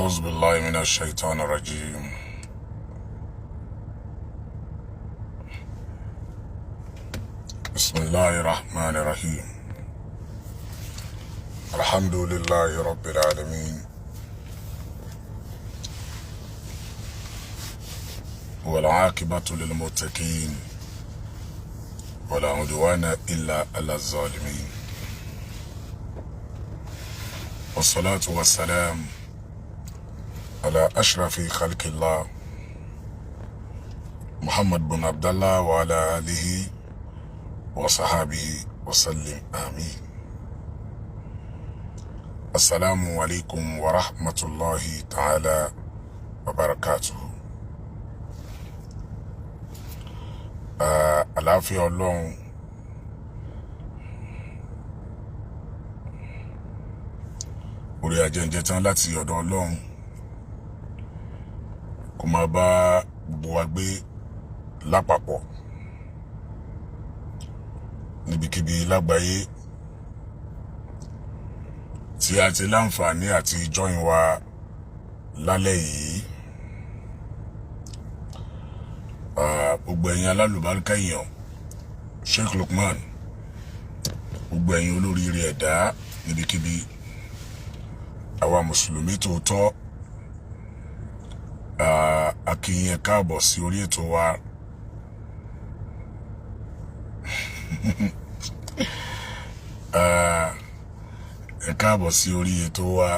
أعوذ بالله من الشيطان الرجيم. بسم الله الرحمن الرحيم. الحمد لله رب العالمين، والعاقبة للمتقين، ولا عدوان إلا على الظالمين، والصلاة والسلام على أشرف خلق الله محمد بن عبد الله وعلى آله وصحابه وسلم آمين. السلام عليكم ورحمة الله تعالى وبركاته. Àlàáfíà Ọlọ́run orí ajẹ́njẹ́ tán láti ọ̀dọ̀ Ọlọ́run kó máa bá gbogbo wa gbé lápapọ̀ níbikíbi lágbàáyé tí a ti láǹfààní àti join wa lálẹ́ yìí. Gbogbo ẹ̀yin alálùbáríkà èèyàn, Sheikh Lukman, gbogbo ẹ̀yin olóríire ẹ̀dá níbikíbi, àwa mùsùlùmí tòótọ́, a kí yín ẹ káàbọ̀ sí orí ètò wa. Ẹ káàbọ̀ sí orí ètò wa.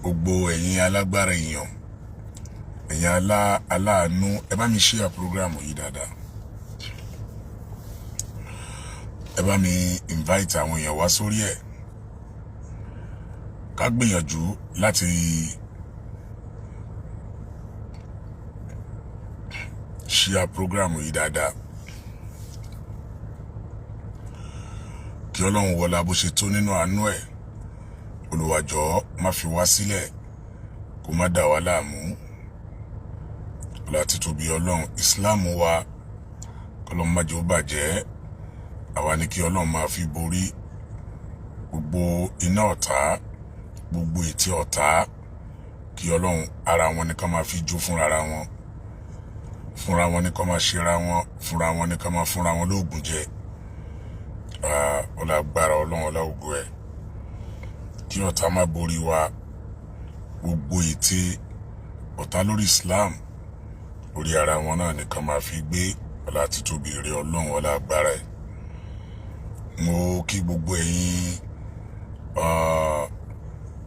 Gbogbo ẹ̀yin alágbára èèyàn, ẹ̀yin aláàánú, ẹ bá mi share program yìí dáadáa. Ẹ bá mi invite àwọn èèyàn wá sórí ẹ̀. Ká gbìyànjú láti share program yìí dáadáa. Kí Ọlọ́run wọlá bó ṣe tó nínú àánú ẹ̀, Olúwa jọ̀ọ́ má fi wá sílẹ̀, kó má dà wá láàmú. Ọlá títóbi Ọlọ́run, Islam wa k'Ọlọ́run má jẹ́ ó bàjẹ́. Àwa ni kí Ọlọ́run máa fi borí gbogbo iná ọ̀tá, gbogbo ètè ọ̀tá. Kí Ọlọ́run ara wọn ni ká máa fi jó fúnra wọn, fúnra wọn ni ká máa ṣera wọn, fúnra wọn ni ká máa fúnra wọn lóògùn jẹ. Ọlá agbára Ọlọ́run, ọlá ògo ẹ̀, kí ọ̀tá má borí wa. Gbogbo ètè ọ̀tá lórí Islam, orí ara wọn náà ni ká máa fi gbé. Ọlá títóbi rẹ̀ Ọlọ́run, ọlá agbára ẹ̀. Mo kí gbogbo ẹ̀yin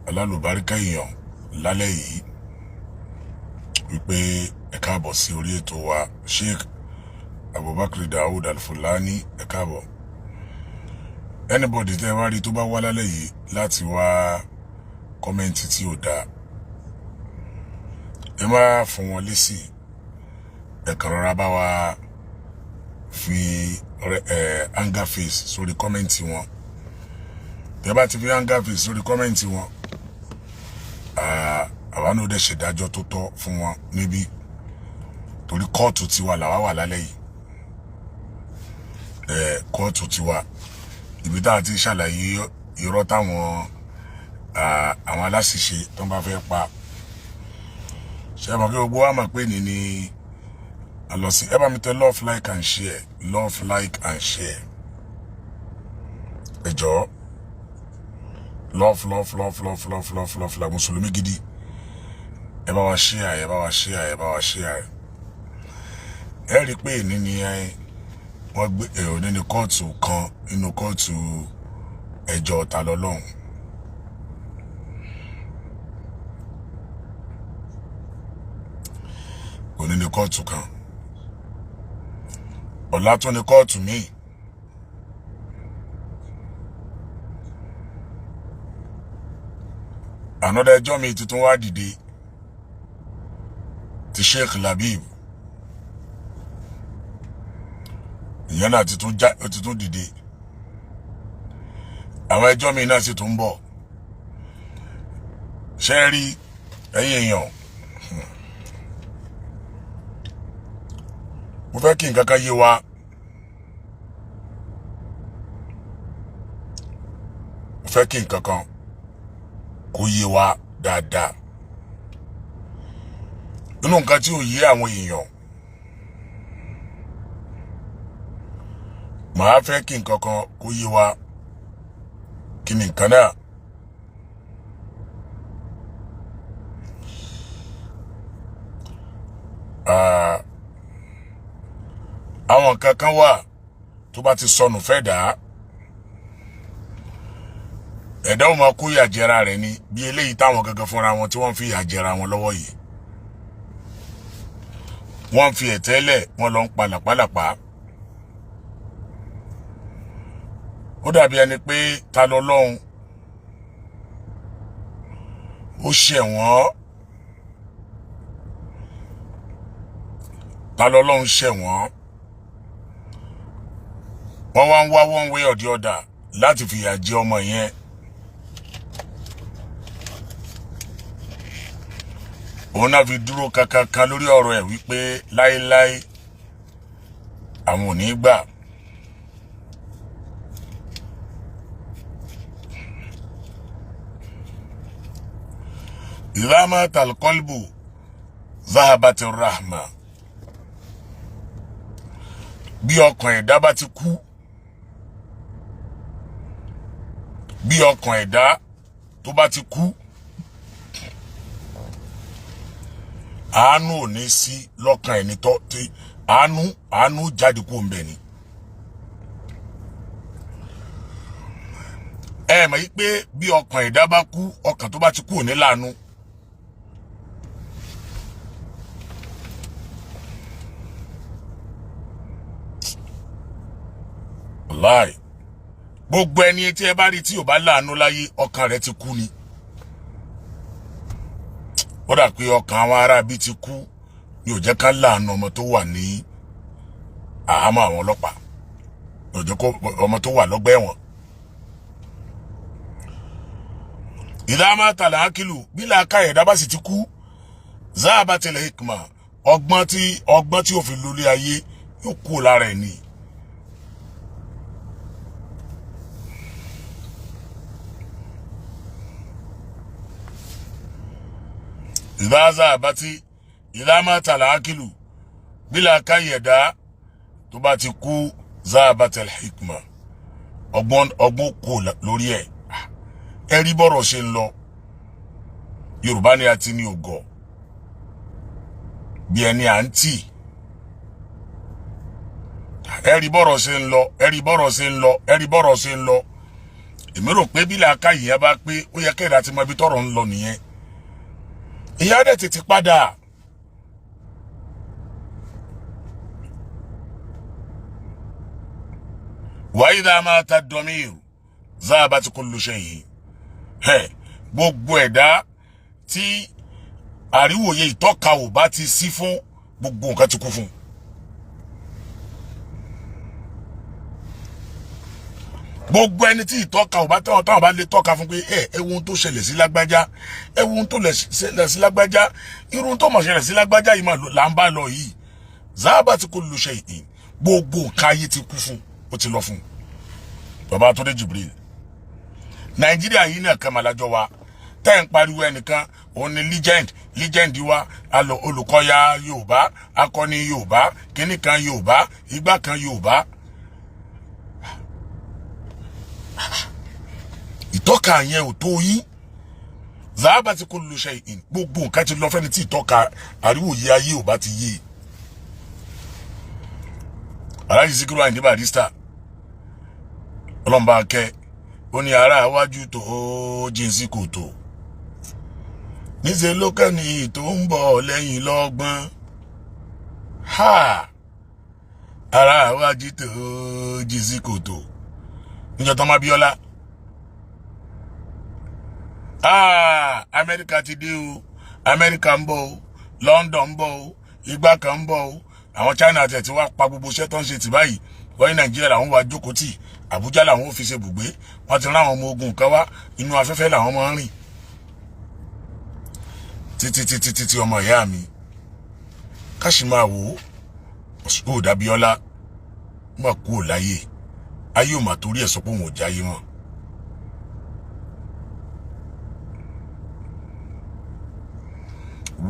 alálùbáríkà èèyàn lálẹ́ yìí wípé ẹ káàbọ̀ sí orí ètò wa. Sheikh Abubakar Daud Al-Fulani, ẹ káàbọ̀. Anybody tẹ́ wá rí tó bá wá lálẹ́ yìí láti wá kọ́mẹ́ǹtì tí ò dáa, ẹ má fún wọn lésì. Ẹ kàn rọra bá wa fi anger face sórí kọ́mẹ́ǹtì wọn. Tẹ́ bá ti fi anger face sórí kọ́mẹ́ǹtì wọn, àwa náà dẹ̀ ṣèdájọ́ tó tọ́ fún wọn níbí, torí kóòtù tiwa làwa wà lálẹ́ yìí. Kóòtù tiwa, ibi tá a ti ṣàlàyé irọ́ táwọn àwọn aláṣìṣe tó ń bá fẹ́ pa. Ṣé ẹ mọ̀ kí gbogbo wa mọ̀ pé ní àlọ́sí. Ẹ bá mi tẹ love, like and share, love, like and share. Ẹ jọ̀ọ́, love la mùsùlùmí gidi. Ẹ bá wa share, ẹ bá wa share, ẹ bá wa share. Ẹ rí pé ní ni wọ́n gbé òní ní kóòtù kan nínú kóòtù ẹjọ́ Tani Olohun. Òní ní kóòtù kan, ọ̀la tún ní kóòtù míì. Another ẹjọ́ mi tuntun wá dìde ti Sheikh Labib. Ìyẹn náà ti tún dìde. Àwọn ẹjọ́ mi náà sì tún ń bọ̀. Ṣé rí ẹ̀yin èèyàn, mo fẹ́ kí nǹkan kan yé wa. Mo fẹ́ kí nǹkan kan kó yé wa dáadáa. Nínú nǹkan tí ò yé àwọn èèyàn, màá fẹ́ kí nǹkan kan kó yé wa. Kí ni nǹkan náà? Àwọn nǹkan kan wà tó bá ti sọnù fẹ́ dà, ẹ̀dá ò máa kó ìyà jẹra rẹ̀ ni, bí eléyìí táwọn gangan fúnra wọn tí wọ́n fi ìyà jẹra wọn lọ́wọ́ yìí. Wọ́n fi ẹ̀tẹ́lẹ̀ wọn lọ ń pa làpálàpá. Ó dàbí ẹni pé ta lọ́lọ́hun ó ṣẹ̀ wọ́n. Ta lọ́lọ́hun ṣẹ̀ wọ́n. Wọ́n wá ń wá one way or the other láti fìyà jẹ ọmọ yẹn. Òun náà fi dúró kankan lórí ọ̀rọ̀ ẹ̀ wípé láéláé àwọn ò ní gbà. Idha mata al-qalbu zahabati rahma. Bí ọkàn ẹ̀dá bá ti kú, bí ọkàn ẹ̀dá tó bá ti kú, àánú ò ní sí lọ́kàn ẹni tó tí àánú jáde kúrò ńbẹ̀ ni. Ẹ mọ̀ yí pé bí ọkàn ẹ̀dá bá kú, ọkàn tó bá ti kú ò ní láàánú. Wallahi, gbogbo ẹni tí ẹ bá rí tí ò bá láàánú láyé, ọkàn rẹ̀ ti kú ni. Ó dà pé ọkàn àwọn ará bí ti kú ni ò jẹ́ ká láàánú ọmọ tó wà ní àhámọ́ àwọn ọlọ́pàá, ni ò jẹ́ kó ọmọ tó wà lọ́gbà ẹ̀wọ̀n. Idha mata al-aqilu, bí làákàyè ẹ̀dá bá sì ti kú, zahabatil hikma, ọgbọ́n tí ó fi lólé ayé yóò kú lára ẹ̀ ni. Idha mata al-aqilu, bí làákàyè ẹ̀dá tó bá ti kú, zahabatil hikma, ọgbọ́n kú lórí ẹ̀. Ẹ rí bọ́rọ̀ ṣe ń lọ. Yorùbá ni a ti ní ògọ̀ bí ẹni à ń tì. Ẹ rí bọ́rọ̀ ṣe ń lọ, ẹ rí bọ́rọ̀ ṣe ń lọ, ẹ rí bọ́rọ̀ ṣe ń lọ. Èmi rò pé bí làákàyè yẹn bá pé, ó yẹ kẹ́ẹ̀dá ti mọ ibi tọ́rọ̀ ń lọ nìyẹn. Ìyá dẹ̀ tètè padà. Wa idha mata ad-damir zahabat kullu shay. Gbogbo ẹ̀dá tí àríwòye ìtọ́ka ò bá ti sí fún, gbogbo nǹkan ti kú fún. Gbogbo ẹni tí ìtọ́ka ò bá táwọn bá lè tọ́ka fún pé ẹwùn tó ṣẹlẹ̀ sí lágbájá, ẹwùn tó ṣẹlẹ̀ sí lágbájá, irun tó mọ̀ ṣẹlẹ̀ sí lágbájá yìí mà là ń bá lọ yìí. Zahabat kullu shay'in, gbogbo nǹkan ayé ti kú fún, ó ti lọ fún. Bàbá tó dé Jibril. Nàìjíríà yìí náà kan màlájọ wa. Tẹ́ ń pariwo ẹnìkan, òun ni legend wa, alọ olùkọ́ya Yorùbá, akọni Yorùbá, kíní kan Yorùbá, igbá kan Yorùbá. Ìtọ́ka yẹn ò tó yín. Zahabat kullu shay'in, gbogbo nǹkan ti lọ fẹ́ni tí ìtọ́ka àríwòye ayé ò bá ti yé. Alhaji Sikiru Ayinde Barrister, ọlọ́mbà kẹ́, ó ní ará iwájú tó jìn sí kòtò. Níṣẹ́ ló kẹ́ni tó ń bọ̀ lẹ́yìn lọ́gbọ́n. Ará iwájú tó jìn sí kòtò. Níjọ́ tán má Bíọ́lá. Amẹ́ríkà ti dé o. Amẹ́ríkà ń bọ̀ o. London ń bọ̀ o. Igbá kan ń bọ̀ o. Àwọn China tẹ̀ tí wá pa gbogbo iṣẹ́ tó ń ṣe tì báyìí. Wọ́n ní Nàìjíríà làwọn wá jókòó tì. Àbújá làwọn ò fi ṣe bùgbé. Wọ́n ti rán àwọn ọmọ ogun kan wá. Inú afẹ́fẹ́ làwọn máa ń rìn. Títí ọmọ ìyá mi. Káṣí máa wò ó. Ó Abíọ́lá. Má kú ò láyé. Ayé ò mà torí ẹ̀ sọ pé òun ò jáyé mọ́.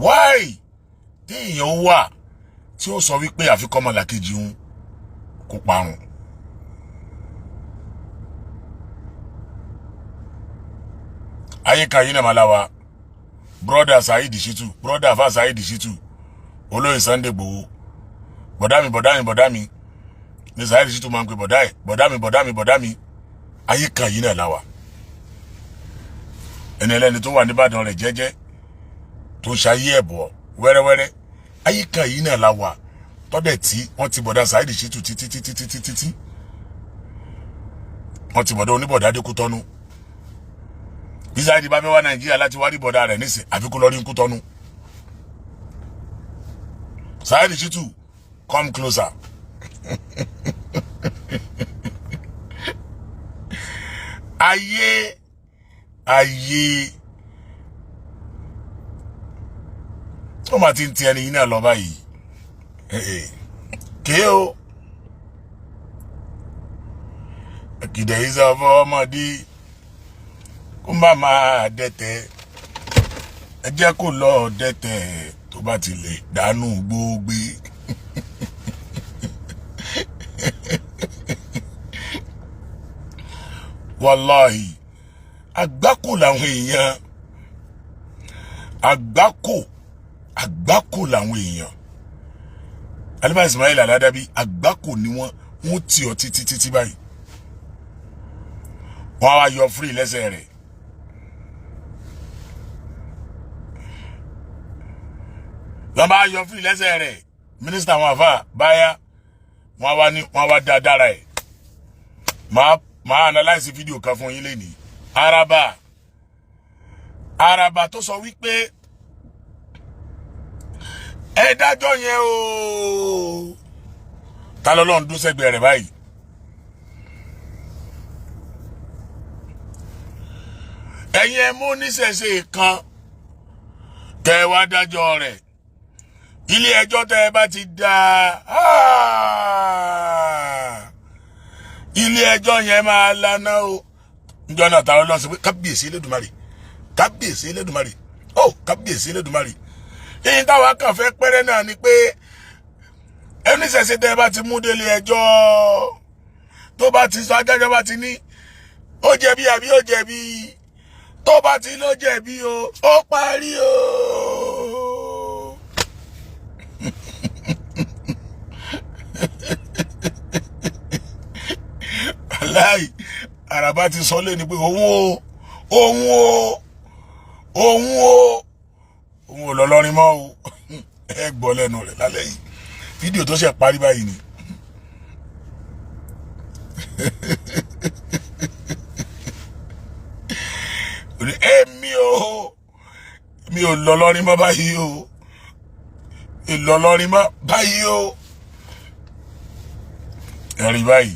why tí èèyàn wà tí ó sọ wípé àfikọ́ ọmọlàkejì òun kó parun. Ayé kan yìí náà máa láwa brother Saheed Shittu, brother Afa Saheed Shittu, olóyè Sunday Igboho, bọ̀dá mi ní Saheed Shittu máa ń pe bọ̀dá mi. Ayé kan yìí náà láwa. Ẹni ẹlẹ́ni tó wà níbàdàn rẹ̀ jẹ́jẹ́ tó ń ṣayé ẹ̀bọ̀ wẹ́rẹ́wẹ́rẹ́. Ayé kan yìí náà láwa. Tọ́dẹ̀ tí wọ́n ti bọ̀dá Saheed Shittu títí. Wọ́n ti bọ̀dá oníbọ̀dá dé Kútọ́nù. Bí Saheed bá fẹ́ wá Nàìjíríà láti wá rí bọ̀dá rẹ̀ nísìn àfikún lọ rí Kútọ́nù. Saheed Shittu, come closer. Ayé ó máa ti ń ti ẹni yìí náà lọ báyìí. Ké o kìdẹ̀ yìí sọ fún ọmọdé kó má máa dẹ́tẹ̀, ẹ jẹ́ kó lọ dẹ́tẹ̀ tó bá ti lè dánú gbógbé. Wallahi àgbákò làwọn èèyàn, àgbákò làwọn èèyàn. Alifa Ismail Aladabi àgbákò ni wọ́n tì ọ́ títí báyìí. Wọ́n wá yọ free lẹ́sẹ̀ rẹ̀. Wọ́n bá yọ free lẹ́sẹ̀ rẹ̀. Mínísítà wọn àfà báyá wọ́n wá dáadáa ẹ̀. Máa analyze fídíò kan fún yín lẹ́nìí. Araba tó sọ wípé ẹ dájọ́ yẹn o. Ta lọ́lọ́run dún sẹ́gbẹ̀ẹ́ rẹ̀ báyìí. Ẹ̀yin ẹ mú Onisese kan kẹ́ wá dájọ́ rẹ̀. Ilé ẹjọ́ tẹ́ ẹ bá ti dá ilé ẹjọ́ yẹn máa lana o. Ǹjọ́ náà ta lọ́lọ́run sọ pé kábíyèsí Elédùmarè, kábíyèsí Elédùmarè, kábíyèsí Elédùmarè. Èyí táwa kàn fẹ́ pẹ́rẹ́ náà ni pé Onisese tẹ́ bá ti mú délé ẹjọ́ tó bá ti sọ adájọ́ bá ti ní ó jẹ̀bi àbí ó jẹ̀bi, tó bá ti ló jẹ̀bi o ó parí o. Aláì Araba ti sọ lé ní pé òun ò lọ́lọ́rin mọ́ o. Ẹ gbọ́ lẹ́nu rẹ̀ lálẹ́ yìí. Fídíò tó ṣe parí báyìí ni. Mi ò lọ́lọ́rin mọ́ báyìí o. Ìlọ́lọ́rin mọ́ báyìí o. Ẹ̀rí báyìí.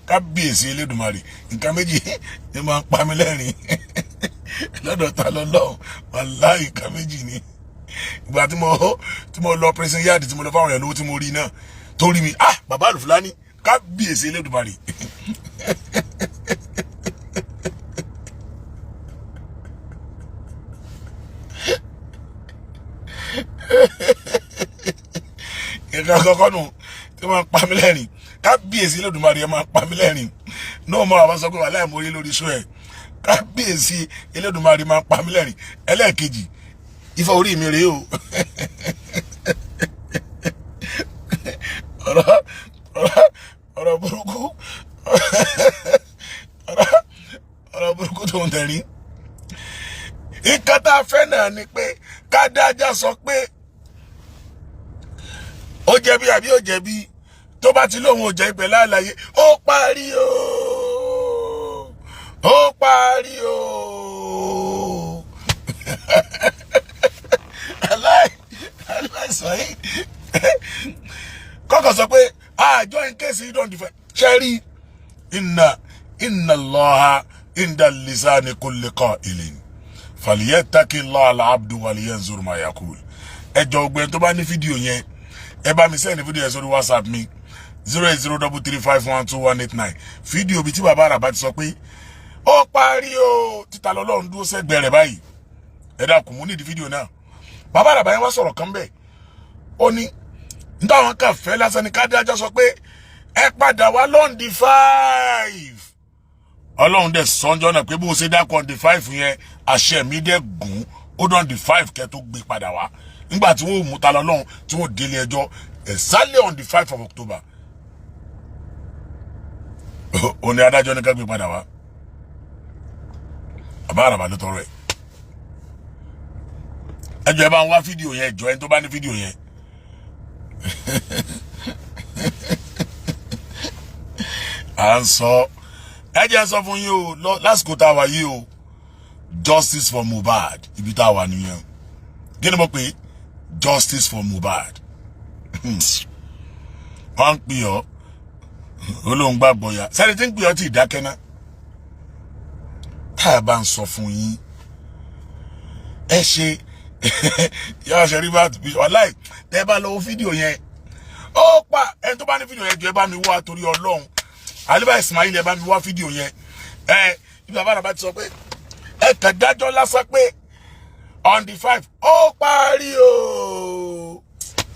Kábíyèsí Elédùmarè. Nǹkan méjì ni máa ń pa mí lẹ́rìn. Lọ́dọ̀ ta lọ́lọ́run. Wàláhì nǹkan méjì ni. Ìgbà tí mo lọ prison yard tí mo lọ fáwọn èèyàn lówó tí mo rí náà tó rí mi, bàbá Al-Fulani, kábíyèsí Elédùmarè. Ìgbà kọ́kọ́ nù tí wọ́n pa mí lẹ́rìn. Kábíyèsí Elédùmarè ẹ máa pa mí lẹ́rìn. Náà mo àwọn sọ pé wàláhì mo rí lórí show ẹ̀. Kábíyèsí Elédùmarè máa pa mí lẹ́rìn. Ẹlẹ́ẹ̀kejì, Ifá orí mi rèé o. Ọ̀rọ̀ burúkú tó ń tẹ̀rí. Nǹkan tá a fẹ́ náà ni pé ká dájá sọ pé ó jẹ̀bi àbí ó jẹ̀bi, tó bá ti lóhun ò jẹ́ ìpè láàlàyé ó parí o. Aláìsàn kọ́kọ́ sọ pé join case you don't defend. Sherry, inna Allaha inda lisani kulli qa'ilin falyattaqi Allaha al-abdu wa liyanzur ma yaqul. Ẹjọ́ ọgbẹ́ni tó bá ní fídíò yẹn ẹ bá mi send fídíò yẹn sórí WhatsApp mi 08033512189. Fídíò bí tí bàbá Araba ti sọ pé ó parí o, títa lọ́lọ́run dúró sẹ́gbẹ̀ẹ́ rẹ̀ báyìí. Ẹ dákun mo ní di fídíò náà. bàbá Àràbà yẹn wá sọ̀rọ̀ kan bẹ́ẹ̀ ó ní nítawọn kan fẹ́ lásán ni kádájọ́ sọ pé ẹ padà wá lọ́ndì 5 ọlọ́run dẹ̀ sọ́njọ́ náà pé bó ṣe dákọ̀ ọ̀ndì 5 yẹn àṣẹ mi dẹ̀ gùn ó dọ̀ndì 5 kẹ́ tó gbé padà wá nígbà tí wọ́n mú ta lọ́lọ́run tí wọ́n délé ẹjọ́ exactly on the 5 of October ó ní adájọ́ ní ká gbé padà wá bàbá Àràbà ló tọrọ ẹ̀ ẹjọ́ ẹ bá ń wá fídíò yẹn ẹjọ́ ẹni tó bá ní fídíò yẹn à ń sọ ẹ jẹ́ sọ fún yín o lásìkò tá a wà yìí o justice for Mohbad ibi tá a wà nìyẹn kí ni mo pè justice for Mohbad wọ́n ń pè ọ́ olóhùn gbàgbọ́ ya sẹ́ni tí ń pè ọ́ tí ìdákẹ́ náà tá a bá ń sọ fún yín ẹ ṣe yọ ṣe rí bá ọláì tẹ́ bá lọ́wọ́ fídíò yẹn ó pa ẹni tó bá ní fídíò yẹn jọ ẹ bá mi wá torí Ọlọ́run Àlíbà Ismail ẹ bá mi wá fídíò yẹn ibi bàbá Àràbà ti sọ pé ẹ kàn dájọ́ lásán pé on the 5 ó parí o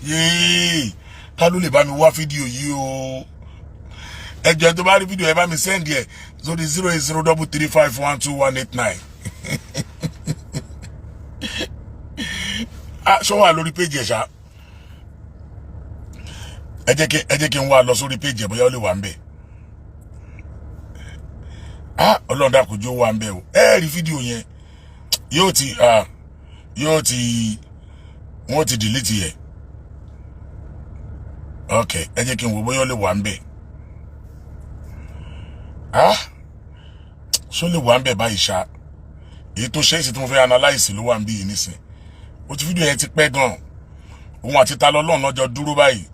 yéé ta ló lè bá mi wá fídíò yìí o ẹjọ́ tó bá rí fídíò ẹ bá mi sẹ́ndì ẹ̀ sórí 08033512189 ṣó wà lórí péjì ẹ̀ ṣá ẹ jẹ́ kí n wá lọ sórí péjì ẹ̀ bóyá ó lè wà ń bẹ̀ Ọlọ́run dákun jọ̀ọ́ wà ń bẹ̀ o ẹ rí fídíò yẹn wọ́n ti delete yẹ ok ẹ jẹ́ kí n wò bóyá ó lè wà ń bẹ̀ ṣó lè wà ń bẹ̀ báyìí ṣá èyí tó ṣe é sí tí mo fẹ́ analyze ló wà ń bí yìí nísìn ó ti fídíò yẹn ti pẹ́ gan òun àti Tani Olohun lọ́jọ́ dúró báyìí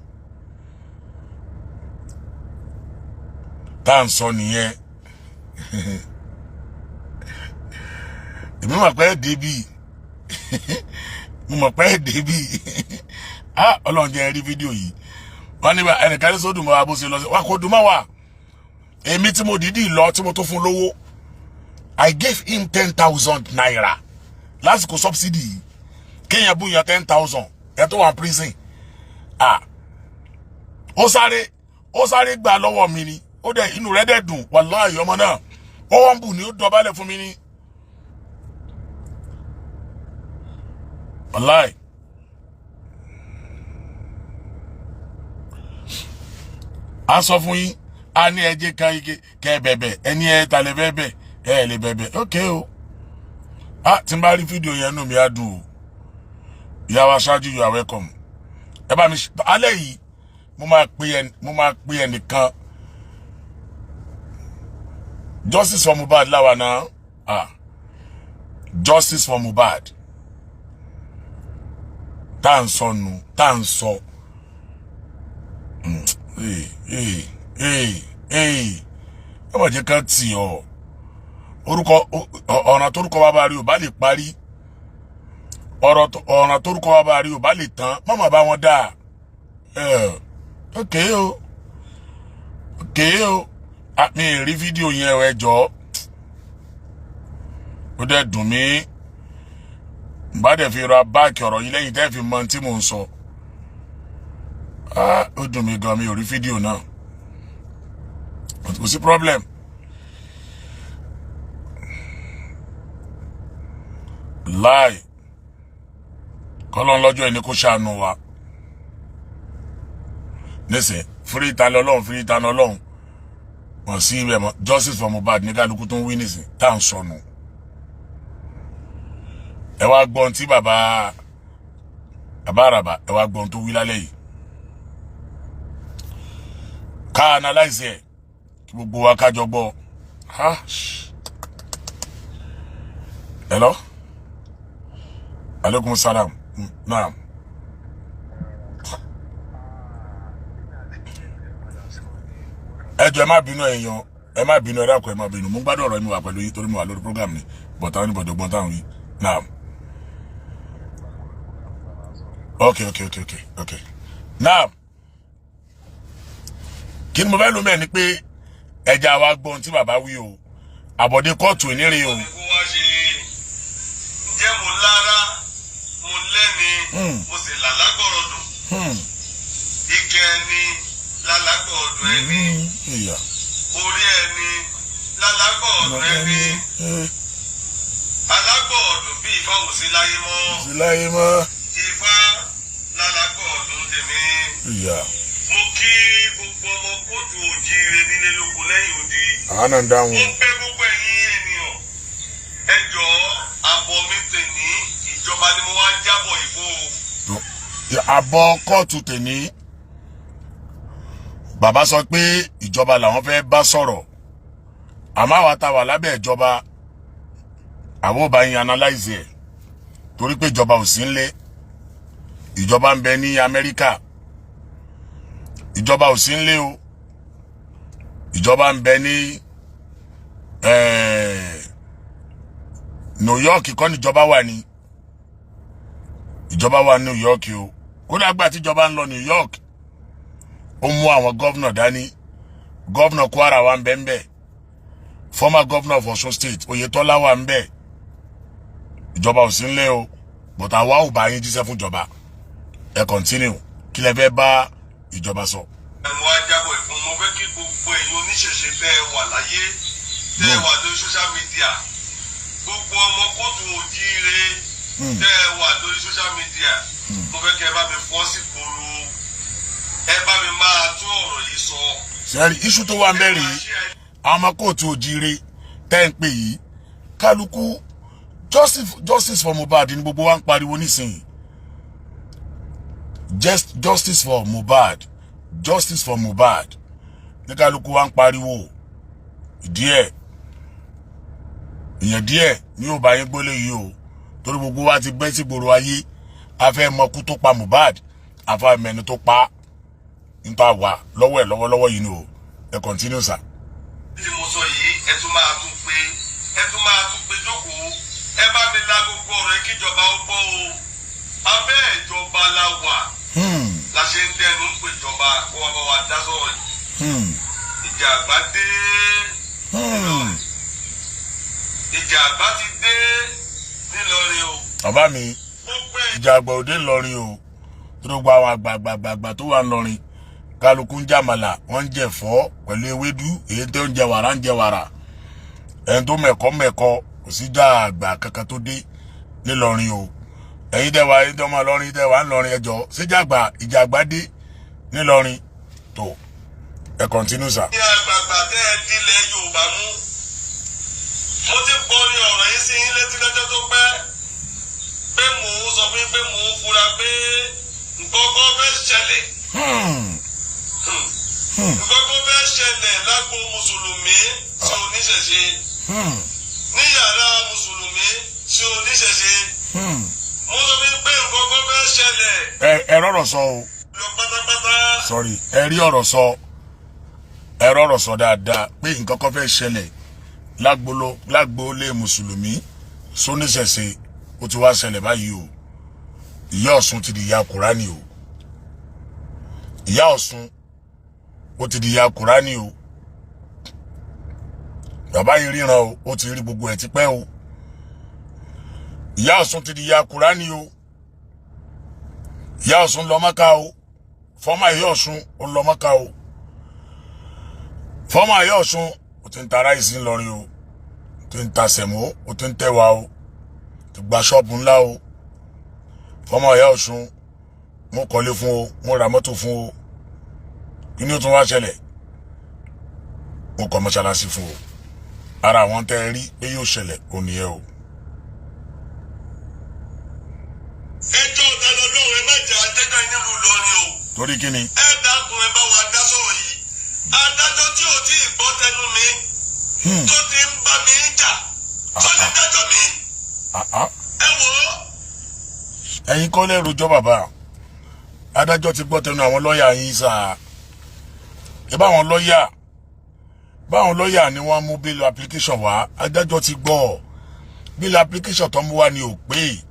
tá à ń sọ nìyẹn èmi mọ̀ pé débì mo mọ̀ pé débì Ọlọ́run jẹ́ rí fídíò yìí wọ́n ní ẹnìkan ní sódùn mọ́ abó ṣe lọ sí wà kó dùn mọ́ wà èmi tí mo dìídì lọ tí mo tó fún lówó I gave him 10,000 naira lásìkò subsidy yìí kéèyàn bú yan 10,000 ẹ tó wà prison ó sáré gbà lọ́wọ́ mi ni ó dẹ̀ inú rẹ̀ dẹ̀ dùn wàláhì ọmọ náà ó wọ́n bù ní ó dọ̀bálẹ̀ fún mi ní wàláhì a sọ fún yín a ní ẹjẹ kẹ bẹ̀bẹ̀ ẹni ẹ talẹ̀ bẹ̀bẹ̀ ẹ lè bẹ̀bẹ̀ ok o tí n bá rí fídíò yẹn nù mí á dùn o ìyá wa ṣáájú you are welcome ẹ bá mi alẹ́ yìí mo máa pe ẹnìkan justice for Mohbad láwa náà justice for Mohbad tá à ń sọ nù tá à ń sọ ẹ má jẹ́ ká tì ọ́ orúkọ ọ̀nà torúkọ bàbá rí ò bá lè parí ọ̀nà torúkọ bàbá rí ò bá lè tán má bá wọn dá ok o mi rí fídíò yẹn ẹ jọ̀ọ́ ó dẹ̀ dùn mí bá dẹ̀ fi ra báàkì ọ̀rọ̀ yìí lẹ́yìn tẹ́ fi mọ tí mò ń sọ ó dùn mí gan mi ò rí fídíò náà kò sí problem láì kọ́lọ́n lọ́jọ́ ẹni kó ṣàánú wa nísìn fírí Tani Olohun wọ́n sí ibẹ̀ mọ́ justice for Mohbad ní kálukú tó ń wí nísìn tá à ń sọnù ẹ wá gbọ́n tí bàbá Àràbà ẹ wá gbọ́n tó wí lálẹ́ yìí ká analyze ẹ̀ kí gbogbo wa kájọ gbọ́ hello alaikum salam naam ẹjọ ẹ má bínú èèyàn ẹ má bínú ẹ dákun ẹ má bínú mo gbádùn ọ̀rọ̀ mi wà pẹ̀lú yín torí mo wà lórí program ni but àwọn níbọdọ gbọn táwọn yìí naam okay naam kí ni mo fẹ́ lò mẹ́ ni pé ẹja wa gbọ́n tí bàbá wí o àbọ̀dé kóòtù ìnírin o. jẹ́ mo lára mo lẹ́ni mo sì làlágbọ̀rọ̀dùn ike ẹni lálágbọ̀ọ̀dùn ẹni orí ẹni lálágbọ̀ọ̀dùn ẹni alágbọ̀ọ̀dùn bí Ifá ò sí láyé mọ́ Ifá lálágbọ̀ọ̀dùn tèmi. Mo kí gbogbo ọmọ kóòtù òjíire nílé lóko lẹ́yìn odi. Àánà ń dáhùn. Mo pẹ́ gbogbo ẹ̀yin ènìyàn. Ẹ jọ̀ọ́ àbọ̀ mi tèní ìjọba ni mo wá jábọ̀ ìfò. Àbọ̀ kóòtù tèní. Bàbá sọ pé ìjọba làwọn fẹ́ bá sọ̀rọ̀. Àmọ́ àwa tá wà lábẹ́ ìjọba àwọn ò bá yín analyze ẹ̀. Torí pé ìjọba ò sí ńlé. Ìjọba ń bẹ ní Amẹ́ríkà. Ìjọba ò sí ńlé o. Ìjọba ń bẹ ní New York kọ́ ni ìjọba wà ní. Ìjọba wà ní New York o. Kódà gbà tí ìjọba ń lọ New York ó mú àwọn gọ́vnà dání. Gọ́vnà Kwara wà ń bẹ ńbẹ̀. Former governor of Osun State Oyetola wà ń bẹ. Ìjọba ò sí ńlé o. But àwa ò bá yín jíṣẹ́ fún ìjọba. Ẹ continue. Kí lẹ fẹ́ bá ìjọba sọ. Mo wá jábọ̀ ìfún mo fẹ́ kí gbogbo ẹ̀yin oníṣẹ̀ṣe tẹ́ ẹ wà láyé tẹ́ ẹ wà lórí social media gbogbo ọmọ kóòtù òjíire tẹ́ ẹ wà lórí social media mo fẹ́ kí ẹ bá mi fọ́ sí gbòòrò ẹ bá mi máa tún ọ̀rọ̀ yìí sọ. Sẹ́rí iṣu tó wà ń bẹ̀rẹ̀ yìí àwọn ọmọ kóòtù òjíire tẹ́ ń pè yìí kálukú justice for Mohbad ní gbogbo wa ń pariwo nísìnyí. Justice for Mohbad. Justice for Mohbad. Ní kálukú wa ń pariwo. Díẹ̀. Ìyẹn díẹ̀ ní ò bá yín gbólé yìí o. Torí gbogbo wa ti bẹ́ sí gbòòrò ayé. A fẹ́ mọ kú tó pa Mohbad. A fẹ́ mẹ́ni tó pa. Nípa wà lọ́wọ́ ẹ̀ lọ́wọ́lọ́wọ́ yìí ni o. Ẹ continue sir. Tí mo sọ yìí ẹ tún máa tún pé jókòó. Ẹ bá mi la gbogbo ọ̀rọ̀ kíjọba ó gbọ́ o. Abẹ́ ìjọba la wà. La ṣe ń dẹnu ń pè ìjọba kó wá bá wa dá sọ̀rọ̀ yìí. Ìjà àgbà dé. Ìjà àgbà ti dé nílọrin o. Bàbá mi ìjà àgbà òde ńlọrin o. Tó gba àwọn àgbààgbà tó wà ńlọrin. Kálukú ń jàmàlà wọ́n ń jẹ ẹ̀fọ́ pẹ̀lú ewédú èyí tó ń jẹ wàrà ń jẹ wàrà. Ẹni tó mẹ̀kọ́ kò sí jà àgbà kankan tó dé nílọrin o. Ẹ̀yin dẹ̀ wá ẹ̀yin tó máa lọrin dẹ̀ wá ńlọrin ẹjọ́ síjàgbà ìjàgbá dé nílọrin tó ẹ continue sir. Ní àgbààgbà tẹ́ ẹ dílé Yorùbá mú mo ti pọ̀ ní ọ̀rọ̀ yìí sí yín létí lọ́jọ́ tó pẹ́ pé mò ń sọ fún yín pé mò ń fura pé nǹkan kan fẹ́ ṣẹlẹ̀ nǹkan kan fẹ́ ṣẹlẹ̀ lágbo mùsùlùmí sí oníṣẹ̀ṣe ní yàrá mùsùlùmí sí oníṣẹ̀ṣe. Mo sọ fún pé nǹkan kan fẹ́ ṣẹlẹ̀. Ẹ rọ̀rọ̀ sọ o. Lọ pátápátá. Sorry, ẹ rí ọ̀rọ̀ sọ. Ẹ rọ̀rọ̀ sọ dáadáa pé nǹkan kan fẹ́ ṣẹlẹ̀ lágboolé mùsùlùmí sóníṣẹ̀ṣe ó ti wá ṣẹlẹ̀ báyìí o. Ìyá Ọ̀ṣun ti di ìyá Kùránì o. Ìyá Ọ̀ṣun ó ti di ìyá Kùránì o. Bàbá yìí ríran o, ó ti rí gbogbo ẹ̀ tipẹ́ o. Ìyá Ọ̀ṣun ti di ìyá Kùránì o. Ìyá Ọ̀ṣun lọ Mákà o. Fọ́mà Ìyá Ọ̀ṣun ó lọ Mákà o. Fọ́mà Ìyá Ọ̀ṣun ó ti ń ta ráìsì ńlọrin o. Ó ti ń ta sẹ̀mó, ó ti ń tẹ̀wá o. Ó ti gba ṣọ́ọ̀bù ńlá o. Fọ́mà Ìyá Ọ̀ṣun mo kọ́lé fún o, mo ra mọ́tò fún o. Kí ni ó tún wá ṣẹlẹ̀? Mo kọ́ mọ́ṣáláṣí fún o. Ara àwọn tẹ́ ẹ rí pé yóò ṣẹlẹ̀ ò nìyẹn o. Ẹjọ́ ọ̀dàlọ́dọ̀ ẹ má jà àjẹjọ́ ìnílùú lọrin o. Torí kí ni? Ẹ dákun ẹ bá wa dá sọ̀rọ̀ yìí. Adájọ́ tí ò tí ì gbọ́ tẹnu mi tó ti ń bá mi jà tó lè dájọ́ mi. Ẹ wò ó. Ẹ̀yin kọ́ lè rojọ́ bàbá. Adájọ́ ti gbọ́ tẹnu àwọn lọ́ọ̀yà yín sáà. Ẹ báwọn lọ́ọ̀yà ni wọ́n mú bail application wá. Adájọ́ ti gbọ́. Bail application tó mú wá ni ò pé.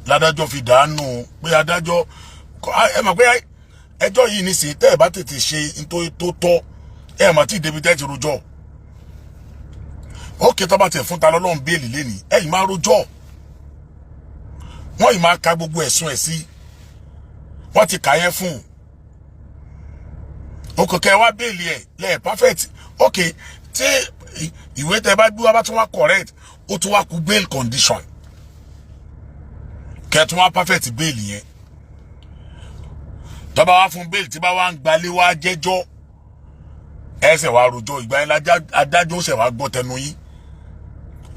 Ládájọ́ fi dànù pé adájọ́ ẹ mọ̀ pé ẹjọ́ yìí nísìnyí tẹ́ ẹ bá tètè ṣe tó tọ́ ẹ mà tí débi tẹ́ ti rojọ́. Ókè tó bá tẹ̀ fún ta lọ́lọ́run béèlì lénìí ẹ̀yìn máa rojọ́. Wọ́n yìí máa ka gbogbo ẹ̀sùn ẹ̀ sí wọ́n ti kà yẹn fún o kò kẹ́ wá bẹ́ẹ̀lì ẹ̀ lẹ́ẹ̀ perfect okay tí ìwé tẹ́ bá gbé wá bá tún wá correct ó tún wá kú bail condition kẹ́ tún wá perfect bẹ́ẹ̀lì yẹn tó bá wá fún bail tí bá wá ń gbalé wá jẹ́jọ́ ẹsẹ̀ wá rojọ́ ìgbà yẹn adájọ́ ṣẹ̀ wá gbọ́ tẹnu yín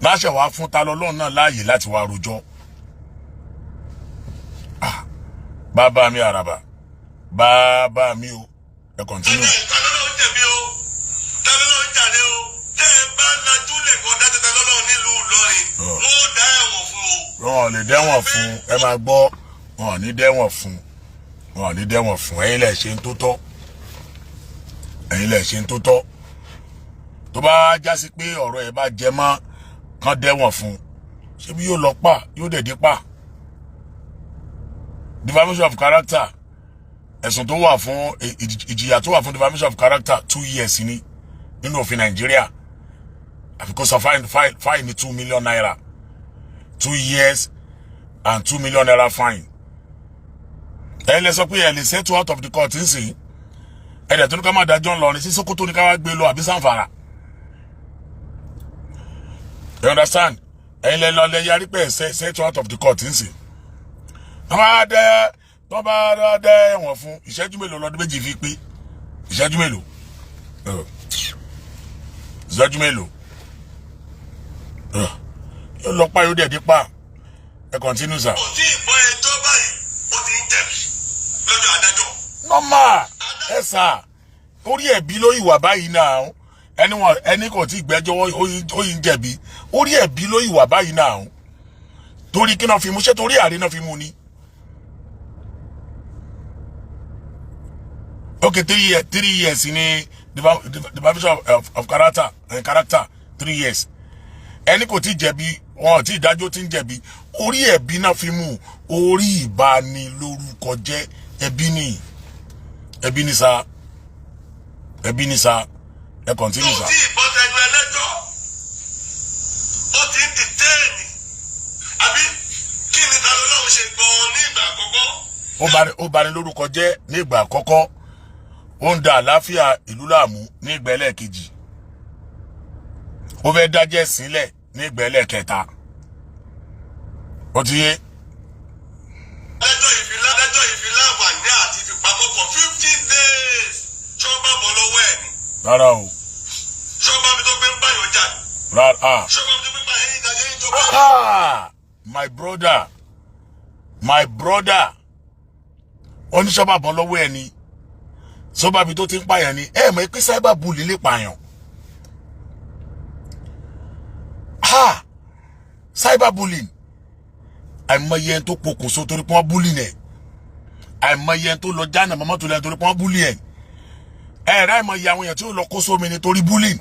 láṣẹ̀ wá fún Tani Olohun náà láàyè láti wá rojọ́ bàbá mi àràbà bàbá mi o ẹ continue. Tani Olohun jẹ̀bi o Tani Olohun jàre o tẹ́ ẹ bá lajú lè kọ́ dájú Tani Olohun nílùú Ìlọrin wọ́n dá ẹ̀wọ̀n fún o. wọn ò lè dẹ́wọ̀n fún ẹ máa gbọ́ wọn ò ní dẹ́wọ̀n fún wọn ò ní dẹ́wọ̀n fún ẹ̀yin lẹ̀ ṣe ń tó tọ́ ẹ̀yin lẹ̀ ṣe ń tó tọ́ tó bá jásí pé ọ̀rọ̀ ẹ̀ bá jẹ mọ́ kán dẹ́wọ̀n fún ṣé bí yóò lọ pa yóò dẹ̀ dé pa defamation of character ẹ̀sùn tó wà fún ìjìyà tó wà fún defamation of character 2 years ní nínú òfin Nàìjíríà àfikún sọ fine ní 2 million naira 2 years and 2 million naira fine ẹ lè sọ pé ẹ lè settle out of the court nsìn ẹ dẹ̀ tó ní ká máa dájọ́ ńlọrin sí Sókótó ní ká wá gbé lọ àbí Sàǹfàrà you understand ẹ̀yin lè lọ lẹ yarí pé settle out of the court nsìn wọ́n bá dẹ́ ẹ̀wọ̀n fún ìṣẹ́jú mélòó lọ́dún méjì fi pé ìṣẹ́jú mélòó yóò lọ pa yóò dẹ̀ dé pa ẹ continue sir. kò tí ì bọ́ ẹjọ́ báyìí ó ti ń jẹ̀bi lọ́dọ̀ adájọ́. normal ẹ sà orí ẹ̀bí ló ìwà báyìí náà ẹni kò tí ì gbẹ́jọ́ ó yìí ń jẹ̀bi orí ẹ̀bí ló ìwà báyìí náà torí kí náà fi mú ṣé torí àrí náà fi mú ni. okay 3 years ní defamation of character 3 years ẹni kò tí ì jẹ̀bi wọn ò tí ì dájọ́ tí ń jẹ̀bi orí ẹ̀bí náà fi mú orí ìbanilórúkọ jẹ́ ẹbí ni sá ẹ continue sá. tó tí ìbọn ẹnu ẹlẹ́jọ́ ó ti ń dìtẹ́ẹ̀nì àbí kí ni Tani Olohun ṣe gan-an ní ìgbà àkọ́kọ́. ó bani lórúkọ jẹ́ ní ìgbà àkọ́kọ́ ó ń da àlàáfíà ìlú láàmú ní ìgbà ẹlẹ́ẹ̀kejì ó fẹ́ dájẹ́ sílẹ̀ ní ìgbà ẹlẹ́ẹ̀kẹta ó ti yé. lẹ́jọ́ ìfìláwà ní àti ìfipamọ́ for 15 days ṣọ́ọ́bà bọ̀ lọ́wọ́ ẹ̀ ni. rárá o. ṣọ́ọ́bà mi tó gbé ń báyọ̀ jà. rárá. ṣọ́ọ́bà mi tó gbé ń báyọ̀ ẹ̀yìn ìdájọ́ yìí tó bá. my brother oníṣọ́bà bọ̀ lọ́wọ́ ẹ̀ ni sọ́bà mi tó ti ń pààyàn ni ẹ̀ mọ̀ pé cyber bully lè pààyàn. Cyber bullying àìmọye ẹni tó pokùnso torí pé wọ́n bully nẹ̀ àìmọye ẹni tó lọ jánà mọ́mọ́ tó lẹ́yìn torí pé wọ́n bully ẹ̀ ẹ̀rọ àìmọye àwọn èèyàn tí ó lọ kó sómi nítorí bullying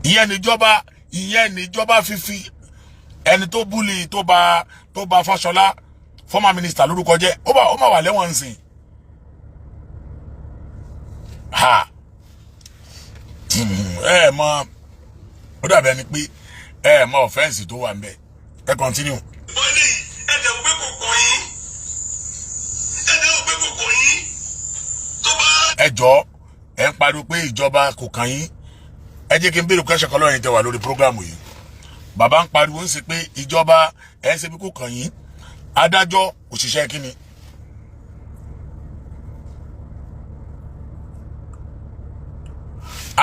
ìyẹn níjọba fífi ẹni tó bully tó bá Fáṣọlá former minister lórúkọ jẹ́ ó máa wà lẹ́wọ̀n nsìn ẹ mọ̀ ó dàbí ẹni pé ẹ mọ̀ offense tó wà ń bẹ ẹ continue. bọ́lí ẹ̀dẹ̀ ògbé kòkò yín tó bá. ẹ jọ̀ọ́ ẹ ń pariwo pé ìjọba kò kàn yín ẹ jẹ́ kí n béèrè question kan lọ́yìn tẹ́ wà lórí program yìí bàbá ń pariwo ń ṣe pé ìjọba ẹ ń ṣe bí kò kàn yín adájọ́ òṣìṣẹ́ kíni.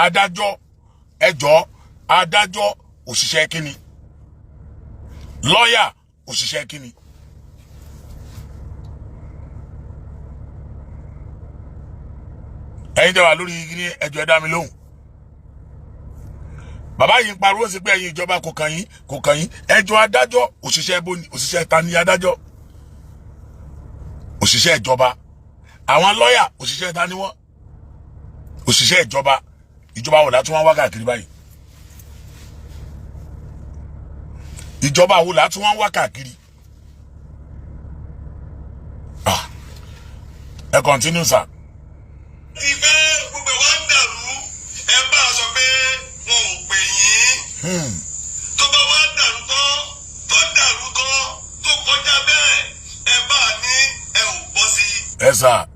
adájọ́ ẹ jọ̀ọ́ adájọ́ òṣìṣẹ́ kíni lọ́yà òṣìṣẹ́ kíni. ẹ̀yin tẹ́ wà lórí kíni ẹjọ́ ẹ dá mi lóhùn bàbá yìí ń pariwo sí pé ẹ̀yin ìjọba kò kàn yín ẹjọ́ adájọ́ òṣìṣẹ́ bóni òṣìṣẹ́ ta ni adájọ́ òṣìṣẹ́ ìjọba àwọn lọ́yà òṣìṣẹ́ ta ni wọ́n òṣìṣẹ́ ìjọba wò látún wá káàkiri báyìí ìjọba wò látún wá káàkiri ẹ continue sir. ìfẹ́ gbogbo wa ń dàrú ẹ bá a sọ pé wọn ò pè yín tó bá wá dàrú tán tó kọjá bẹ́ẹ̀ ẹ bá a ní ẹ ò ẹ̀sà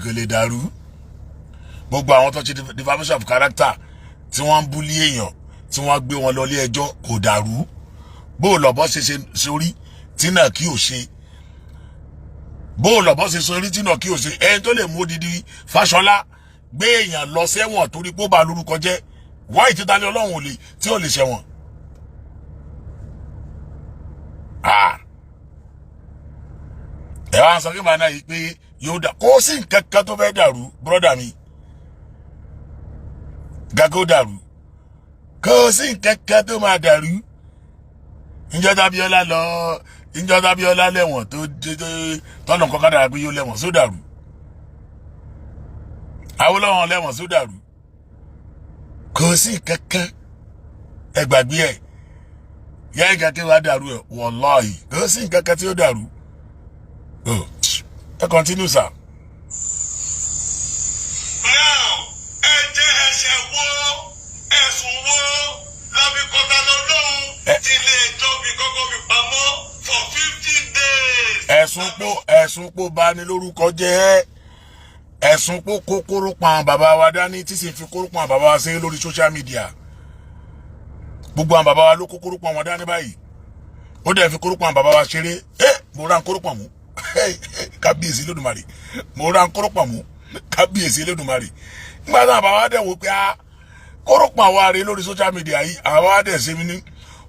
kò lè dàrú. Gbogbo àwọn tó ṣe defamation of character tí wọ́n ń bully èèyàn tí wọ́n gbé wọn lọ ilé ẹjọ́ kò dàrú. Bó lọ́bọ́ ṣe sórí tí náà kí ò ṣe. Bó lọ́bọ́ ṣe sórí tí náà kí ò ṣe. Ẹni tó lè mú odidi Fáṣọlá gbé èèyàn lọ sẹ́wọ̀n torí pé ó bá lórúkọ jẹ́. Why tí Tani Olohun lè tí ò lè ṣẹ̀wọ̀n. Ẹ wá sọ kí màá náà yìí pé yóò dà kó sí nǹkan kan tó fẹ́ dàrú brọ́dà mi. Gàgó dàrú. Kó sí nǹkan kan tó máa dàrú. Ìjọ Tábíọ́lá lẹ́wọ̀n tó tọ́nà kọ́kọ́ dára pé yóò lẹ́wọ̀n só dàrú. Awólọ́wọ̀ lẹ́wọ̀n só dàrú. Kò sí nǹkan kan ẹ gbàgbé ẹ̀. Yá nǹkan kí wàá dàrú ẹ̀ wallahi. Kò sí nǹkan kan tí ó dàrú. Ẹ continue sir. Now, ẹ jẹ́ ẹ̀ṣẹ̀ wo ẹ̀sùn wo lábí kọ́ta lọ́lọ́run tí ilé ẹjọ́ fi kọ́kọ́ fi pamọ́ for 50 days. Ẹ̀sùn pò bà ní lórúkọ jẹ́. Ẹ̀sùn pò kó kórópọ̀ àwọn bàbá wa dání tí sì fi kórópọ̀ àwọn bàbá wa ṣe lórí social media. Gbogbo àwọn bàbá wa ló kó kórópọ̀ wọn dání báyìí. Ó dẹ̀ fi kórópọ̀ àwọn bàbá wa ṣeré. Mo ra ń kórópọ̀ mú. Kábíyèsí Olódùmarè. Mo ra ń kórópọ̀ mú. Kábíyèsí Olódùmarè. Nígbà tí àwọn bàbá wa dẹ̀ wò pé kórópọ̀ àwọn ààrẹ lórí social media yìí àwọn bàbá wa dẹ̀ ṣe mí ní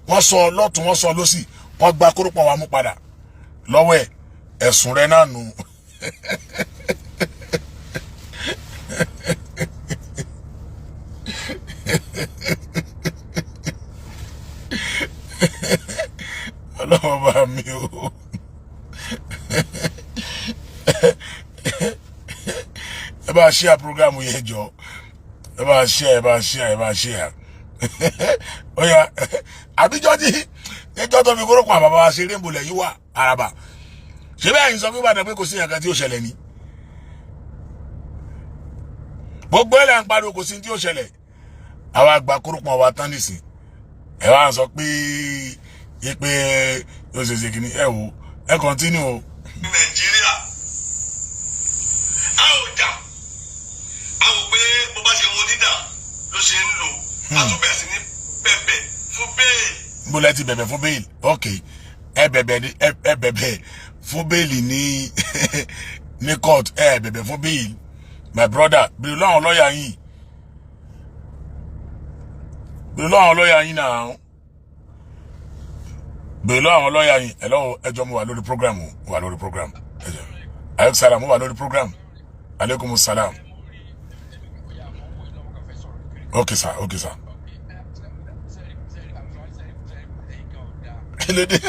wọ́n sọ lọ́tún wọ́n sọ lọ́sì wọ́n gba kórópọ̀ wa mú padà lọ́wọ́ ẹ̀ ẹ̀sùn rẹ̀ náà nù. Ọlọ́run bá mi o. Ẹ bá share program yẹn jọ. Ẹ bá share. Oya, àbíjọ́ tí ẹjọ́ tó fi kórópọ̀ àwọn bàbá wa ṣe rainbow lẹ̀ yìí wà Àràbà. Ṣé bẹ́ẹ̀ ń sọ fún Ìbàdàn pé kò sí nǹkan tí ó ṣẹlẹ̀ ni? Gbogbo ẹ̀lẹ́ ń pariwo kò sí tí ó ṣẹlẹ̀. Àwa àgbà kórópọ̀ wa tán nìsín. Ẹ wá sọ pé yóò ṣe kìíní ẹ wò ẹ continue o. Nàìjíríà a ò jà a ò pé bó bá ṣe wo dídà ló ṣe ń lò a tún bẹ̀ sí ní bẹ̀bẹ̀ fún bẹ́ẹ̀lì. Mo lẹ ti bẹ̀bẹ̀ fún bẹ́ẹ̀lì ok ẹ bẹ̀bẹ̀ fún bẹ́ẹ̀lì ní court ẹ bẹ̀bẹ̀ fún bẹ́ẹ̀lì my brother bí lọ́wọ́ lọ́ọ̀yà yín náà. Bèlò àwọn lọ́ọ̀yà yìí ẹjọ́ mo wà lórí program ẹjọ́ aleykum mo wà lórí program aleykum salam okay sir kí ló dé.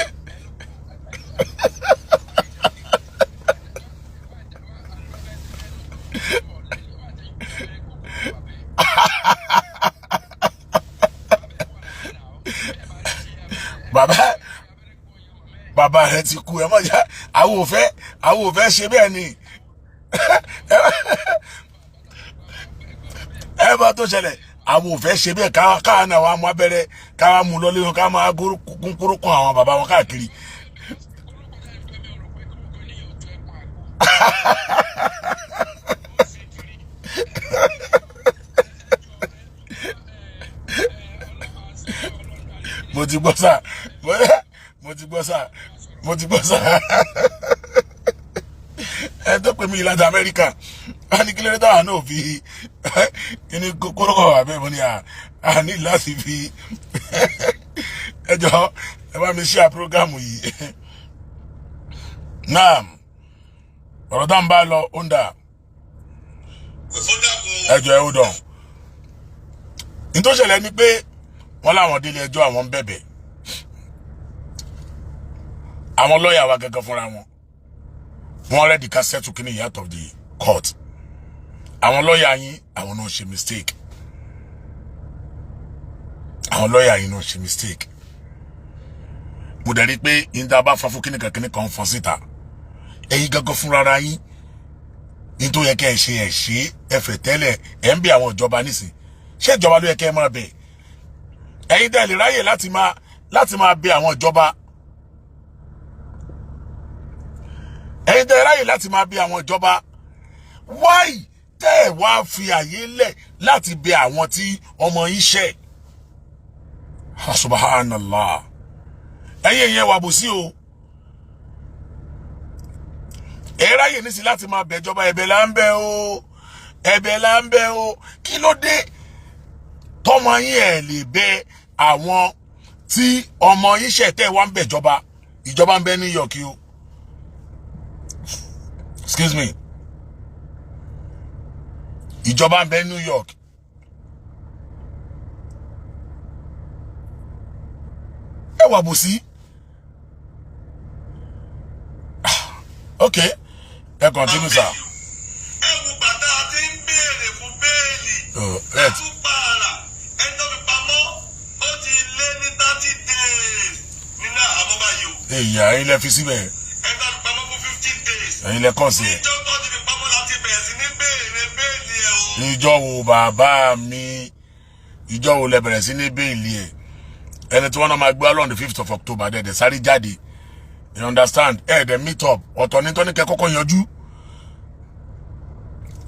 Bàbá rẹ ti kú ẹ mọ̀ já àwọn ò fẹ́ ṣe bẹ́ẹ̀ ni. Ẹ bá tó ṣẹlẹ̀ àwọn ò fẹ́ ṣe bẹ́ẹ̀ káà náà wà mú abẹ́rẹ́ káà mú lọ léwọn káà máa kúrúkún àwọn bàbá wọn káàkiri. Mo ti gbọ́ sá. Ẹ tó pè mí láti Amẹ́ríkà. A ní kí lóde táwọn náà fi kíní kórókọ̀ àbẹ́ mo ní a ní láti fi ẹjọ́ ẹ bá mi share program yìí. Naam. Ọ̀rọ̀ tá ń bá lọ ó ń dà. Ẹjọ́ ẹ ó dàn. Ní tó ṣẹlẹ̀ ni pé wọ́n láwọn délé ẹjọ́ àwọn ń bẹ̀bẹ̀. Àwọn lọ́ọ̀yà wa gẹ́gẹ́ fúnra wọn. Wọ́n ready ká settle kíní out of the court. Àwọn lọ́ọ̀yà yín àwọn náà ṣe mistake. Mo dẹ̀ rí pé ìdá bá fa fún kíní kan fọ́n síta. Ẹ̀yin gẹ́gẹ́ fúnra ara yín. Ní tó yẹ kẹ́ ẹ ṣe ẹfẹ̀ tẹ́lẹ̀ ẹ̀ ń bí àwọn ìjọba nísìn. Ṣé ìjọba ló yẹ kẹ́ ẹ máa bẹ̀? Ẹ̀yin dẹ̀ lè ráyè láti máa bẹ̀ àwọn ìjọba. ẹ̀yin tẹ́ ráyè láti máa bí àwọn ìjọba why tẹ́ ẹ̀ wá fi àyè lẹ̀ láti bẹ àwọn tí ọmọ yín ṣẹ̀ subhanallah ẹ̀yin yẹn wà bò sí o ẹ ráyè nísì láti máa bẹ ìjọba ẹ̀bẹ̀ là ń bẹ̀ o ẹ̀bẹ̀ là ń bẹ̀ o kí ló dé tọmọ yín ẹ lè bẹ àwọn tí ọmọ yín ṣẹ̀ tẹ́ wá ń bẹ ìjọba ń bẹ New York o excuse me ìjọba ń bẹ New York ẹ wà bò sí okay ẹ continue sir. ẹ wo bàtà tí ń béèrè fún béèlì àtúpààrà ẹjọ́ fi pamọ́ ó ti lé ní 30 days nínú àhámọ́ báyìí o. èyí ẹ̀yin lẹ fi síbẹ̀. ẹjọ́ fi pamọ́ fún 15 days. ẹ̀yin lẹ kàn sí ẹ. ìjọ tó ti fi pamọ́ láti bẹ̀rẹ̀ sí ní béèrè béèlì ẹ̀ o. ìjọ wo bàbá mi ìjọ wo lẹ bẹ̀rẹ̀ sí ní béèlì ẹ̀ ẹni tí wọ́n náà máa gbé on the 5th of October dẹ̀ sáré jáde you understand the meet up ọ̀tọ̀ ní tọ́ni kẹ́kọ́kọ́ yanjú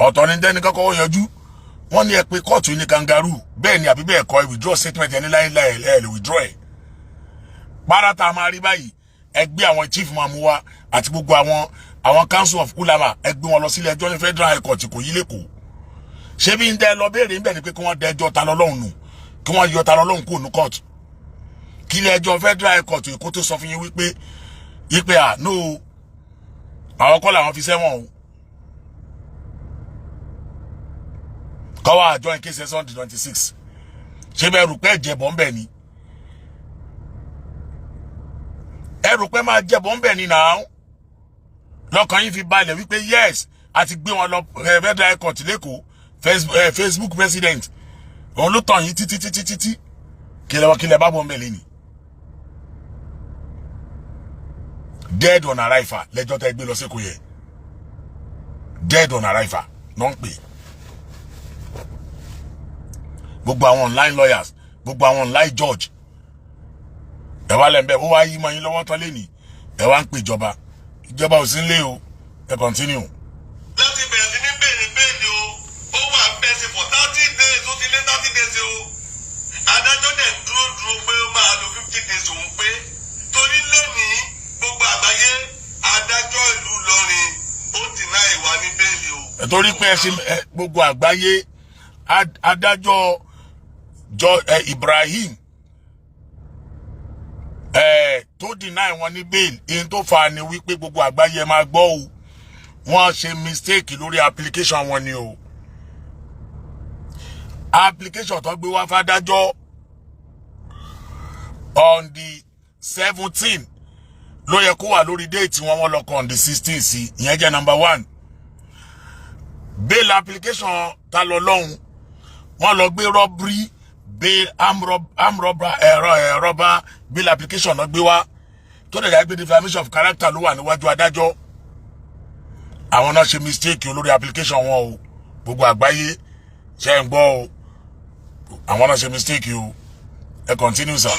ọ̀tọ̀ ní tẹ́ni kẹ́kọ́kọ́ yanjú wọ́n ní ẹ pé kóòtù ní kangaroo bẹ́ẹ̀ ni àbí bẹ́ẹ̀ kọ́ withdraw statement ẹni láìláì ẹ̀ lè withdraw ẹ̀ párátà máa rí báyìí ẹ gbé àwọn chief mamu wa àti gbogbo àwọn council of ulama ẹ gbé wọn lọ sílé ẹjọ́ ní federal high court kò yí lẹ́kọ̀ọ́ ṣé bí ń dẹ́ lọ béèrè ń bẹ̀ ni pé kí wọ́n dẹjọ́ ta lọ́lọ́run nù kí wọ́n yọ ta lọ́lọ́run kúrò ní court kí ilé ẹjọ́ federal high court èkó tó sọ fún yín wípé no àwọn kọ́ làwọn fi sẹ́wọ̀n o kọ́wọ́ àjọ in case on the 26 ṣé bẹ́ẹ̀ rò pé ẹ̀jẹ̀bọ̀ ń bẹ̀ ni ẹ rò pé máa jẹ̀bọ̀ ń bẹ̀ ni náà lọ́kàn yín fi balẹ̀ wípé yes àti gbé wọn lọ federal high court lẹ́kọ̀ọ́ Facebook president òun ló tàn yín títí kílẹ̀ bá bọ̀ ń bẹ̀ lẹ́ni dead on arrival lẹ́jọ́ tẹ́ gbé lọ sí kò yẹ dead on arrival non pè gbogbo àwọn online lawyers gbogbo àwọn online judge ẹ wá lẹ́nbẹ̀ ó wá yí mọ́ yín lọ́wọ́ tán lẹ́nìí ẹ wá ń pè ìjọba ò sí nílé o ẹ continue. láti bẹ̀rẹ̀ sí ní béèlì o ó wà bẹ́sẹ̀ for 30 days ó ti lé 30 days o adájọ́ dẹ̀ dúró pé ó máa lo 50 days òun pé torí lẹ́nìí gbogbo àgbáyé adájọ́ ìlú Ìlọrin ó dìná ìwà ní béèlì o. torí pé gbogbo àgbáyé adájọ́ Ibrahim tó dìná ìwọ̀n ní béèlì èyí tó fà á ni wípé gbogbo àgbáyé máa gbọ́ o wọ́n ṣe mistake lórí application wọn ni o application tó gbé wá fádájọ́ on the 17 ló yẹ kó wà lórí déètì wọn lọ kọ on the 16 sí ìyẹn jẹ́ number 1 bail application ta lọ lọ́hùn wọ́n lọ gbé robbery bail robber bail application náà gbé wá tó dẹ̀ dá gbé defamation of character ló wà níwájú adájọ́ àwọn náà ṣe mistake olórí application wọn o gbogbo àgbáyé ṣe ń gbọ́ o àwọn náà ṣe mistake o ẹ continue sir.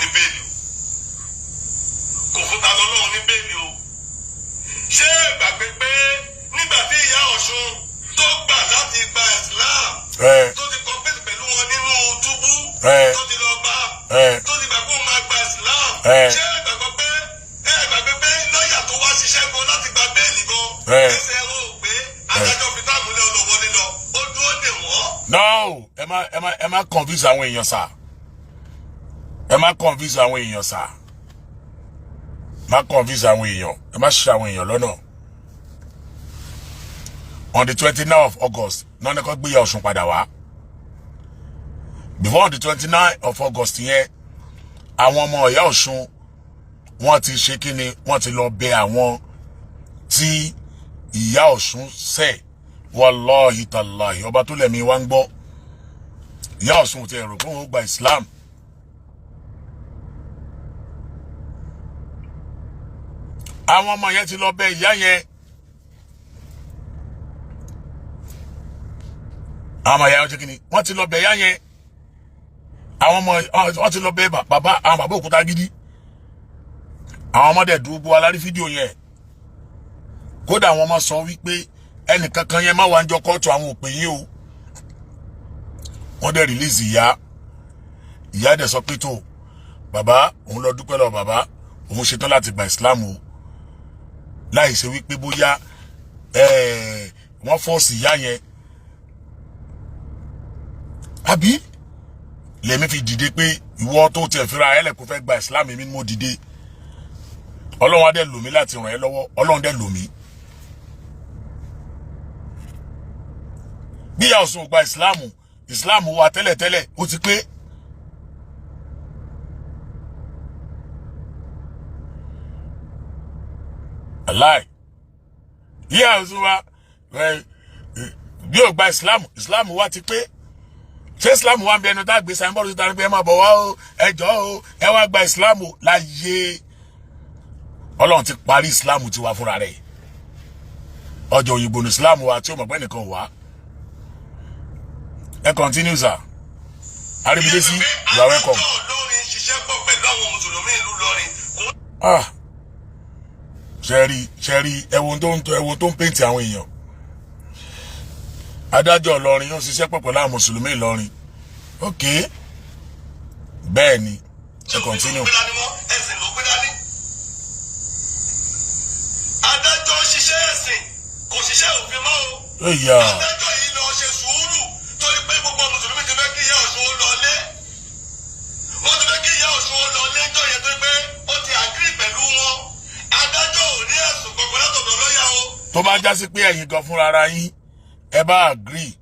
kò fún ta lọ́lọ́run ní bẹ́ẹ̀ni o ṣé gbàgbé pé nígbà tí ìyá Ọ̀ṣun tó gbà láti gba Islam tó ti compete pẹ̀lú wọn nínú túbú tó ti lọ bá tó ti gbàgbọ́ máa gba Islam ṣé gbàgbé pé lọ́ọ̀yà tó wá ṣiṣẹ́ gan láti gba bẹ́ẹ̀lì gan ẹsẹ̀ ẹ̀rọ pé adájọ́ fi táàmùlẹ̀ ọlọ́wọ́lé lọ ó dúró dè wọ́n. no ẹ má confuse àwọn èèyàn sà ẹ má confuse àwọn èèyàn sà má confuse àwọn èèyàn ẹ má ṣe àwọn èèyàn lọ́nà on the 29th of August náà ní kó gbé ìyá Ọ̀ṣun padà wá before on the 29th of August yẹn àwọn ọmọ ìyá Ọ̀ṣun wọ́n ti ṣe kíni wọ́n ti lọ bẹ̀ àwọn tí ìyá Ọ̀ṣun ṣẹ̀ wallahi tallahi ọba tó lẹ̀mí wá ń gbọ́ ìyá Ọ̀ṣun ti rò pé wọ́n gba Islam àwọn ọmọ yẹn ti lọ bẹ̀ ìyá yẹn àwọn ọmọ ìyá yẹn kíni wọ́n ti lọ bẹ̀ ìyá yẹn àwọn ọmọ wọ́n ti lọ bẹ̀ bàbá àwọn bàbá òkúta gidi àwọn ọmọdé dúró alárí fídíò yẹn kódà àwọn ọmọ sọ wípé ẹnìkankan yẹn má wá ń jọ kóòtù àwọn òpè yín o. Wọ́n dẹ̀ release ìyá dẹ̀ sọ pé tó bàbá òun lọ dúpẹ́ lọ bàbá òun ṣetán láti gba Islam o, láì ṣe wípé bóyá wọ́n fọ́ọ̀sì ìyá yẹn àbí lèmi fi dìde pé ìwọ tó tiẹ̀ fira ẹlẹ́ kó fẹ́ gba Islam mi ni mo dìde. Ọlọ́run á dẹ̀ lò mí láti ràn ẹ́ lọ́wọ́, Ọlọ́run dẹ̀ lò mí. bí ìyá Ọ̀ṣun gba Islam wa tẹ́lẹ̀tẹ́lẹ̀ ó ti pé. Aláì ìyá Ọ̀ṣun wa bí ó gba Islam wa ti pé. Ṣé Islam wa ń bẹ ẹnu tá gbé sáyẹn bọ́ọ̀lù síta ní pé ẹ máa bọ̀ wá o, ẹ jọ̀ọ́ o, ẹ wá gba Islam o láyé. Ọlọ́run ti parí Islam ti wá fúnra rẹ̀. Ọjọ́ òyìnbó ní Islam wa tí ó mọ̀ pé nìkan wá. Ẹ continue sir. Arìbídésí, you are welcome. Ṣẹ́rí ẹ̀wọ̀n tó ń pèntì àwọn èèyàn. Adájọ́ Ìlọrin yóò ṣiṣẹ́ pọ̀ pẹ̀lú àwọn mùsùlùmí Ìlọrin. Ok. Bẹ́ẹ̀ ni. Ẹ continue. Adájọ́ ṣiṣẹ́ ẹ̀sìn kò ṣiṣẹ́ òfin mọ́ o. Adájọ́ yìí lọ ṣe sùúrù torí pé gbogbo mùsùlùmí ti fẹ́ kí ìyá Ọ̀ṣun ó lọlé. Wọ́n ti fẹ́ kí ìyá Ọ̀ṣun ó lọlé jọ yẹn tó pé ó ti àgírí pẹ̀lú wọn. Adájọ́ ò ní ẹ̀sùn gbogbo látọ̀dọ̀ lọ́yà o. Tó bá já sí pé ẹ̀yin gan fúnra ara yín ẹ bá agree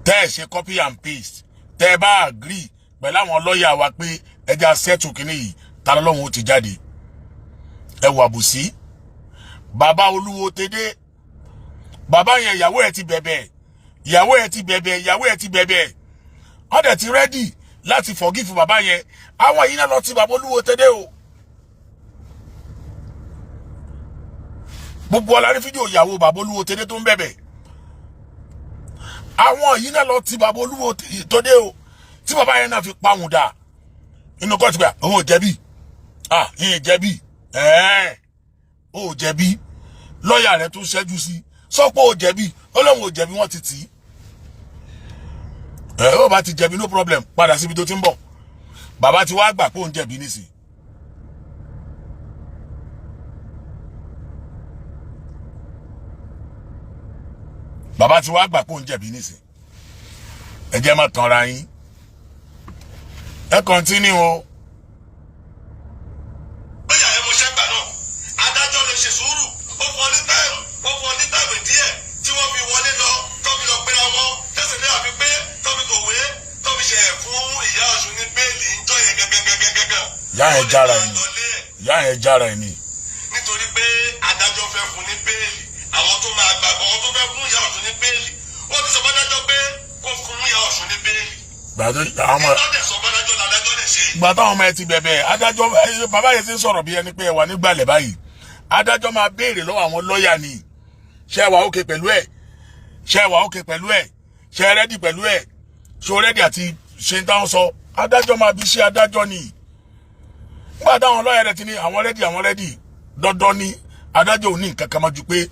tẹ́ ẹ ṣe copy and paste tẹ́ ẹ bá agree pẹ̀lú àwọn lọ́yà wa pé ẹja settle kìíní yìí ta lọ́lọ́run ó ti jáde. Ẹ wà bùsí. Bàbá Olúwo tẹ́dẹ́ bàbá yẹn ìyàwó ẹ̀ ti bẹ̀bẹ̀ wọ́n dẹ̀ ti ready láti forgive bàbá yẹn. Àwọn yìí náà lọ ti bàbá Olúwo tẹ́dẹ́ o. Gbogbo ọ̀la ní fídíò ìyàwó bàbá Olúwo tẹ́dẹ́ tó ń bẹ̀bẹ̀. Àwọn yìí náà lọ ti bàbá Olúwo tẹ́dẹ́ o tí bàbá yẹn náà fi pàwọn dà inú kọ́ọ̀tù pé òun ò jẹ̀bi ìyẹn jẹ̀bi ó jẹ̀bi lọ́yà rẹ̀ tún ṣẹ́jú sí sọ pé ó jẹ̀bi Ọlọ́run ò jẹ̀bi wọ́n ti tì í. Ó bá ti jẹ̀bi no problem padà síbi tó ti ń bọ̀. Bàbá ti wá gbà pé òun jẹ̀bi nísìn. Bàbá ti wá gbà pé òun jẹ̀bi nísìn. Ẹ jẹ́ má tanra yín. Ẹ continue o. Lọ́yà ẹ mo ṣẹ́ gbà náà. Adájọ́ lè ṣe sùúrù. Ó fọ ní táìmù díẹ̀ tí wọ́n fi wọlé lọ tọ́bi lọ pera wọn tẹ̀sán ní àfi pé tọ́bi kòwé tọ́bi ṣe fún ìyá Ọ̀ṣun ní bẹ́ẹ̀lì ń jọ yẹn gẹ́gẹ́gẹ́gẹ́gẹ́. Ìyá yẹn jára ẹ̀ ni. Nítorí pé adájọ́ fẹ́ fún ní bẹ́ẹ̀lì àwọn tó máa gbà àwọn tó fẹ́ fún ìyá Ọ̀ṣun ní bẹ́ẹ̀lì wọ́n ti sọ fọ́dájọ́ pé kó fún ìyá Ọ̀ṣun ní bẹ́ẹ̀lì. Gbà táwọn ọmọ ẹ ti bẹ̀bẹ̀ adájọ́ bàbá yẹn ti ń sọ̀rọ̀ bí ẹni pé ẹ wà nígbàlẹ̀ báyìí. Adájọ́ máa béèrè lọ́wọ́ àwọn lọ́yà ni. Ṣé ẹ wà okay pẹ̀lú ẹ̀? Ṣé ẹ wà okay pẹ̀lú ẹ̀? Ṣé ẹ ready pẹ̀lú ẹ̀? Ṣé o ready àti ṣe ń táwọn sọ? Adájọ́ máa bí ṣe adájọ́ ni. Nígbà táwọn lọ́yà rẹ̀ ti ní àwọn ready dandan ni adájọ́ ò ní nǹkan kan máa ju pé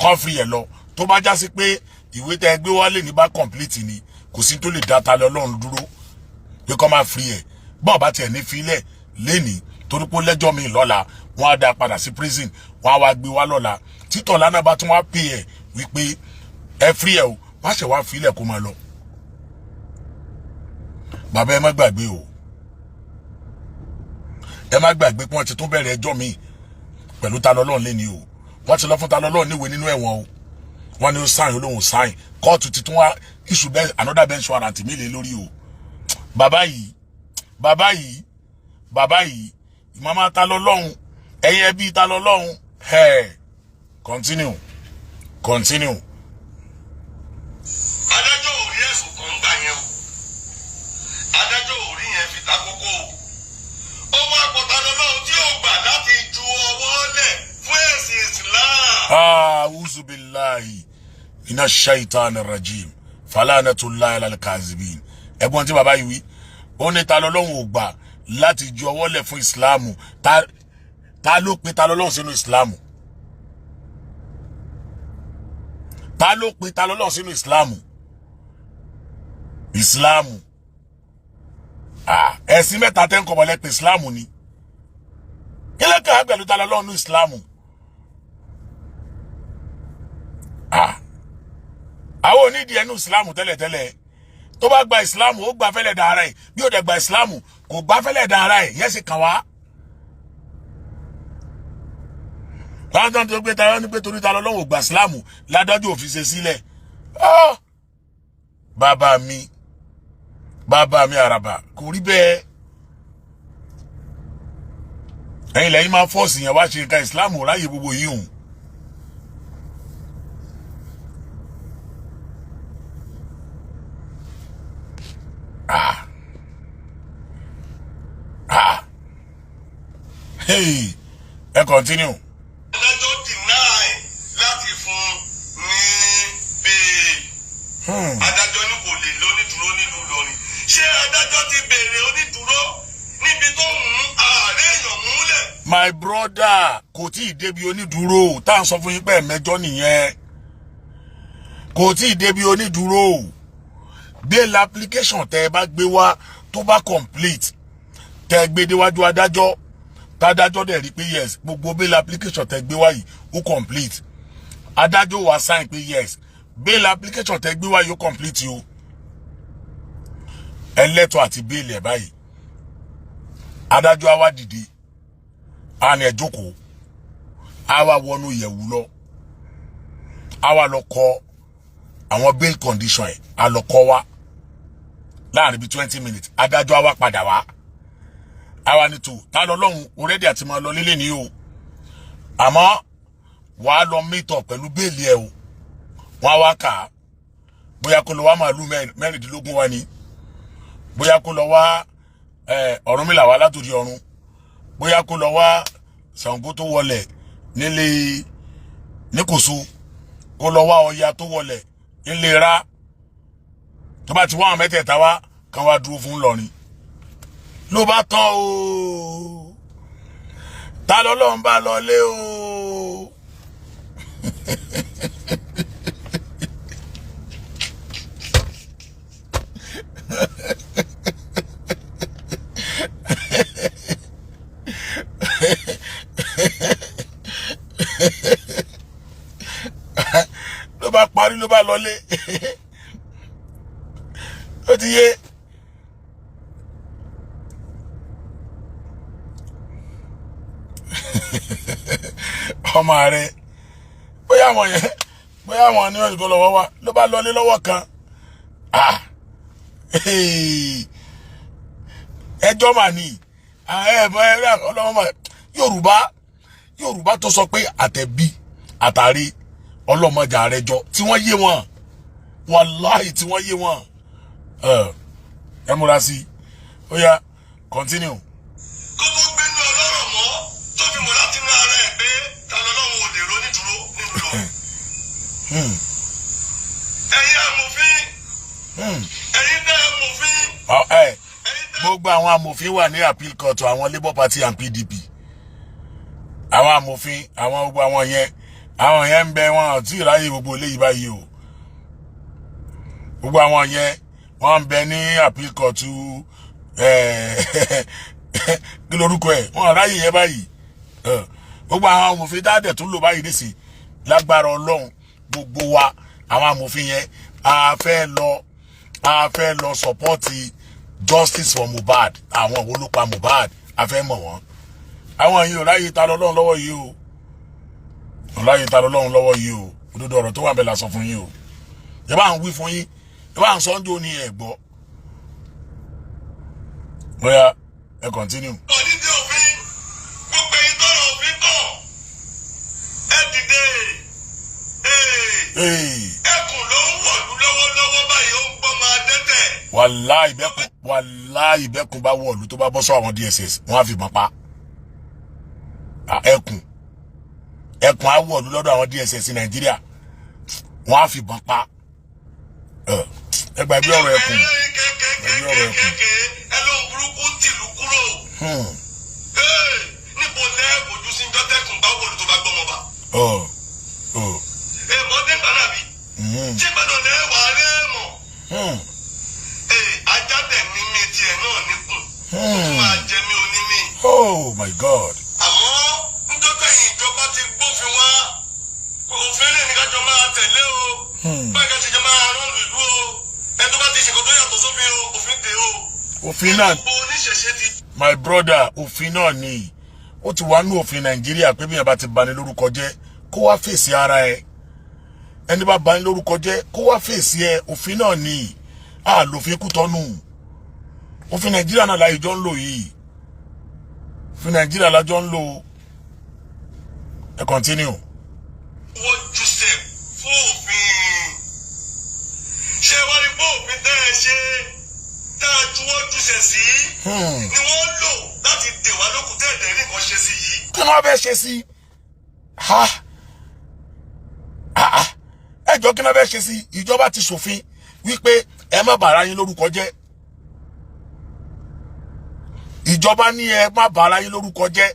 kọ́ fi ẹ̀ lọ. Tó bá já sí pé ìwé tẹ́ ẹ gbé wálé ní bá complete ni kò sí tó lè dá ta lọ Ọlọ́run dúró pé kọ́ máa free ẹ̀. Bọ́ọ̀ bá tiẹ̀ ní filẹ̀ lénìí torí pé lẹ́jọ́ mi lọ́la wọ́n á dá padà sí prison wọ́n á wá gbé wá lọ́la títọ̀ lánàá bá tún wá pè ẹ̀ wípé ẹ free ẹ̀ o wá ṣẹ̀ wá filẹ̀ kó máa lọ. Bàbá ẹ má gbàgbé o ẹ má gbàgbé pé wọ́n ti tún bẹ̀rẹ̀ ẹjọ́ mi pẹ̀lú ta lọ́lọ́run lénìí o wọ́n ti lọ fún ta lọ́lọ́run níwèé nínú ẹ̀wọ̀n o wọ́n ní ó sáìn olóhùn sáìn kóòtù ti tún wá issue another bench warrant mi lé lórí o. Bàbá yìí ìmọ̀má ta lọ́lọ́run ẹ̀yin ẹbí ta lọ́lọ́run continue. Adájọ́ ò rí ẹ̀sùn kan gbà yẹn o. Adájọ́ ò rí yẹn fi ta kókó o. Ó wá pọ̀tà lọ́lọ́run tí ó gbà láti ju ọwọ́ lẹ̀ fún ẹ̀sìn Islam. A'udhu billahi minash shaitanir rajim falanatullahi alal kazibin. Ẹ̀gbọ́n tí bàbá yìí wí ó ní ta lọ́lọ́run ò gbà láti ju ọwọ́ lẹ̀ fún Islam. Ta ló pe ta lọ́lọ́run sínú Islam? Ta ló pe ta lọ́lọ́run sínú Islam? Islam. Ẹ̀sìn mẹ́ta tẹ́ ń kọ́ mọ́lẹ́ pé Islam ni. Kí ló kàn án pẹ̀lú ta lọ́lọ́run ní Islam? Àwọn onídìí ẹnu Islam tẹ́lẹ̀tẹ́lẹ̀. Tó bá gba Islam, ó gba fẹ́lẹ̀ da ara ẹ̀. Bí ó dẹ̀ gba Islam, kò gba fẹ́lẹ̀ da ara ẹ̀. Yẹ́ sì kàn wá. Láàrín tó gbé tayọ́ ní pé torí ta lọ́lọ́run ò gba Islam ládájú òfin ṣe sílẹ̀. Bàbá mi àràbà kò rí bẹ́ẹ̀. Ẹ̀yin lẹ́yìn máa fọ́ọ̀sì yẹn wá ṣe nǹkan Islam ò ráyè gbogbo yìí hùn. Hey, ẹ continue. Adájọ́ deny láti fún ní bẹ́ẹ̀. Adájọ́ ní kò lè lọ onídùúró nílùú Ìlọrin. Ṣé adájọ́ ti béèrè onídùúró níbi tó ń ààrẹ èèyàn múlẹ̀? My brother, kò tí ì débi onídùúró. Tá à ń sọ fún yín pé ẹ̀mẹ́jọ nìyẹn. Kò tí ì débi onídùúró. Bail application tẹ́ ẹ bá gbé wá tó bá complete. Tẹ́ ẹ gbé déwájú adájọ́. Tádájọ́ dẹ̀ rí pé yes, gbogbo bail application tẹ́ gbé wá yìí ó complete. Adájọ́ wá sign pé yes, bail application tẹ́ gbé wá yìí ó complete o. Ẹlẹ́tọ̀ àti bail ẹ̀ báyìí. Adájọ́ á wá dìde. Á ní ẹ jókòó. Á wá wọnú ìyẹ̀wù lọ. Á wá lọ kọ àwọn bail condition ẹ̀. Á lọ kọ wá. Láàrin bí 20 minutes. Adájọ́ á wá padà wá. Àwa ni tó ta lọ́lọ́run already àti máa lọ lílé ní o. Àmọ́ wàá lọ meet up pẹ̀lú bẹ́ẹ̀lì ẹ̀ o. Wọ́n á wá kà á. Bóyá kó lọ wá màálù mẹ́rìndínlógún wá ni. Bóyá kó lọ wá Ọ̀rúnmìlà wá látòdì ọ̀run. Bóyá kó lọ wá Ṣàngó tó wọlẹ̀ nílé Níkòso. Kó lọ wá Ọya tó wọlẹ̀ nílé Ra. Tó bá ti wá àwọn mẹ́tẹ̀ẹ̀ta wá kan wá dúró fún Ìlọrin. Ló bá tán o. Ta lọ́lọ́run bá lọ lé o. Ló bá parí ló bá lọ lé. Ó ti yé. Ọmọ rẹ̀ bóyá àwọn ní ọ̀dùnkọ́ lọ́wọ́ wá ló bá lọlé lọ́wọ́ kan. Ẹjọ́ mà ní ọlọ́wọ́ mà Yorùbá tó sọ pé àtẹ̀bí àtàrí ọlọ́mọjà àrẹjọ tí wọ́n yé wọn wàláhì tí wọ́n yé wọn. Ẹ múra sí ó yá continue. Ẹ̀yin amòfin. Ẹ̀yin tẹ́ amòfin. Gbogbo àwọn amòfin wà ní appeal court àwọn Labour Party and PDP. Àwọn amòfin, àwọn gbogbo àwọn yẹn ń bẹ wọn tí ìráyè gbogbo eléyìí báyìí o. Gbogbo àwọn yẹn wọ́n ń bẹ ní appeal court kí lorúkọ ẹ̀ wọ́n ráyè yẹn báyìí. Gbogbo àwọn amòfin dáadẹ̀ tún lò báyìí nísìn lágbára Ọlọ́run. Gbogbo wa àwọn amòfin yẹn a fẹ́ lọ support justice for Mohbad. Àwọn wo ló pa Mohbad a fẹ́ mọ̀ wọ́n. Àwọn yìí ò ráyè ta lọ́lọ́run lọ́wọ́ yìí o. Ò ráyè ta lọ́lọ́run lọ́wọ́ yìí o. Òdodo ọ̀rọ̀ tó wà bẹ́ẹ̀ la sọ fún yín o. Ẹ bá ń wí fún yín. Ẹ bá ń sọ ń jó ní ẹ gbọ́. Bóyá ẹ continue. Onídìí òfin gbogbo ẹ̀yin tọ́rọ̀ òfin kàn ẹ dìde. Ẹkùn ló ń wọ̀lú lọ́wọ́lọ́wọ́ báyìí ó ń gbọ́ máa dẹ́tẹ̀. Wàláhì ìbẹ́kùn bá wọ̀lú tó bá bọ́ sọ àwọn DSS wọ́n á fi mọ́ pa. Ẹkùn á wọ̀lú lọ́dọ̀ àwọn DSS Nàìjíríà wọ́n á fi mọ́ pa. Ẹ gbàgbé ọ̀rọ̀ ẹkùn. Ẹ ló ń burúkú tìlú kúrò. Níbo lẹ́ fojú sí jọ́tẹ̀kùn bá wọ̀lú tó bá gbọ́mọ bá. Èèmọ̀ dé gbà náà bí. máa jẹ mí onímì. Oh my God. àmọ́ nítorí ìjọba ti gbófin wá òfin lè ní kájọ máa tẹ̀lé o báyìí ká ṣe jọ máa rọ́ọ̀lù ìlú o ẹni tó bá ti ṣèkọ́ tó yàtọ̀ sófin o òfin dè o. òfin náà my brother òfin náà ni ó ti wà nínú òfin Nàìjíríà pé bí yẹn bá ti bani lórúkọ jẹ́ kó wá fèsì ara ẹ ẹni bá bani lórúkọ jẹ́ kó wá fèsì ẹ òfin náà ni lòfin Kútọ́nù òfin Nàìjíríà náà láyé jọ ń lò yìí òfin Nàìjíríà lájọ ń lò ẹ continue. wọ́n jù sẹ̀ fún òfin ṣé wọ́n rí pé òfin tẹ́ ẹ ṣe tá a juwọ́ jùṣẹ̀ sí ni wọ́n lò láti dè wá lókun tẹ́ ẹ̀dẹ̀ rí nǹkan ṣe sí yìí. kí wọ́n bẹ́ẹ̀ ṣe sí ẹjọ́ kí wọ́n bẹ́ẹ̀ ṣe sí ìjọba ti ṣòfin wípé ẹ má bàrà yín lórúkọ jẹ́ ìjọba ní ẹ má bàrà yín lórúkọ jẹ́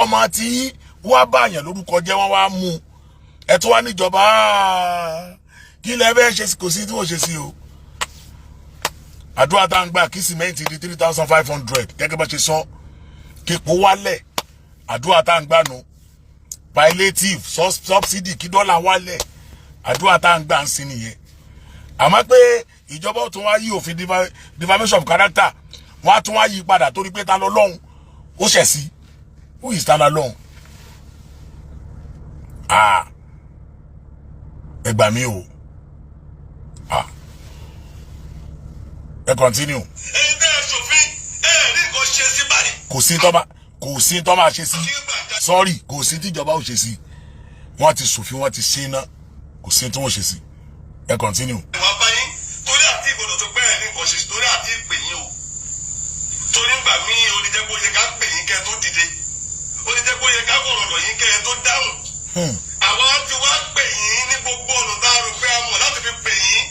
ọmọ tí wọ́n bá yàn lórúkọ jẹ́ wọ́n wá mú ẹ tó wá níjọba kí lẹ bẹ́ẹ̀ ṣe sí kò sí tí wọ́n ṣe sí o. àdúrà tá ń gbà kí sìmẹ́ǹtì di 3,500 gẹ́gẹ́ bá ṣe sọ kípo wálẹ̀ àdúrà tá ń gbà nù palliative subsidy kí dọ́là wálẹ̀ àdúrà tá ń gbà ń sin nìyẹn. àmọ́ pé ìjọba tún wá yí òfin defamation of character wọ́n á tún wá yí padà torí pé Tani Olohun ó ṣẹ̀ sí who is Tani Olohun. ẹ gbà mí o. ẹ continue. ẹ̀yin tẹ́ ẹ ṣòfin ẹ rí nǹkan ṣe sí báyìí. kò sí tó máa ṣe sí sorry kò sí tíjọba ò ṣe sí wọ́n ti ṣòfin wọ́n ti ṣe iná kò sí tí wọ́n ṣe sí ẹ continue. ìwà báyìí torí àti ìgbọ̀dọ̀ tó pẹ́ ẹ̀ ní nǹkan ṣe sí torí àti ìpè yín o torí ńgbà mí oníjẹ́pọ̀ yẹ ká pè yín kẹ́ ẹ tó dìde oníjẹ́pọ̀ yẹ ká fọ̀rọ̀ lọ̀ yín kẹ́ ẹ tó dáhùn. àwa ti wá pè yín ní gbogbo ọ̀nà tá a rò pé a mọ̀ láti fi pè yín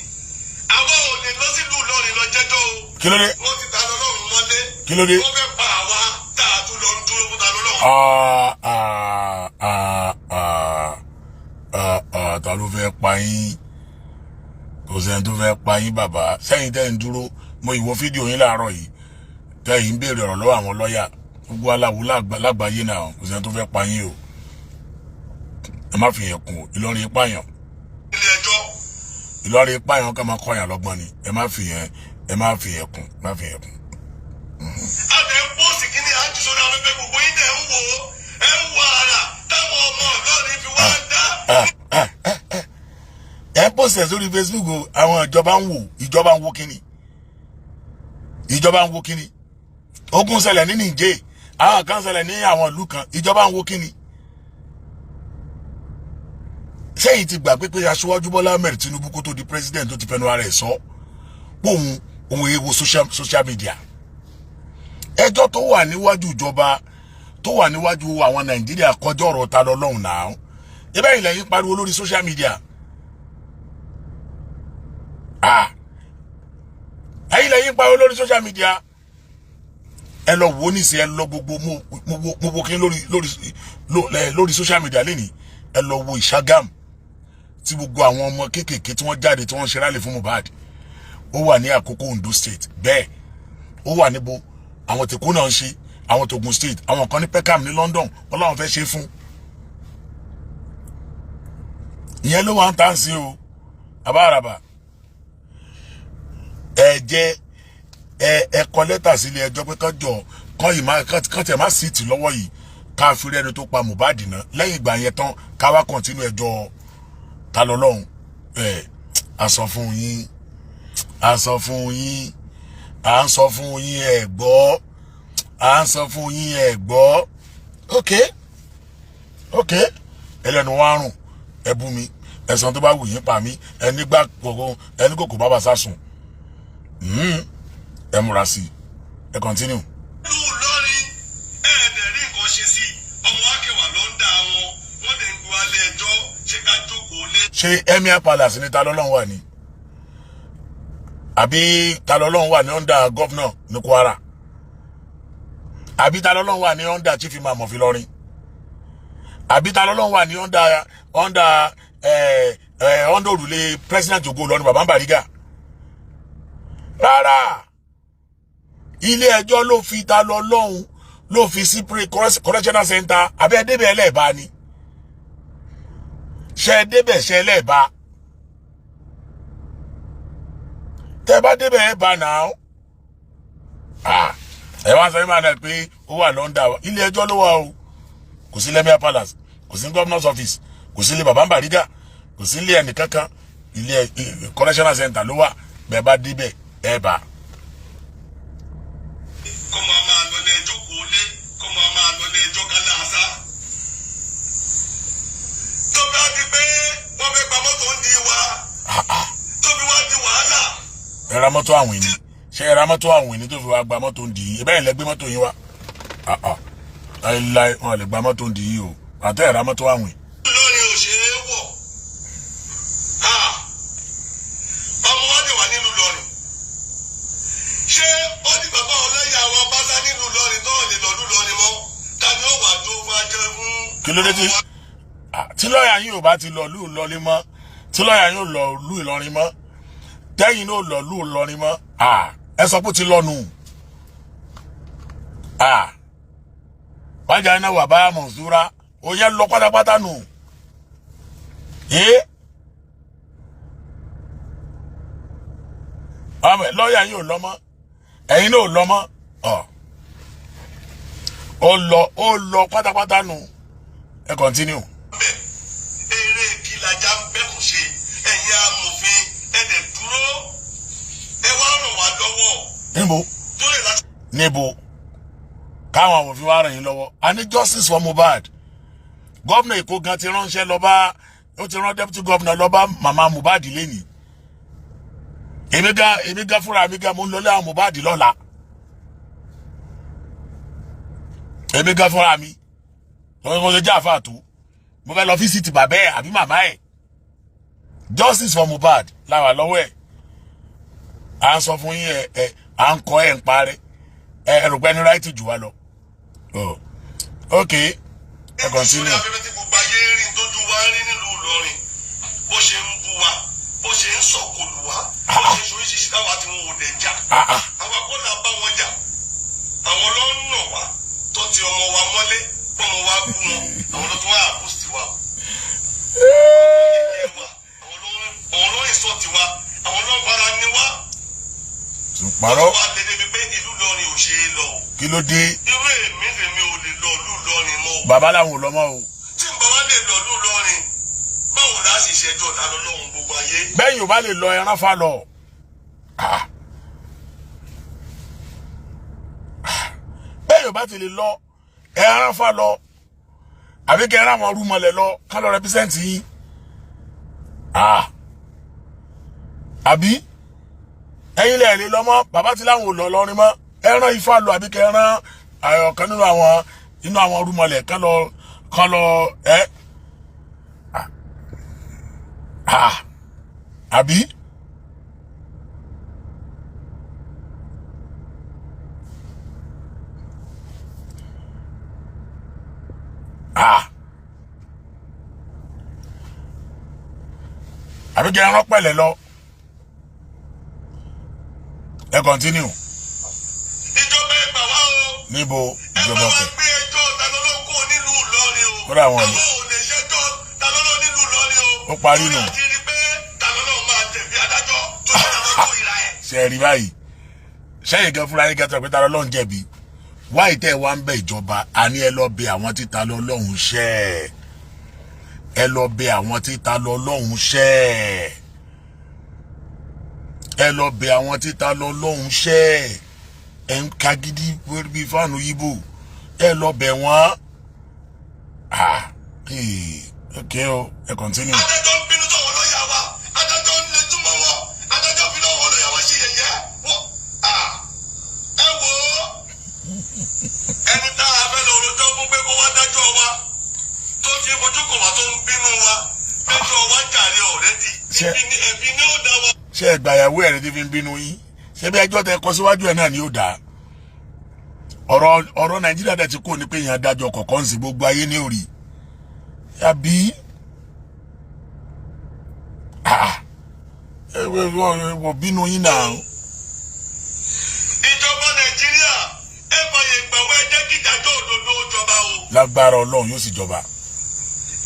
àwa ò lè lọ sílùú Ìlọrin lọ jẹ́jọ́ o. kí ló dé. wọ́n ti Tani Olohun mọ́lé. kí ló dé. wọ́n fẹ́ pa àwa tá a tún lọ ń dúró fún Tani Olohun. ta ló fẹ́ pa yín kò sẹ́ni tó fẹ́ pa yín bàbá sẹ́yìn tẹ́ ń dúró mo ìwọ fídíò yín láàárọ̀ yìí tẹ́yìn ń béèrè ọ̀rọ̀ lọ́wọ́ àwọn lọ́ọ̀yà gbogbo aláwo lágbàáyé náà kò sẹ́ni tó fẹ́ pa yín o ẹ má fi yẹn kún Ìlọrin pààyàn ilé ẹjọ́ Ìlọrin pààyàn ká máa kọyàn lọ́gbọ́n ni ẹ má fi yẹn kún má fi yẹn kún. àtẹ ń pọ́ọ̀sì kí ni àjù sórí afẹ́fẹ́ gbogbo yín tẹ̀ ń wo ara táwọn ọmọ Ìlọrin fi wá dá. ẹ pọ́ọ̀sì ẹ̀ sórí Facebook o àwọn ìjọba ń wo kíni ogun ṣẹlẹ̀ ní Niger àwọn kan ṣẹlẹ̀ ní àwọn ìlú kan ìjọba ń wo kíni. sẹ́yìn ti gbà pé aṣíwájú Bọ́lá Ahmed Tinubu kó tó di president tó ti fẹnu ara ẹ̀ sọ pé òun èèwọ̀ social media ẹjọ́ tó wà níwájú ìjọba tó wà níwájú àwọn Nàìjíríà kọjá ọ̀rọ̀ Tani Olohun náà ibẹ̀ ilẹ̀ yìí pariwo lórí social media ẹ̀yin lẹ́yìn pariwo lórí social media ẹ lọ wo ní sí ẹ lọ gbogbo mo kí lórí social media lẹ́nìí ẹ lọ wo Ìṣàgámù tí gbogbo àwọn ọmọ kéékèèké tí wọ́n jáde tí wọ́n ṣe rálẹ̀ fún Mohbad ó wà ní Àkókò Ondo State bẹ́ẹ̀ ó wà níbo àwọn tèkó náà ń ṣe àwọn tògùn State àwọn kan ní Peckham ní London wọ́n láwọn fẹ́ ṣe fún ìyẹn ló wà ń tàn sí o àbáràbà ẹ jẹ́ ẹ kọ lẹ́tà sílé ẹjọ́ pé kán tẹ̀ má síìtì lọ́wọ́ yìí ká fi rí ẹni tó pa Mohbad náà lẹ́yìn ìgbà yẹn tán ká wá kọ̀ntínú ẹjọ́ Tani Olohun à ń sọ fún yín ẹ gbọ́ ok ẹlẹ́nu wárùn ẹ bú mi ẹ̀sán tó bá wù yín pa mí ẹni gbà gbogbo ẹni kòkò bá bá sásùn ẹ múra sí ẹ continue. ìlú Ìlọrin ẹ̀ẹ́dẹ̀ rí nǹkan ṣe sí ọmọ akẹwà ló ń dá wọn wọ́n dẹ̀ ń gbọ́ alẹ́ ẹjọ́ ṣé ká jókòó lé. ṣé Emir Palace ní Tani Olohun wà ní àbí Tani Olohun wà ní under governor ní Kwara àbí Tani Olohun wà ní under chief imam of Ìlọrin àbí Tani Olohun wà ní under òrùlé president Ògo Ìlọrin Bàbá Bariga rárá ilé ẹjọ́ ló fi Tani Olohun ló fi sí correctional center àbí ẹ débẹ̀ ẹlẹ́ẹ̀bá ni ṣe débẹ̀ ṣe ẹlẹ́ẹ̀bá tẹ́ bá débẹ̀ ẹ bá náà ẹ wá sọ ìmọ̀ àdá pé ó wà London ilé ẹjọ́ ló wà o kò sí Lemia Palace kò sí governor's office kò sí ilé bàbá Bariga kò sí ilé ẹnì kankan ilé correctional center ló wà bẹ́ẹ̀ bá débẹ̀ ẹ bá. kó máa lọ ní ẹjọ́ kò lé kó máa lọ ní ẹjọ́ kan láàṣà. tó bá di pé wọ́n fẹ́ gba mọ́tò ń di wa tó fi wá di wàhálà. ẹ ra mọ́tò àwìn ni ṣé ẹ ra mọ́tò àwìn ni tó fi wá gba mọ́tò ń di yìí bẹ́ẹ̀ lẹ gbé mọ́tò yín wá láíláí wọn lè gba mọ́tò ń di yìí o àtẹ ẹ ra mọ́tò àwìn. lórí òṣèré wọ̀ ọmọ wa dé wà nínú lọrin ṣé ó di bàbá ọlọ́yà àwọn bàtà nínú lọrin tó lè lọ́dún lọrin mọ́ tani ó wà tó fún ajẹ́ fún. kí ló dé tí lọ́ọ̀yà yín ò bá ti lọ lù Ìlọrin mọ́ tí lọ́ọ̀yà yín ò lọ lù Ìlọrin mọ́ tẹ́yìn náà lọ lù Ìlọrin mọ́ ẹ sọ pé ó ti lọ́nu wájà iná wà báyà Mọ̀nsúrà ó yẹ lọ pátápátá nù lọ́ọ̀yà yín ò lọ mọ́ ẹ̀yin náà ò lọ mọ́ ó lọ pátápátá nù ẹ continue. eré kìlàjà ń bẹ́kùn ṣe ẹ̀yin amòfin ẹ̀dẹ̀ dúró ẹ wá ràn wá lọ́wọ́. níbo káwọn amòfin wá ràn yín lọ́wọ́ a ní justice for Mohbad gómìnà Èkó gan ti ránṣẹ́ lọ bá ó ti rán deputy governor lọ bá màmá Mohbad lẹ́nìí èmi ga fúnra mi ga mo ń lọlé àwọn Mohbad lọ́la èmi ga fúnra mi mo ṣe jẹ́ àfàtú mo fẹ́ lọ fíṣítì bàbá ẹ̀ àbí màmá ẹ̀ justice for Mohbad láwà lọ́wọ́ ẹ̀ à ń sọ fún yín à ń kọ́ ẹ̀ ń parẹ́ ẹ rò pé ní ráìtì jù wá lọ ok ẹ continue. afẹ́fẹ́ tí gbogbo ayé rí tójú wa rí nílùú Ìlọrin bó ṣe ń bu wa bó ṣe ń sọ̀kòlù wa bó ṣe ń ṣoríṣiríṣi táwa tí wọn ò lè jà àwọn akọ́là bá wọn jà àwọn ló ń nà wá tó ti ọmọ wa mọ́lé pọ́nmọ wa bú wọn àwọn ló tún wá àbúsì wa àwọn ló ń sọ tiwa àwọn ló ń fara ní wa. Parọ́. wọ́n wá dédé bíi pé ìlú Ìlọrin ò ṣe é lọ. kí ló dé. irú èmi lèmi ò lè lọ ìlú Ìlọrin mọ́. bàbá làwọn ò lọ mọ́ o. tí n bá wá lè lọ ìlú Ìlọrin báwo la sì ṣẹjọ́ ta lọ́lọ́run gbogbo ayé. bẹ́ẹ̀ yóò bá lè lọ ẹran fa lọ. bẹ́ẹ̀ yóò bá ti lè lọ ẹran fa lọ àbí kẹ́ ẹran àwọn rúmọlẹ̀ lọ ká lọ rẹpísẹ́ǹtì yín. àbí ẹ̀yin lẹ lè lọ mọ́ bàbá tí láwọn ò lọ lọrin mọ́ ẹran Ifá lọ àbí kẹ́ ẹran ọ̀kan nínú àwọn rúmọlẹ̀ kán lọ àbí. àbí kẹ́ ẹran pẹ̀lẹ́ lọ ẹ continue. ìjọba ẹgbà wá o. níbo ìjọba ọkẹ. ẹ bá wa gbé ẹjọ́ Tani Olohun kò nílùú Ìlọrin o. kódà àwọn ò lè ṣẹjọ́ Tani Olohun nílùú Ìlọrin o. ó parí nù. àti rí pé Tani Olohun máa jẹ̀bi adájọ́ tó ṣe lọ́jọ́ ìra ẹ̀. ṣe rí báyìí sẹ́yìn gan fúnra yín gẹ́tọ̀ pé Tani Olohun jẹ̀bi wáyé tẹ́ ẹ wá ń bẹ ìjọba àní ẹ lọ bẹ àwọn tí Tani Olohun ṣẹ̀ ẹ lọ bẹ àwọn tí Tani Olohun ṣẹ̀ ẹ lọ bẹ àwọn tí Tani Olohun ṣẹ̀ ẹ ń ka gidi bí fáànù yíbò ẹ lọ bẹ wọn. ok o ẹ continue. adájọ́ ń bínú sọ̀wọ́ lọ́ọ̀yà wa adájọ́ ń lè túmọ̀ wọn adájọ́ fi lọ́wọ́ lọ́ọ̀yà wa ṣe yẹ̀yẹ́ wọ́n ẹ wò ó ẹni tá a fẹ́ lọ rojọ́ fún pé kó wá dájọ́ wa tó ti fojú kò wá tó ń bínú wa dájọ́ wa jàre ọ̀rẹ́dì ẹ̀bí ni ó dá wa. ṣé ẹgbàyàwó ẹ̀rẹ́ ti fi ń bínú yín ṣé bí ẹjọ́ tẹ kọ síwájú ẹ̀ náà ni ó dáa ọ̀rọ̀ Nàìjíríà dẹ̀ ti kó ní pé èèyàn adájọ́ kọ̀ọ̀kan sí gbogbo ayé ní orí àbí wọ́n bínú yín náà. ìjọba Nàìjíríà ìgbà wẹ́ jẹ́ kí ìdájọ́ òdodo jọba o. Lágbára Ọlọ́run yóò sì jọba.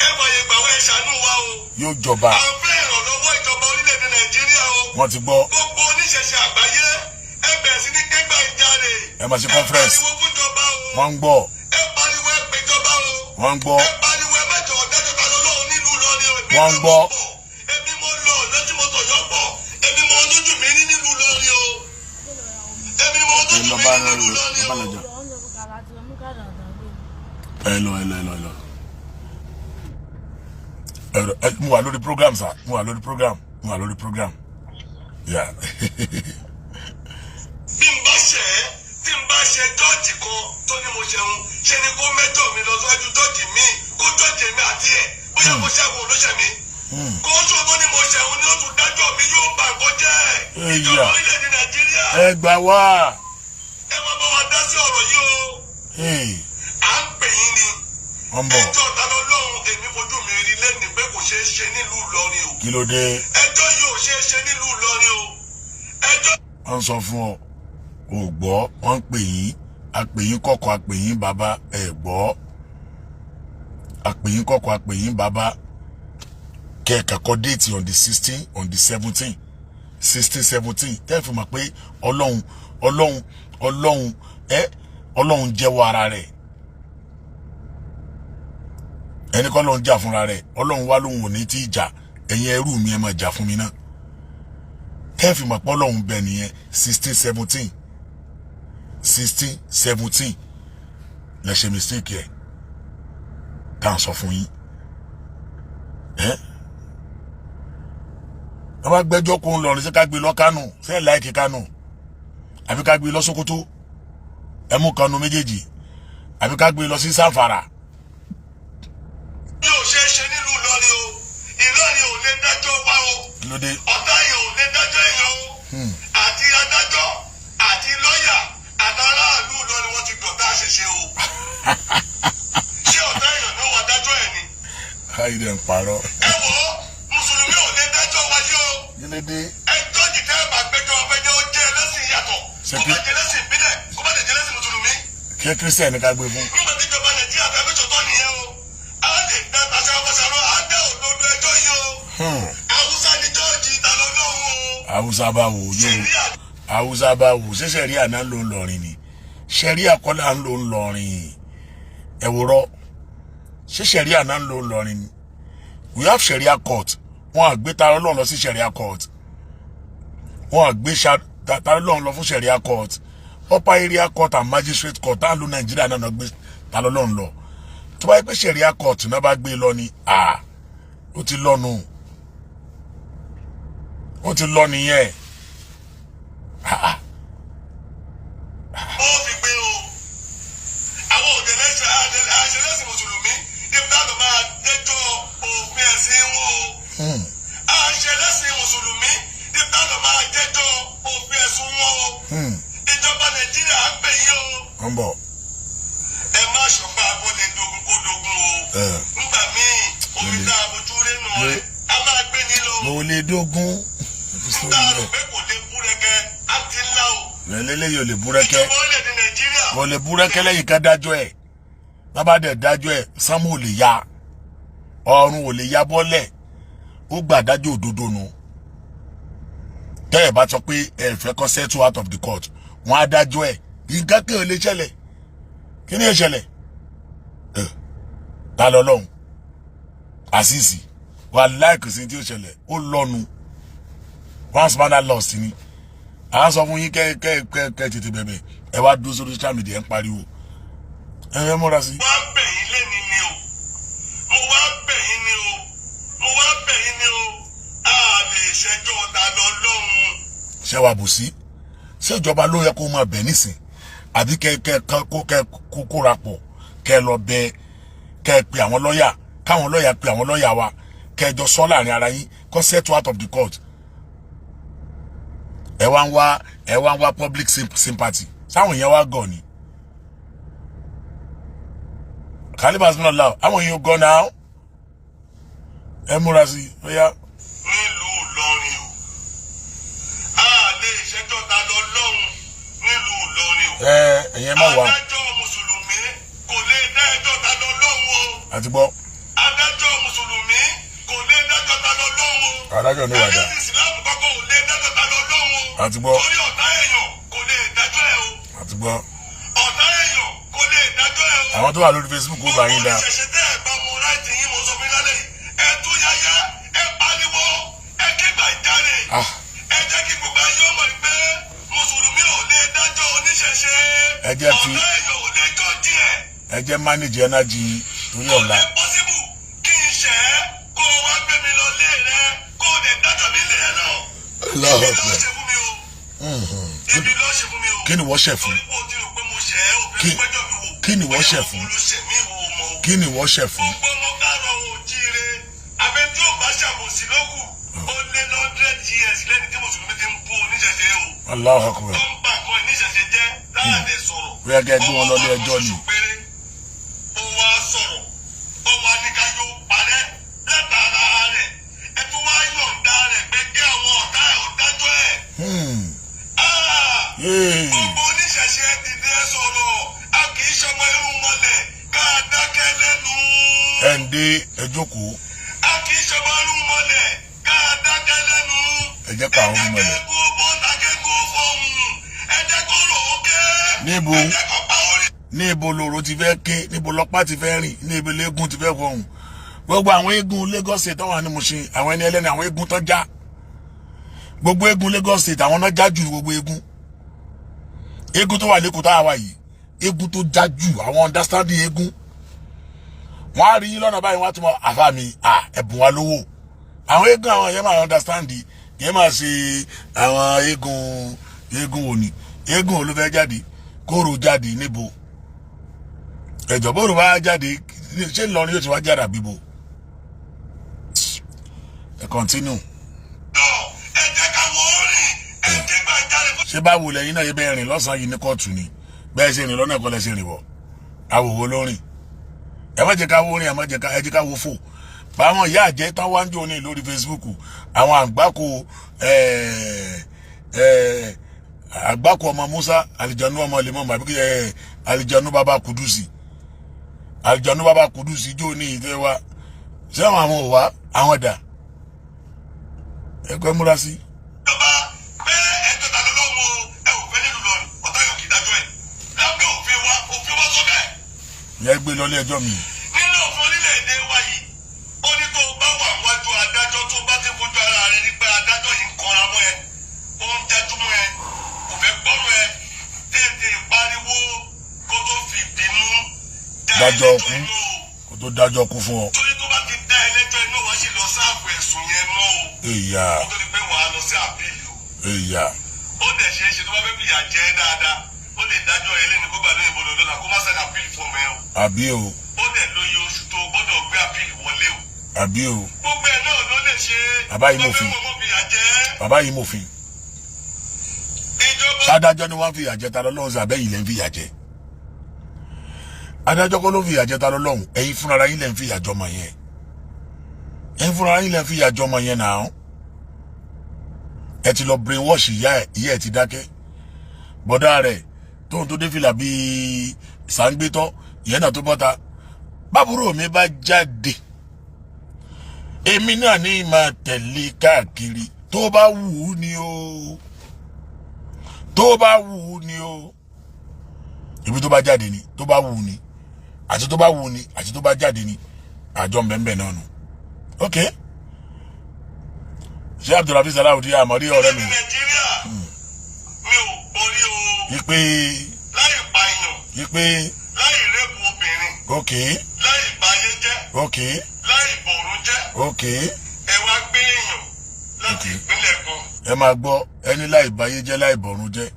Ẹ mọ̀ ìgbà wẹ́ ṣàánú wa o. Yóò jọba. À ń fẹ́ ìrànlọ́wọ́ ìjọba orílẹ̀-èdè Nàìjíríà o. Wọ́n ti gbọ́. Gbogbo oníṣẹ̀ṣe àgbáyé ẹ bẹ̀rẹ̀ sí ní kégbà ìjáde. Ẹ máa ṣe conference. Ẹ pariwo fún ìjọba o. Wọ́n ń gbọ́. Ẹ pariwo ẹ pè ìjọba o. Wọ́n ń gbọ́. Ẹ pariwo ẹ mẹ́jọ ọ̀dájọ́ ta lọ́lọ́run nílùú Ìlọrin o. Wọ́n ń gbọ́. Èmi mo lọ lọ́tí mo tọ̀yọ́ pọ̀. Èmi mo lójú mi ní nílùú Ìlọrin o. Èmi mo lójú mi ní nílùú Ìlọrin o. Mo wà lórí program sir. Mo wà lórí program. Yeah. Bí n bá ṣe jọ́ọ̀jì kan tó ní mo ṣeun ṣe ni kó mẹ́jọ mi lọ síwájú jọ́ọ̀jì mi kó jọ́ọ̀jì mi àti ẹ̀ bóyá mo ṣẹ́gun olóṣẹ̀ mi. Kó tó tó ní mo ṣeun ni ó tún dájọ́ mi yóò bà nǹkan jẹ́ ìjọba orílẹ̀-èdè Nàìjíríà. Ẹ gbà wá. Ẹ máa bá wa dá sí ọ̀rọ̀ yìí o. À ń pè yín ni. Ẹjọ́ ìdáná lọ́hùn èmi fojú mi rí lẹ́nu pé kò ṣeé ṣe nílùú Ìlọrin o. Kí ló dé? Ẹjọ́ yìí ò ṣeé ṣe nílùú Ìlọrin o. Ẹjọ́. Wọ́n sọ fún ọ, ò gbọ́, wọ́n pè yín, a pè yín kọ̀kọ̀, a pè yín bàbá, ẹ gbọ́. A pè yín kọ̀kọ̀, a pè yín bàbá. Kẹ̀kọ́ déètì on the 16, on the 17, 16, 17. Tẹ́ fi mọ̀ pé Ọlọ́run jẹ́wọ́ ara rẹ̀. Ẹni kọ́ ló ń jà fúnra rẹ̀. Ọlọ́run wá lóhun ò ní tí ìjà. Ẹ̀yin ẹrú mi ẹ máa jà fún mi náà. Tẹ́ fi mọ̀ pé Ọlọ́run bẹ nìyẹn 16, 17. 16, 17. Lẹ ṣe mistake ẹ̀. Tá à ń sọ fún yín. Wọ́n bá gbẹ́jọ́ kó ń lọ ní sí ká gbé lọ Kánò. Ṣé láìkí Kánò? Àbí ká gbé lọ Sókótó? Ẹ mú Kánò méjèèjì. Àbí ká gbé lọ sí Sáfàrà? Yóò ṣe é ṣe nílùú Ìlọrin o. Ìlọrin ò lè dájọ́ wá o. Lóde. Ọ̀tá yẹn ò lè dájọ́ èèyàn o. Àti adájọ́ àti lọ́ọ̀yà àtàràlú Ìlọrin wọ́n ti dọ̀tá àṣẹṣe o. Ṣé ọ̀tá èèyàn náà wà dájọ́ ẹ̀ ni? Ayé dẹ̀ ń parọ́. Ẹ wò ó, Mùsùlùmí ò lè dájọ́ wáyé o. Lóde. Ẹjọ́ jìtẹ́ bá gbẹ́jọ́ ọ̀fẹ́jọ́ ó jẹ́ ẹlẹ́sìn yàtọ̀. Kó bá jẹ́ ẹlẹ́sìn ìbílẹ̀, kó bá jẹ́ ẹlẹ́sìn Mùsùlùmí. Kí Kírísítẹ̀nì ká gbé fún. Nígbà tí ìjọba Nàìjíríà fẹ́ fi ṣòtọ́ nìyẹn o. Á lè dá tàṣà ọmọṣàrọ̀ á dá òdodo ẹjọ́ yìí o. Haúsá ni jọ́ọ̀jì ìdánilọ́lọ́run o. Haúsá bá wò yóò. Haúsá bá wò. Ṣé ṣẹ̀ríà náà ló ń lọrin ni? Ṣẹ̀ríà kọ́ là ń lò ń lọrin. Ẹ wòrọ́. Ṣé ṣẹ̀ríà náà ló ń lọrin ni? We have Sharia court. Wọ́n á gbé Tani Olohun lọ sí Sharia court. Wọ́n á gbé Tani Olohun lọ fún Sharia court. Upper area court and magistrate court. Tá ló Nàìjíríà náà gbé Tani Olohun lọ. Tó bá yẹ pé Sharia court náà bá gbé lọ ni, ó ti lọ nù. Ó ti lọ nìyẹn. Ó fi gbé o. Àwọn òde lẹ́sẹ̀ àṣẹlẹ́sìn Mùsùlùmí níbi táwọn máa dẹ́jọ́ òfin ẹ̀sìn wọn o. Àṣẹlẹ́sìn Mùsùlùmí níbi táwọn máa dẹ́jọ́ òfin ẹ̀sìn wọn o. Ìjọba Nàìjíríà á pè yín o. Wọ́n bọ̀. Ẹ má ṣọ̀gbà abọ́lé dogun kó dogun o. Nígbà míì, omi tá a bójú rẹ̀ nù rẹ̀, a máa gbé ní lọ. Mo lè dógún. Nígbà rẹ̀ pé kò lè búrẹ́kẹ́, á ti ńlá o. Lẹ́lẹ́lẹ́ yóò lè búrẹ́kẹ́. Ìjọba orílẹ̀-èdè Nàìjíríà. Kò lè búrẹ́kẹ́ lẹ́yìn ká dájọ́ ẹ̀. Bàbá dẹ̀ dájọ́ ẹ̀, sánmù ò lè ya. Ọ̀run ò lè ya bọ́lẹ̀. Ó gbà dájọ́ òdodo nu. Tẹ́ ẹ̀ bá sọ pé ẹ fẹ́ kó settle out of the court. Wọ́n á dájọ́ ẹ̀. Nǹkan kí ò lè ṣẹlẹ̀. Kí ni ẹ ṣẹlẹ̀? Tani Olohun. Àṣìṣì. Wà láìkì sí tí ó ṣẹlẹ̀. Ó lọ́nu. Once man lost ni. À ń sọ fún yín kẹ́ tètè bẹ̀bẹ̀. Ẹ wá dúró sórí social media ń pariwo. Ẹ múra sí. Mo wá bẹ̀ yín lẹ́ni ni o. Mo wá bẹ̀ yín ni o. Mo wá bẹ̀ yín ni o. A lè ṣẹjọ́ Tani Olohun. Ṣé wàá bù sí? Ṣé ìjọba ló yẹ kó máa bẹ̀ nísìn? Àbí kẹ́ kóra pọ̀ kẹ́ lọ bẹ̀ kẹ́ pe àwọn lọ́ọ̀yà káwọn lọ́ọ̀yà pe àwọn lọ́ọ̀yà wa kẹ́ jọ sọ láàrin ara yín kó settle out of the court. Ẹ wá ń wá public sympathy. Sáwọn èèyàn wá gọ̀ ni. Calibers not loud. Àwọn èèyàn gọ̀ náà. Ẹ múra sí. Ó yá. Nílùú Ìlọrin o. A lè ṣẹjọ́ Tani Olohun nílùú Ìlọrin o. Ẹ̀yẹn má wá. Adájọ́ àti gbọ́. Adájọ́ Mùsùlùmí kò lè dájọ́ ta lọ lọ́wọ́. Adájọ́ ní wàdà. Ẹlẹ́sìn Ìsìlámù kọ́kọ́ ò lè dájọ́ ta lọ lọ́wọ́. àti gbọ́. Torí ọ̀tá èèyàn kò lè dájọ́ ẹ̀ o. àti gbọ́. Ọ̀tá èèyàn kò lè dájọ́ ẹ̀ o. àwọn tó wà lórí Facebook ó bá yín dá. Ṣẹ̀ṣẹ̀ tẹ́ ẹ̀ bá mu láti yín mo sọ fún yín lálẹ́ yìí. Ẹ tú yáyá, ẹ pariwo, ẹ ké gbàjáre. Ẹ jẹ́ kí gbogbo ayé ọmọ ìgbé Mùsùlùmí ò lè dájọ́ oníṣẹ̀ṣe. ẹ jẹ́ fi ọ̀tá èèyàn ò lè jọ díẹ̀. ẹ jẹ́ manage energy torí ọ̀la. Kò lè possible kí n ṣẹ́ kó o wá gbé mi lọ lé rẹ kó o lè dájọ́ mi lé rẹ náà. Ibi ló ṣe fún mi o. Ibi ló ṣe fún mi o. kí ni wọ́n ṣẹ̀ fún? Onípo ti rò pé mo ṣẹ̀ ẹ́ òfin pẹ́jọ́ mi wò. kí ni wọ́n ṣẹ̀ fún? kí ni wọ́n ṣẹ̀ fún? Gbogbo ọmọ kárọ̀ òjíire abẹ́ tí ò bá ṣàbòsí lókù ó lé 100 years lẹ́ni tí Mùsùlùmí ti ń bú oníṣẹ̀ṣe o. Allahu Akbar. Tó ń bà kan oníṣẹ̀ṣe jẹ́ láàdẹ̀ sọ̀rọ̀. bóyá kẹ́ ẹ gbé wọn lọ ilé ẹjọ́ ni. Ó wá sọ̀rọ̀ ó wá ní ká yóò parẹ́ látara rẹ̀ ẹ tún wá yọ̀ǹda rẹ̀ pé kí àwọn ọ̀tá ẹ̀ ò dájọ́ ẹ̀. Gbogbo oníṣẹ̀ṣe dìde sọ̀rọ̀ a kì í ṣọmọ irú mọ́lẹ̀ ká dákẹ́ lẹ́nu. ẹ ń dé ẹ jókòó. A kì í ṣọmọ irú mọ́lẹ̀ ká dákẹ́ lẹ́nu. ẹ jẹ́ ká àwọn ọmọ rẹ̀. Ẹ jẹ́ kó bọ́ takẹ́kọ̀ọ́ fọ́ọ̀mù. Ẹ jẹ́ kó rò ó ké. níbo Ẹ jẹ́ kó pa orí. níbo lòrò ti fẹ́ ké, níbo lọ́pàá ti fẹ́ rìn, níbo léegun ti fẹ́ fọhùn. gbogbo àwọn eégún Lagos State tó wà ní Mushin, àwọn ẹni ẹlẹ́ni, àwọn eégún tó já. gbogbo eégún Lagos State àwọn náà já jù gbogbo eégún. eégún tó wà lẹ́kọ̀ọ́ tá a wà yìí, eégún tó já jù, àwọn understanding eégún. wọ́n á rí yín lọ́nà báyìí, wọ́n á tún mọ àfa mi ẹ̀bùn wa lówó. àwọn eégún àwọn yẹn máa understand yẹn máa ṣe àwọn eégún òní. eégún olùfẹ́ jáde kóró jáde níbo. ẹ̀jọ̀ bóòrò wá jáde ṣé Ìlọrin yóò ti wá jáde àbíbo. ẹ continue. Ẹ jẹ́ ká wọ́n rìn. Ẹ jẹ́ gbàjáre fún. ṣé báwo lẹ́yìn náà yẹ bẹ́ẹ̀ rìn lọ́sàn-án yìí ní kóòtù ni bẹ́ẹ̀ ṣe rìn lọ́nà ẹ̀kọ́ lẹ́sẹ̀ rìn wọ̀ àwòwò lórin ẹ má jẹ́ ká wó rìn ẹ jẹ́ ká wó fò báwọn ìyá àjẹ́ tán wá ń jò ní lórí Facebook àwọn àgbákò ọmọ Musa àlìjànú ọmọ lèmọ́ màbí àlìjànú bàbá Kudusi jò ní ìfẹ́ wa ṣé àwọn òwá àwọn dà ẹgbẹ́ múra sí. Ìjọba pé ẹjọ́ ta lọ́wọ́ ẹ ò fẹ́ nílùú lọ́rùn ọ̀tá yóò kì í dájọ́ ẹ̀. Lábẹ́ òfin wa sọ́kà ẹ̀. ìyá gbé lọ ilé ẹjọ́ mi. Nínú òfin orílẹ̀-èdè wa yìí, ó ní tó bá wà wájú adájọ́ tó bá ti fojú ara rẹ̀ ní pé adájọ́ yìí ń kanra mọ́ ẹ, ó ń jájú mọ́ ẹ, kò fẹ́ gbọ́rọ̀ ẹ, tètè pariwo kó tó fi bínú dá dájọ́ ẹlẹ́jọ́ kú inú o. kó tó dájọ́ kú fún ọ. Torí tó bá ti dá ẹlẹ́jọ́ inú wa sì lọ sáàpù ẹ̀sùn yẹn mọ́ o. èyà Kó tó di pé wàá lọ sí àpíìlì o. èyà Ó dẹ̀ ṣe é ṣe tó bá fẹ́ fìyà jẹ ẹ́ dáadáa, ó lè dájọ́ ẹ lẹ́nu kó gbà lóyìnbó lọ́la kó má sẹ́ni àpíìlì fún ọmọ ẹ o. àbí o Ó dẹ̀ lóye oṣù tó gbọ́dọ̀ gbé àpíìlì wọlé o. àbí o Gbogbo ẹ̀ náà ló lè ṣe. Bàbá yìí mòfin. Tó fẹ́ mọ̀ fìyà jẹ ẹ́. bàbá yìí mòfin Ìjọba ṣádájọ́ ni wọ́n ń fìyà jẹ ta lọ́lọ́run sí abẹ́yìn lẹ́ ń fìyà jẹ adájọ́ kọ́ ló ń fìyà jẹ ta lọ́lọ́run ẹ̀yin fúnra yín lẹ́ ń fìyà jọmọ yẹn ẹ̀yin fúnra yín lẹ́ ń fìyà jọmọ yẹn náà ẹ ti lọ brainwash ìyá ẹ ti dákẹ́ bọ́dá rẹ̀ tóun tó dé fìlà bíi sàǹgbétọ́ ìyẹn náà tó bọ́ta bábúrò mi bá jáde èmi náà ní máa tẹ̀lé káàkiri tó bá wù ú ni o tó bá wù ú ni o ibi tó bá jáde ni tó bá wù ú ni àti tó bá wù ú ni àti tó bá jáde ni àjọ mbẹ́mbẹ́ náà nù ok ṣé Abdulhafiz Aláwùdí àmọ́rí ọ̀rẹ́ mi Nàìjíríà mi ò borí o. ipe Láì pààyàn, ipe láì rẹ́pù obìnrin, ok láì báyé jẹ́, ok láì bọ̀rún jẹ́. ok Ẹ wá gbé èèyàn láti ìpínlẹ̀ kan. ẹ máa gbọ́ ẹni láì báyé jẹ́ láì bọ̀rún jẹ́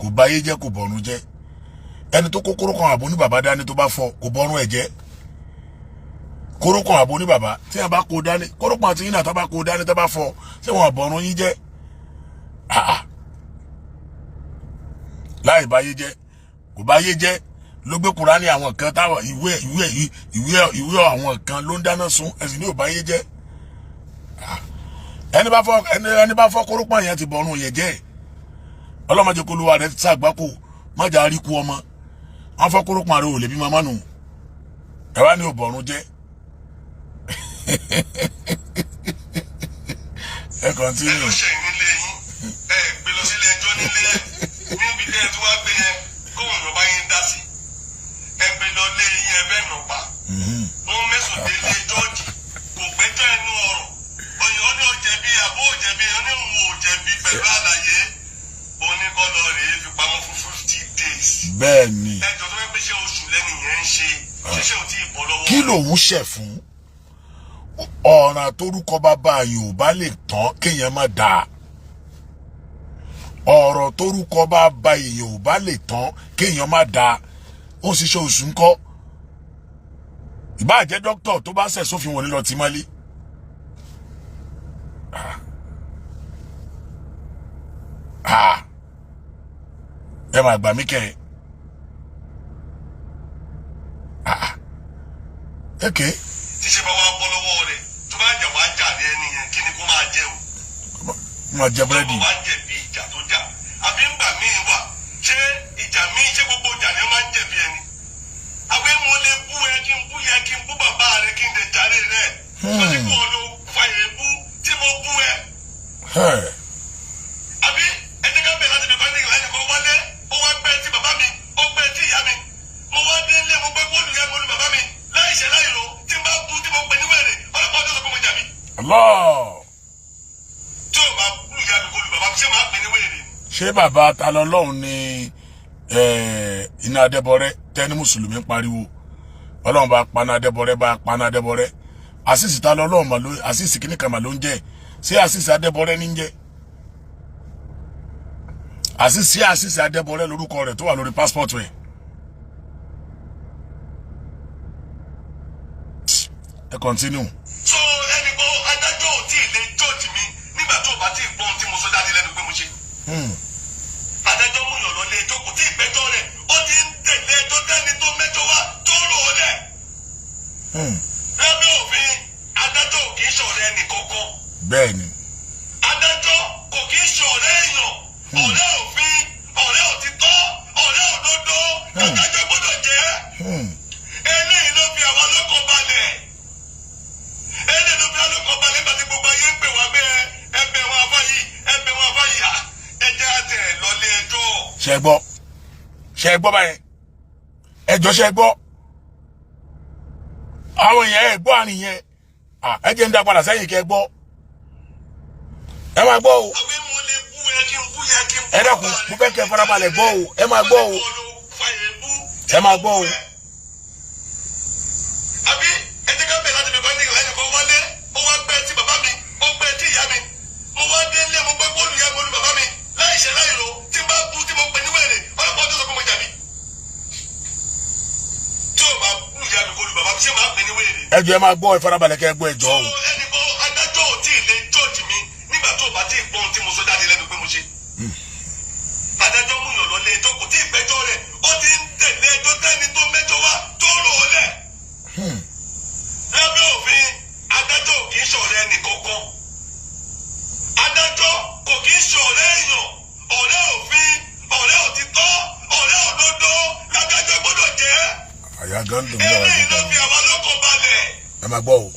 kò báyé jẹ́ kò bọ̀rún jẹ́ ẹni tó kó kórókan àbò ní bàbá dání tó bá fọ kò bọ́rún ẹ̀ jẹ́ kórókan àbò ní bàbá tí a bá kó dání kórókan àti yínà tó bá kó dání tó bá fọ ṣé wọn bọ̀rún yín jẹ́ láì báyé jẹ́ kò báyé jẹ́ ló gbé Kùránì àwọn kan táwọn ìwé àwọn kan ló ń dáná sun ẹ̀sìn ní ò báyé jẹ́ ẹni bá fọ kórópọ̀ yẹn ti bọ̀rún yẹn jẹ́ ọlọ́mọdé kó lówó rẹ̀ sàgbákò májà rí ku ọmọ wọn fọ kórópọ̀ rẹ̀ ò lè bí mamá nù ẹ wá ní òbọ̀rún jẹ́ ẹ continue. ẹ lọ ṣẹ̀yìn nílé yín ẹ gbé lọ sílé ẹjọ́ nílé níbi tẹ́ ẹ tí wàá gbé yẹn kóhùn lọ́ba yín dá sí ẹ gbé lọ lé yín ẹ bẹ́ẹ̀ nà pa wọ́n mẹ́sàn-án délé jọ́ọ̀jì kò gbẹ́jọ́ ẹnu ọ̀rọ̀ ọ̀yàn ó ní ọ̀jẹ̀bi àbó òjẹ̀bi oníhùn òjẹ̀bi pẹ̀lú àlàyé oníkọ́lọ́ rèé fi pamọ́ fún 50 days. bẹ́ẹ̀ ni. ẹjọ́ tó fẹ́ pé ṣé oṣù lẹ́nu yẹn ń ṣe ṣíṣe ò tí ì bọ́ lọ́wọ́. kí lòun ṣẹ̀ fún ọ̀ràn torúkọ bàbá yìí ò bá lè tán kéèyàn má dáa ọ̀rọ̀ torúkọ bàbá èèyàn ò bá lè tán kéèyàn má dáa ó sì ṣe oṣù ńkọ́ ìbá jẹ́ dókítà tó bá ṣẹ̀ sófin wọlé lọ tí mọ́lé. ẹ máa gbà mí kẹ́ ẹ. Okay. tí ṣe bá wá bọ́ lọ́wọ́ rẹ̀ tó bá jà wá jà ní ẹni yẹn kí ni kó máa jẹ o. máa jẹ búrẹ́dì. tó bá jẹ̀bi ìjà tó jà àbí ńgbà míì wà ṣé ìjà míì ṣé gbogbo ìjà ni máa ń jẹ̀bi ẹni. àwẹ̀ mo lè bú ẹ kí n bú yẹ kí n bú bàbá rẹ kí n lè jáde rẹ. sọ́sí kò ló fa èébú tí mo bú ẹ. àbí ẹni ká bẹ̀ láti bẹ̀rẹ̀ nígbà ẹni kan wálé ó wá gbẹ́ tí bàbá mi ó gbẹ́ tí ìyá mi mo wá dé ilé mo gbẹ́ bọ́ọ̀lù yẹn mo lu bàbá mi láìṣẹ́ láìro tí n bá bú tí mo pè ní wẹ̀rẹ̀ ọlọ́pàá ọjọ́ sọ pé mo jàbí. tí o bá bú ìyá mi kó lu bàbá mi ṣé máa pè ní wẹ̀rẹ̀. ṣé bàbá Tani Olohun ní iná Adébọrẹ́ tẹ́ni mùsùlùmí ń pariwo ọlọ́run bá paná Adébọrẹ́ bá paná Adébọrẹ́ àṣìṣì Tani Olohun mà ló àṣìṣì kìíní kan mà ló ń jẹ́ ṣé àṣìṣì Adébọrẹ́ ní ń jẹ́ àṣìṣì Adébọrẹ́ lórúkọ rẹ̀ tó wà lórí passport rẹ̀. ẹ continue. so ẹnì kan adájọ́ ò tí ì lè jọ́ọ̀jì mi nígbà tó o bá tí ì gbọ́n tí mo sọ jáde lẹ́nu pé mo ṣe. adájọ́ mú yàn lọ lé ẹjọ́ kò tí ì gbẹ́jọ́ rẹ̀ ó ti ń tẹ̀lé ẹjọ́ tẹ́ni tó mẹ́jọ wá tó rò ó lẹ̀. lábẹ́ òfin adájọ́ ò kì í ṣọ̀rẹ́ ẹnì kankan. bẹ́ẹ̀ni. adájọ́ kò kì í ṣọ̀rẹ́ èèyàn ọ̀rẹ́ òfin ọ̀rẹ́ òtítọ́ ọ̀rẹ́ òdodo adájọ́ gbọ́dọ̀ jẹ́. eléyìí ló fi àwọn ọlọ́kọ̀ balẹ̀. eléyìí ló fi ọlọ́kọ̀ balẹ̀ nígbà tí gbogbo ayé ń pè wá bẹ́ẹ̀ ẹgbẹ́ wọn afáyí ẹjẹ́ àtẹ̀ lọ́lé ẹjọ́. ṣe gbọ́ báyẹn ẹjọ́ ṣe gbọ́ àwọn èèyàn ẹ gbọ́ àrìn yẹn ẹ jẹ́ ń dá padà sẹ́yìn kẹ́ gbọ́ ẹ máa gbọ́ o ẹ dákun mo fẹ́ kẹ́ farabalẹ̀ gbọ́ o ẹ máa gbọ́ o ẹ máa gbọ́ o. àbí ẹni ká bẹ̀rẹ̀ láti bẹ̀rẹ̀ nígbà ẹni kan wálé ó wá gbẹ́ tí bàbá mi ó gbẹ́ tí ìyá mi mo wá dé ilé mo gbẹ́ bọ́ọ̀lù ìyá mi olú bàbá mi láìṣẹ́ láìro tí n bá bú tí mo pè ní wẹ̀rẹ̀ ọlọ́pàá ọjọ́ sọ pé mo jàbí. tí o bá bú ìyá mi olú bàbá mi ṣé máa pè ní wẹ̀rẹ̀. ẹ jọ̀ọ́ ẹ máa gbọ́ ẹ farabalẹ̀ kẹ́ gbọ́ ẹ jọ̀ọ́ o. ẹnì kan adájọ́ ò tí ì lè jọ́ọ̀jì mi nígbà tó o bá tí ì gbọ́n tí mo sọ jáde lẹ́nu pé mo ṣe. adájọ́ mú yàn lọ lé ẹjọ́ kò tí ì gbẹ́jọ́ rẹ̀ ó ti ń tẹ̀lé ẹjọ́ tẹ́ni tó mẹ́jọ wá tó rò ó lẹ̀. lábẹ́ òfin adájọ́ kì í ṣọ̀rẹ́ ẹnì kankan. adájọ́ kò kì í ṣọ̀rẹ́ èèyàn ọ̀rẹ́ òfin ọ̀rẹ́ òtítọ́ ọ̀rẹ́ òdodo ládájọ́ gbọ́dọ̀ jẹ́. àyà gan dùn mí ọ̀rọ̀ eléyìí ló fi àwọn ọlọ́kọ̀ balẹ̀. ẹ máa gbọ́ o.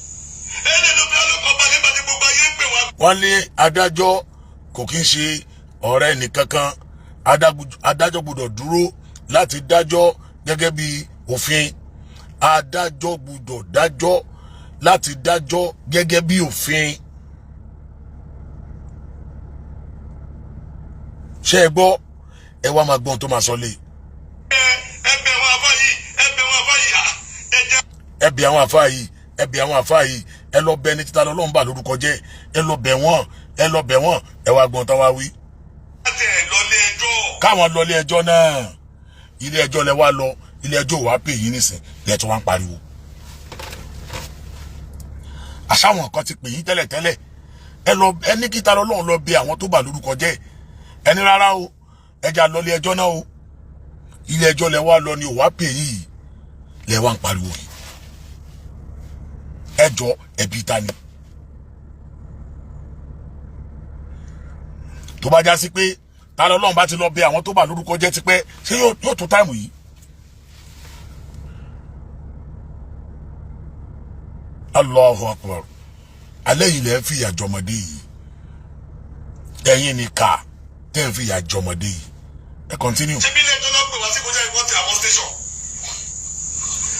eléyìí ló fi ọlọ́kọ̀ balẹ̀ nígbà tí gbogbo ayé ń pè wá. wọ́n ní adájọ́ kò kí ń ṣe ọ̀rẹ́ nìkankan adájọ́ gbọ́dọ̀ dúró láti dájọ́ gẹ́gẹ́ bí òfin adájọ́ gbọ́dọ̀ dájọ́ láti dájọ́ gẹ́gẹ́ bí òfin. ṣé ẹ gbọ́ ẹ wá máa gbọ́n tó máa sọ lé. ẹ̀bẹ̀ àwọn àfáà yìí ẹ̀bẹ̀ àwọn àfáà yìí ẹ lọ bẹ̀ ní títa lọ́lọ́run bá lórúkọ jẹ́ ẹ lọ bẹ̀ wọ́n ẹ wá gbọ́n tán wá wí. káwọn lọ ilé ẹjọ́ náà ilé ẹjọ́ lẹ wá lọ ilé ẹjọ́ wàá pè yín nísìn lẹ́tọ́ wá ń pariwo. àṣàwọn kan ti pè yín tẹ́lẹ̀tẹ́lẹ̀ ẹ ní kíta lọ́lọ́run lọ bẹ̀ àwọn tó bá lórúkọ jẹ́ ẹni rárá o ẹja lọ ilé ẹjọ́ náà o ilé ẹjọ́ lẹ wá lọ ni ò wá pè yín lẹ wá ń pariwo yìí ẹjọ́ ẹbí ta ni. tó bá já sí pé Tani Olohun bá ti lọ bẹ̀ àwọn tó bá lórúkọ jẹ́ tipẹ́ ṣé yóò tó táìmù yìí. Allahu Akbar. Alẹ́ yìí lẹ́ fi ìyà jọmọdé yìí. Ẹ̀yin ni ká tẹ́ fi ìyà jọmọdé yìí. Ẹ continue. Ṣé bí ilé ẹjọ́ náà pè wá sí kọjá ìwọ́n ti àwọn station?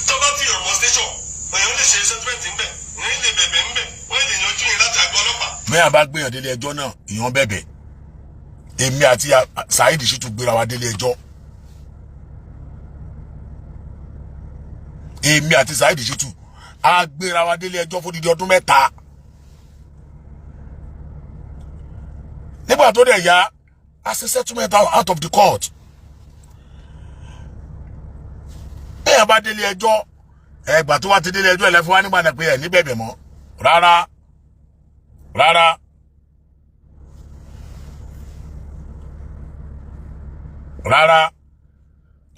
Tó bá ti àwọn station, èèyàn lè ṣe settlement ńbẹ̀, èèyàn lè bẹ̀bẹ̀ ńbẹ̀, wọ́n lè yanjú yẹn láti àgọ́ ọlọ́pàá. Mẹ́yà bá gbéyàn délé ẹjọ́ náà, ìyàn bẹ̀bẹ̀. Èmi àti Saheed Shittu gbéra wa délé ẹjọ́. Èmi àti Saheed Shittu a gbéra wa délé ẹjọ́ fún dídí ọdún 3. Nígbà tó dẹ̀ yá, as a settlement out of the court. Ẹ bá délé ẹjọ́, ẹgbà tó wá ti délé ẹjọ́ ẹlẹ́fún wa nígbà náà pé ẹ̀ ní bẹ̀bẹ̀ mọ́. Rárá.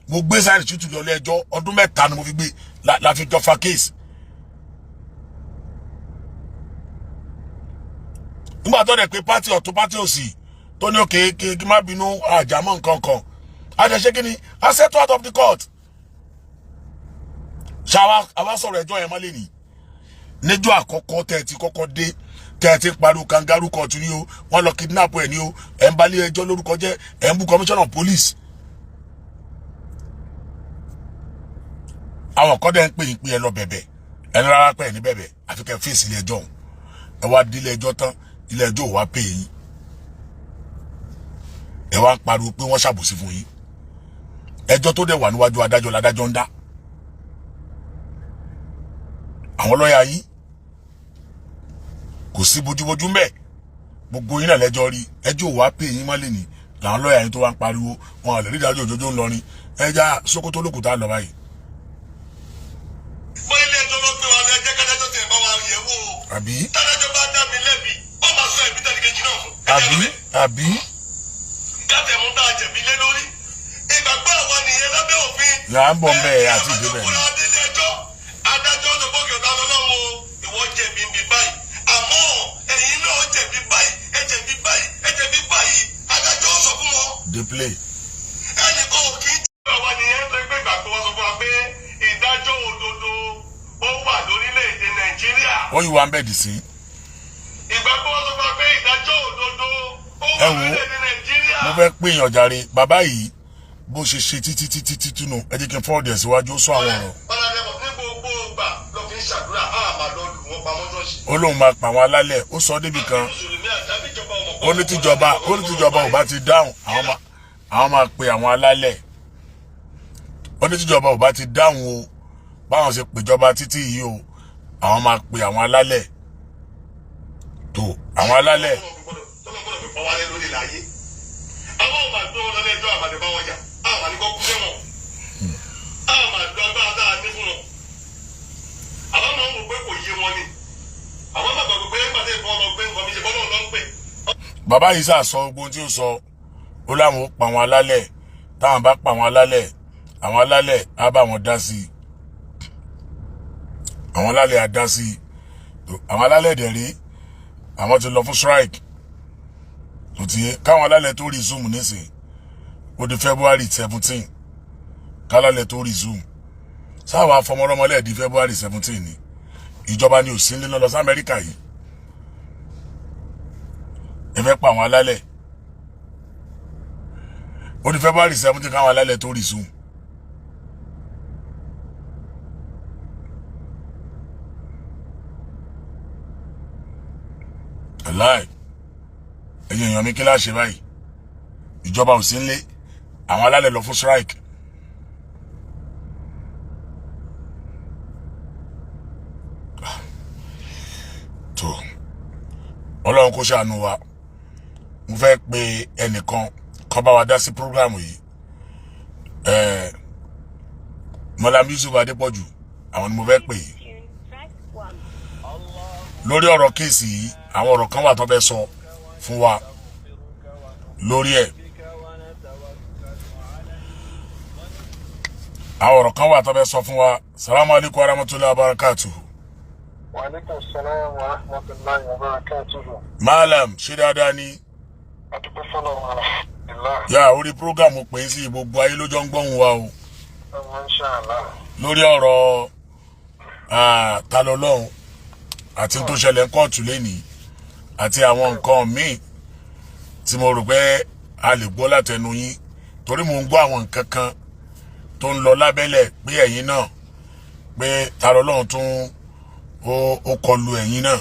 Mo gbé Saheed Shittu lọ ilé ẹjọ́ ọdún 3 ni mo fi gbé la fi jọ fa case. Nígbà tó dẹ̀ pé party ọ̀tún party òsì tó ní òkè kí má bínú àjàmọ́ nǹkan kan. A jẹ́ ṣé kí ni a settle out of the court. Ṣáwá àwa sọ̀rọ̀ ẹjọ́ yẹn mọ́lẹ̀ ni. Níjọ́ àkọ́kọ́ tẹ́ ti kọ́kọ́ dé tẹ́ ti pariwo kangaroo court ni o, wọ́n lọ kidnap ẹ̀ ni o, ẹ̀ ń balẹ̀ ẹjọ́ lórúkọ jẹ́, ẹ̀ ń bú commissioner of police. Àwọn kan dẹ̀ ń pè yín pé ẹ lọ bẹ̀bẹ̀, ẹni rárá pé ẹ ní bẹ̀bẹ̀ àfi kẹ́ fèsì ilé ẹjọ́. Ẹ wá dé ilé ẹjọ́ tán, ilé ẹjọ́ ò wá pè yín. Ẹ wá ń pariwo pé wọ́n ṣàbòsí fún yín. Ẹjọ́ tó dẹ̀ wà níwájú adájọ́ ládájọ́ ń dá. Àwọn lọ́yà yín kò sí bójúbójú mbẹ̀, gbogbo yín náà lẹ́jọ́ rí, ẹjọ́ ò wá pè yín mọ́lẹ̀ ni làwọn lọ́yà yín tó wá ń pariwo wọn lè rí ìdájọ́ òjòjò ńlọrin ẹja Sókótó lókùtà lọ báyìí. Mo ilé ẹjọ́ ló gbé wa lọ ẹjẹ́ kádájọ́ tẹ̀ bá wa yẹ̀ wò. Àbí? Tádájọ́ bá dá mi lẹ́bi, ó máa sọ ẹ̀bí tẹ̀lé kejì náà fún. Àbí? Gàtẹ̀ mú tá a jẹ̀bi lé lórí. Ìgbàgbọ́ àwa nìyẹn lábẹ́ òfin. Là ń bọ̀ mbẹ́ àti ìdíbẹ̀ ni. Adájọ́ ló bọ́ọ̀kì ọ̀tá lọ́wọ́ ìwọ jẹ̀bi bí báyìí. Àmọ́ ẹ̀yin náà jẹ̀bi báyìí, ẹ jẹ̀bi báyìí, ẹ jẹ̀bi báyìí. Adájọ́ sọ fún wọn. Dey play. Ẹnì kan ò kí. Àwa nìyẹn tó gbé ìgbàgbọ́ wọn sọ fún wa pé ìdájọ́ òdodo ó wà lórílẹ̀-èdè Nàìjíríà. Wọ́n yìí wá ń bẹ̀ dì sí. Ìgbàgbọ́ wọn sọ fún wa pé ìdájọ́ òdodo ó wà lórílẹ̀-èdè Nàìjíríà. Mo fẹ́ pè yàn jàre, bàbá yìí bó ṣe ṣe títí túnú, ẹ jẹ́ kí n fọ́ọ̀dù ẹ̀ síwájú ó sọ àwọn ọ̀rọ̀. Ó lóun máa pa àwọn alálẹ̀, ó sọ débi kan. Ó ní tíjọba ò bá ti dáhùn, àwọn máa pe àwọn alálẹ̀. Ó ní tíjọba ò bá ti dáhùn o, báwọn ṣe pèjọba títí yìí o, àwọn máa pe àwọn alálẹ̀. Tó àwọn alálẹ̀. Àwọn ọmọ àgbẹ̀ wọn lọ lẹ́jọ́ àbàdé bá wọn jà, àwọn àníkọ́ kú sẹ́wọ̀n. Àwọn àgbẹ̀ agbára dáa ní fún wọn. Àwọn máa ń wò pé kò yé wọn ni. Àwọn máa gbàgbé pé pàṣẹ ìfọwọ́ lọ gbé nǹkan mi ṣe bọ́lọ́ lọ ń pè. Bàbá yìí sà sọ gbogbo tí ó sọ, ó láwọn ó pa àwọn alálẹ̀, táwọn bá pa àwọn alálẹ̀ á bá wọn dá sí i. Àwọn alálẹ̀ á dá sí i. Àwọn alálẹ̀ dẹ̀ rí, àwọn ti lọ fún strike. Tó ti yé, káwọn alálẹ̀ tó resume nísìn, ó di February 17, kálálẹ̀ tó resume. Sáwọn afọmọlọ́mọlẹ̀ di February 17 ni. Ìjọba ni ò sí nílọ lọ sí Amẹ́ríkà yìí. Ẹ fẹ́ pa àwọn alálẹ̀. Ó di February 17 káwọn alálẹ̀ tó resume. Aláì. Ẹ̀yin èèyàn mi kí la ṣe báyìí. Ìjọba ò sí nílé. Àwọn alálẹ̀ lọ fún strike. Tó. Ọlọ́run kó ṣàánú wa. Mo fẹ́ pe ẹnìkan kó bá wa dá sí program yìí. Mọ́lá Yusuf Adépọ̀jù, àwọn ni mo fẹ́ pè yìí. Lórí ọ̀rọ̀ kéèsì yìí, àwọn ọ̀rọ̀ kan wà tó fẹ́ sọ fún wa lórí ẹ̀. Àwọn ọ̀rọ̀ kan wà tó fẹ́ sọ fún wa. Salamu alaikum wa rahmatullahi wa barakatuhu. Wa alaikum salam wa rahmatullahi wa barakatuhu. Malam, ṣé dáadáa ni? Adúpẹ́ fọ́lọ́run alhamdulillah. Yà orí program pè sí gbogbo ayé lójọ́ ń gbọ́hùn wa o. Inshallah. Lórí ọ̀rọ̀ Tani Olohun àti tó ṣẹlẹ̀ kóòtù lẹ́nìí àti àwọn nǹkan míì tí mo rò pé a lè gbọ́ látẹnu yín torí mo ń gbọ́ àwọn nǹkan kan tó ń lọ lábẹ́lẹ̀ pé ẹ̀yin náà pé Tani Olohun tún ó kọlu ẹ̀yin náà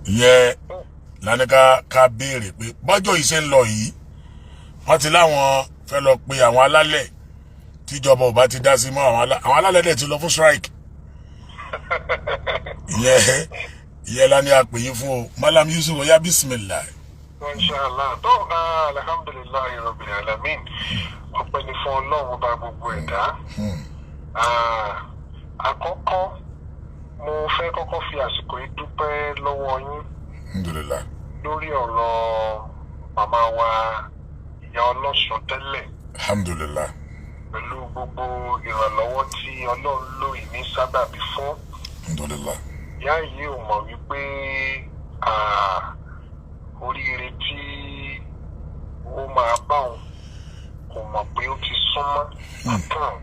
ìyẹn lánàá ká béèrè pé bọ́jọ́ yìí ṣe ń lọ yìí wọ́n ti láwọn fẹ́ lọ pe àwọn alálẹ̀ tíjọba ò bá ti dá sí mọ́ àwọn alálẹ̀ dẹ̀ ti lọ fún strike ìyẹn la ní àpè yín fún o Malam Yusuf oya bismillah. Inshallah tó alhamdulillahi rabbil alamin ọpẹ́ ni fún Ọlọ́run bá gbogbo ẹ̀dá. Àkọ́kọ́ mo fẹ́ kọ́kọ́ fi àsìkò yìí dúpẹ́ lọ́wọ́ yín alhamdulillah lórí ọ̀rọ̀ màmá wa ìyá ọlọ́sùn tẹ́lẹ̀ alhamdulillah pẹ̀lú gbogbo ìrànlọ́wọ́ tí Ọlọ́run lò yìí ní sábàbí fún. alhamdulillah ìyá yìí ò mọ̀ wípé oríire tí ó máa bá òun kò mọ̀ pé ó ti súnmọ́ àtàn.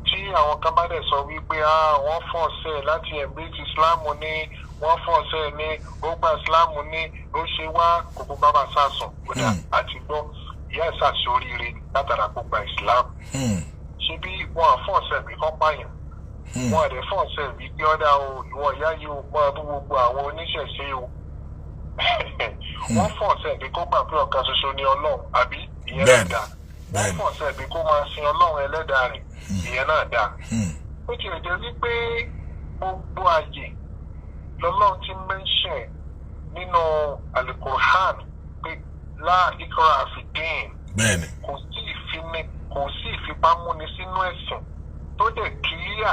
Tí àwọn kan bá dẹ̀ sọ wípé wọ́n fọ̀ọ́sẹ̀ láti embrace Islam ní wọ́n fọ̀ọ́sẹ̀ ní ó gba Islam ní ó ṣe wá kókó bàbá sàsùn kódà àti gbọ́ ìyá ìsàsì oríire látara kó gba Islam. Ṣé bí wọ́n fọ̀ọ́sẹ̀ bí kọ́ pààyàn wọ́n àdẹ̀ fọ̀ọ́sẹ̀ bí pé ọ̀dà o ìwọ ìyá yìí ó pọ́n abú gbogbo àwọn oníṣẹ̀ṣe o wọ́n fọ̀ọ́sẹ̀ bí kó gbà pé ọ̀kan ṣoṣo ni Ọlọ́run àbí ìyẹn náà dá wọ́n fọ̀ọ́sẹ̀ bí kó máa sin Ọlọ́run ẹlẹ́dàá rẹ̀ ìyẹn náà dáa. Ó ti jẹ́ wípé gbogbo ààyè lọ́lọ́run ti mẹ́ṣẹ̀ nínú Al-Qur'an pé láìkọ́ra àfìdín kò sí ìfipámúni sínú ẹ̀sìn tó dẹ̀ kíyà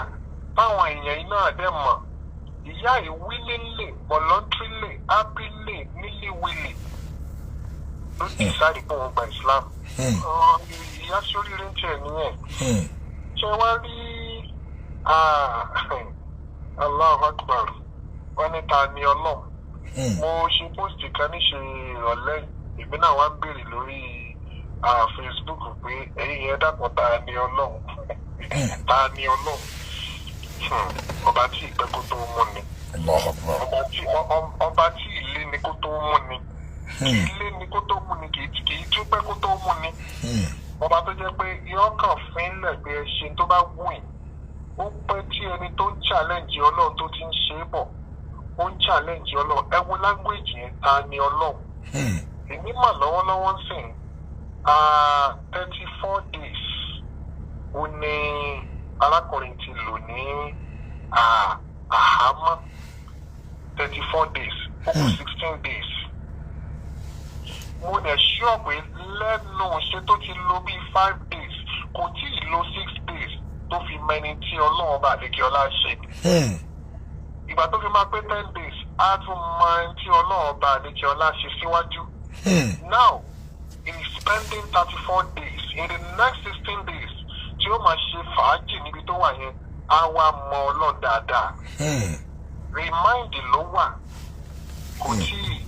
táwọn èèyàn iná àdẹ́ mọ̀. Ìyá ìwílélè voluntarily happily níléwélè ló ti sáré pé wọ́n gba Islam. Ìyá sóríire ń tiẹ̀ nìyẹn. Ṣé wá rí Allahu Akbar wọ́n ní Tani Olohun. Mo ṣe pósìtì kan níṣe ìrọ̀lẹ́ èmi náà wá ń béèrè lórí Facebook pé ẹ̀yin yẹn dàpọ̀ Tani Olohun Tani Olohun ọba tí ìpẹ́ kó tó mú ni ọba tí ilé ni kó tó mú ni ilé ni kó tó mú ni kì í tún pẹ́ kó tó mú ni. Ọba tó jẹ́ pé yọ kàn fún lẹ́gbẹ̀ẹ́ ṣe tó bá wù yín. Ó pẹ́ tí ẹni tó ń challenge Ọlọ́run tó ti ń ṣe é bọ̀ ó ń challenge Ọlọ́run ẹ wo language yẹn Tani Olohun. Èmi mà lọ́wọ́lọ́wọ́ sìn 34 days ó ní arákùnrin ti lò ní àhámọ́ 34 days ó kù 16 days. Mo dẹ̀ sure pé lẹ́nu ṣe tó ti lò bí 5 days kò tí ì lò 6 days tó fi mẹni tí Ọlọ́run bá lékè ọlá ṣe. Ìgbà tó fi máa pé 10 days á tún mọ ẹni tí Ọlọ́run bá lékè ọlá ṣe síwájú. Now he is spending 34 days in the next 16 days tí ó máa ṣe fàájì níbi tó wà yẹn á wá mọ Ọlọ́run dáadáa. Remind ló wà kò tí ì